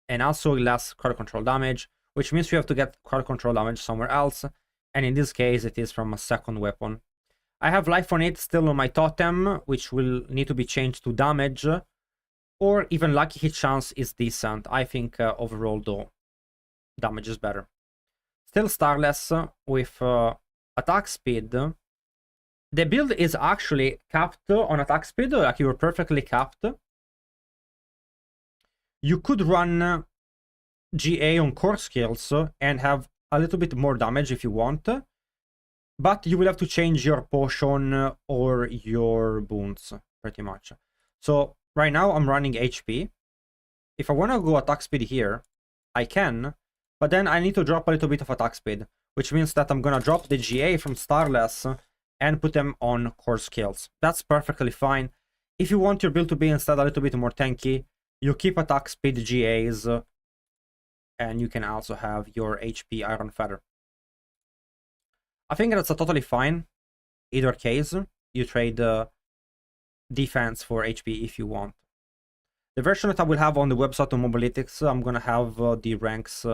and also less crowd control damage, which means we have to get crowd control damage somewhere else, and in this case it is from a second weapon. I have life on it still on my totem, which will need to be changed to damage, or even lucky hit chance is decent. I think overall though, damage is better. Still starless with attack speed. The build is actually capped on attack speed, like you were perfectly capped. You could run GA on core skills and have a little bit more damage if you want, but you will have to change your potion or your boons, pretty much. So right now I'm running HP. If I want to go attack speed here, I can, but then I need to drop a little bit of attack speed, which means that I'm gonna drop the GA from Starless and put them on core skills. That's perfectly fine. If you want your build to be instead a little bit more tanky, you keep attack speed GAs, and you can also have your HP Iron Feather. I think that's a totally fine. Either case, you trade defense for HP if you want. The version that I will have on the website on Mobilytics, I'm gonna have the ranks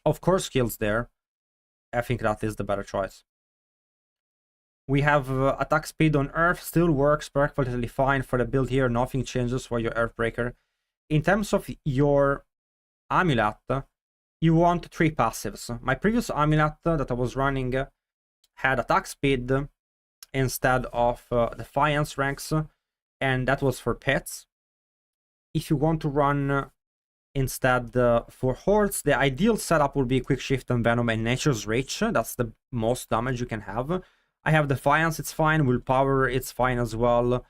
of core skills there. I think that is the better choice. We have attack speed on Earth, still works perfectly fine for the build here. Nothing changes for your Earthbreaker. In terms of your amulet, you want 3 passives. My previous amulet that I was running had attack speed instead of defiance ranks, and that was for pets. If you want to run instead for hordes, the ideal setup would be quick shift and venom and nature's reach. That's the most damage you can have. I have defiance, it's fine. Willpower, it's fine as well.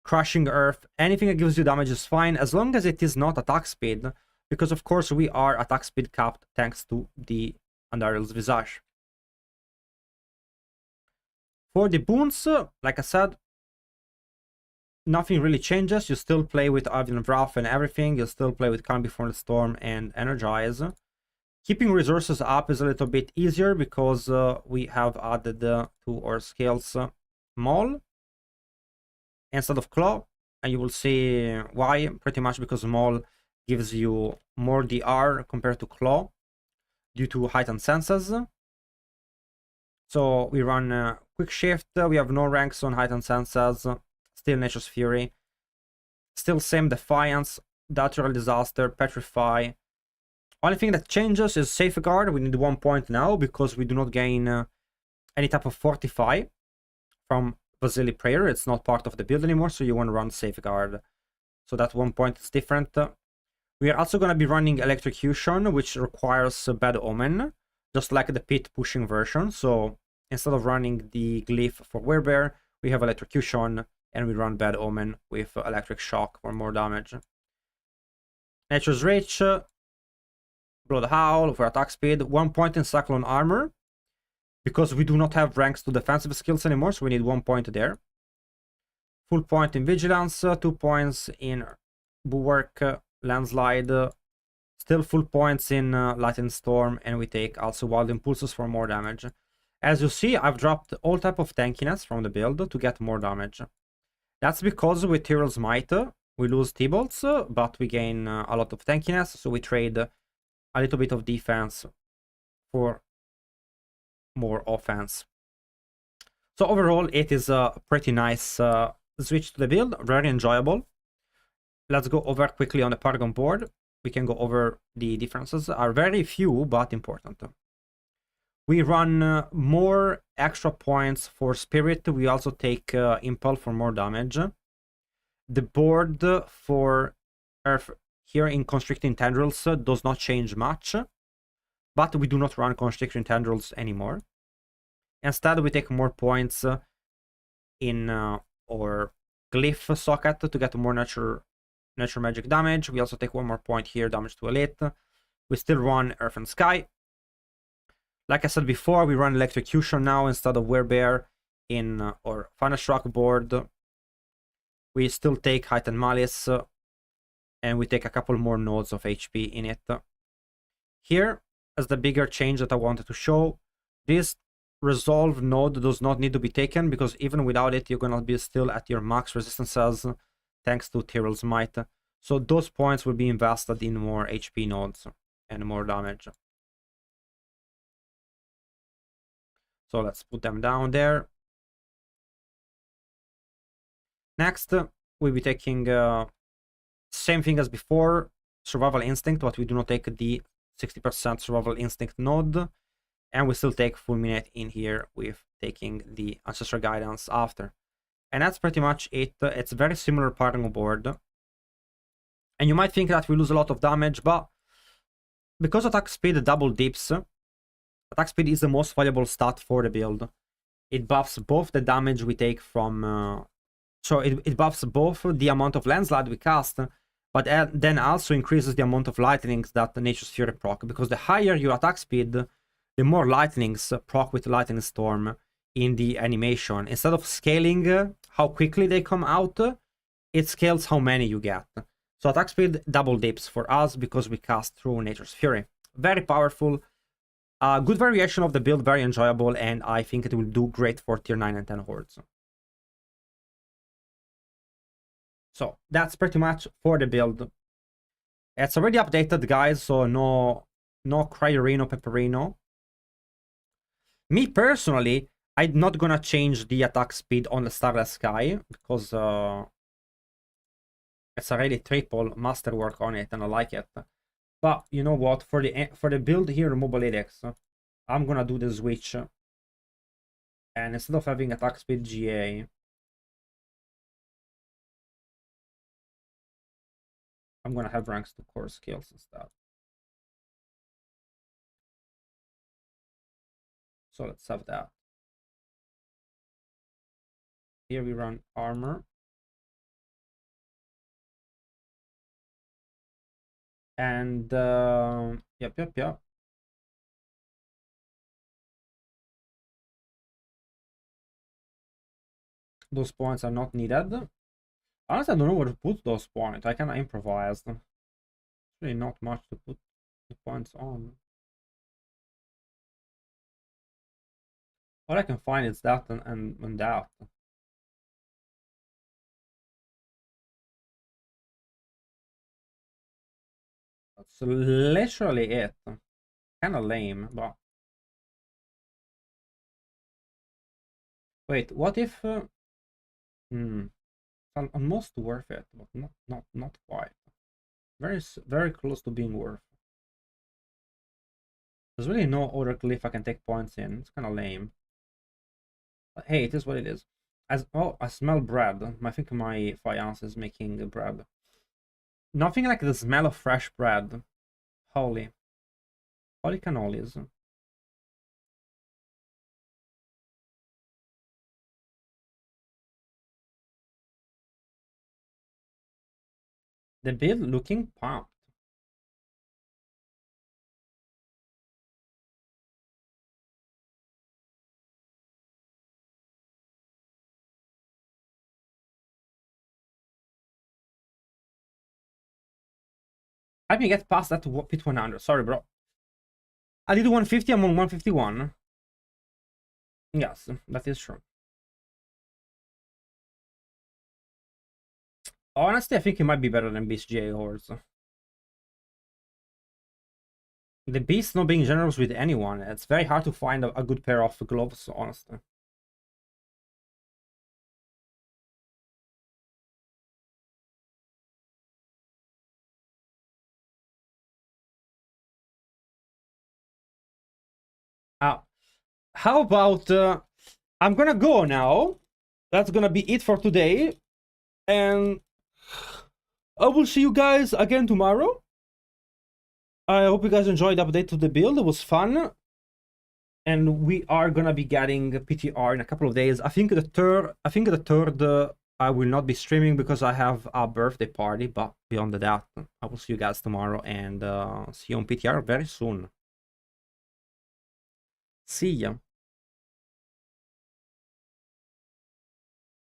Crushing earth, anything that gives you damage is fine as long as it is not attack speed, because of course we are attack speed capped thanks to the Andaril's Visage. For the boons, like I said, nothing really changes. You still play with Avian Wrath and everything. You still play with Calm Before the Storm and Energize. Keeping resources up is a little bit easier because we have added to our skills Maul instead of Claw. And you will see why. Pretty much because Maul gives you more DR compared to Claw due to heightened senses. So we run Quick Shift. We have no ranks on heightened senses. Still Nature's Fury. Still same Defiance, Natural Disaster, Petrify. Only thing that changes is Safeguard. We need 1 point now because we do not gain any type of Fortify from Vasily Prayer. It's not part of the build anymore, so you want to run Safeguard. So that 1 point is different. We are also going to be running Electrocution, which requires Bad Omen, just like the pit pushing version. So instead of running the Glyph for Werebear, we have Electrocution, and we run Bad Omen with Electric Shock for more damage. Nature's Reach, Blood Howl for attack speed, 1 point in Cyclone Armor, because we do not have ranks to defensive skills anymore, so we need 1 point there. Full point in Vigilance, 2 points in Bulwark, Landslide, still full points in Lightning Storm, and we take also Wild Impulses for more damage. As you see, I've dropped all type of tankiness from the build to get more damage. That's because with Tyrell's Might, we lose T-Bolts, but we gain a lot of tankiness, so we trade a little bit of defense for more offense. So overall, it is a pretty nice switch to the build, very enjoyable. Let's go over quickly on the Paragon board. We can go over the differences, are very few, but important. We run more extra points for Spirit. We also take Impel for more damage. The board for Earth here in Constricting Tendrils does not change much, but we do not run Constricting Tendrils anymore. Instead, we take more points in our Glyph socket to get more nature magic damage. We also take 1 more point here, damage to Elite. We still run Earth and Sky. Like I said before, we run Electrocution now instead of Werebear in our Final Shock board. We still take Heightened Malice, and we take a couple more nodes of HP in it. Here, as the bigger change that I wanted to show, this Resolve node does not need to be taken, because even without it, you're gonna be still at your max resistances, thanks to Tyrell's Might. So those points will be invested in more HP nodes and more damage. So let's put them down there. Next, we'll be taking same thing as before, Survival Instinct, but we do not take the 60% Survival Instinct node. And we still take Fulminate in here with taking the Ancestral Guidance after. And that's pretty much it. It's a very similar Paragon board. And you might think that we lose a lot of damage, but because attack speed double dips, attack speed is the most valuable stat for the build. It buffs both the damage we take from So it buffs both the amount of landslide we cast, but then also increases the amount of lightnings that Nature's Fury proc, because the higher your attack speed, the more lightnings proc with Lightning Storm in the animation. Instead of scaling how quickly they come out, it scales how many you get. So attack speed double dips for us because we cast through Nature's Fury. Very powerful. Good variation of the build, very enjoyable, and I think it will do great for tier 9 and 10 hordes. So that's pretty much for the build. It's already updated, guys, so no Cryerino, Pepperino. Me personally, I'm not gonna change the attack speed on the Starless Sky, because it's already triple masterwork on it, and I like it. But you know what? For the build here in Mobile EdX, I'm gonna do the switch. And instead of having attack speed GA, I'm gonna have ranks to core skills instead. So let's have that. Here we run armor. And yep. Those points are not needed. Honestly, I don't know where to put those points. I can improvise them. Really not much to put the points on. All I can find is that and that. That's literally it. Kinda lame, but... Wait, what if... almost worth it, but not quite. Very close to being worth. There's really no other glyph I can take points in. It's kind of lame. But hey, it is what it is. I smell bread. I think my fiance is making bread. Nothing like the smell of fresh bread. Holy cannolis. The build looking pumped. I can get past that to pit 100. Sorry, bro. I did 150. I'm on 151. Yes, that is true. Honestly, I think it might be better than Beast GA Hordes. The Beast not being generous with anyone. It's very hard to find a good pair of gloves, honestly. How about I'm gonna go now. That's gonna be it for today. And I will see you guys again tomorrow. I hope you guys enjoyed the update to the build. It was fun. And we are gonna be getting PTR in a couple of days. I think the third I will not be streaming because I have a birthday party, but beyond that, I will see you guys tomorrow and see you on PTR very soon. See ya.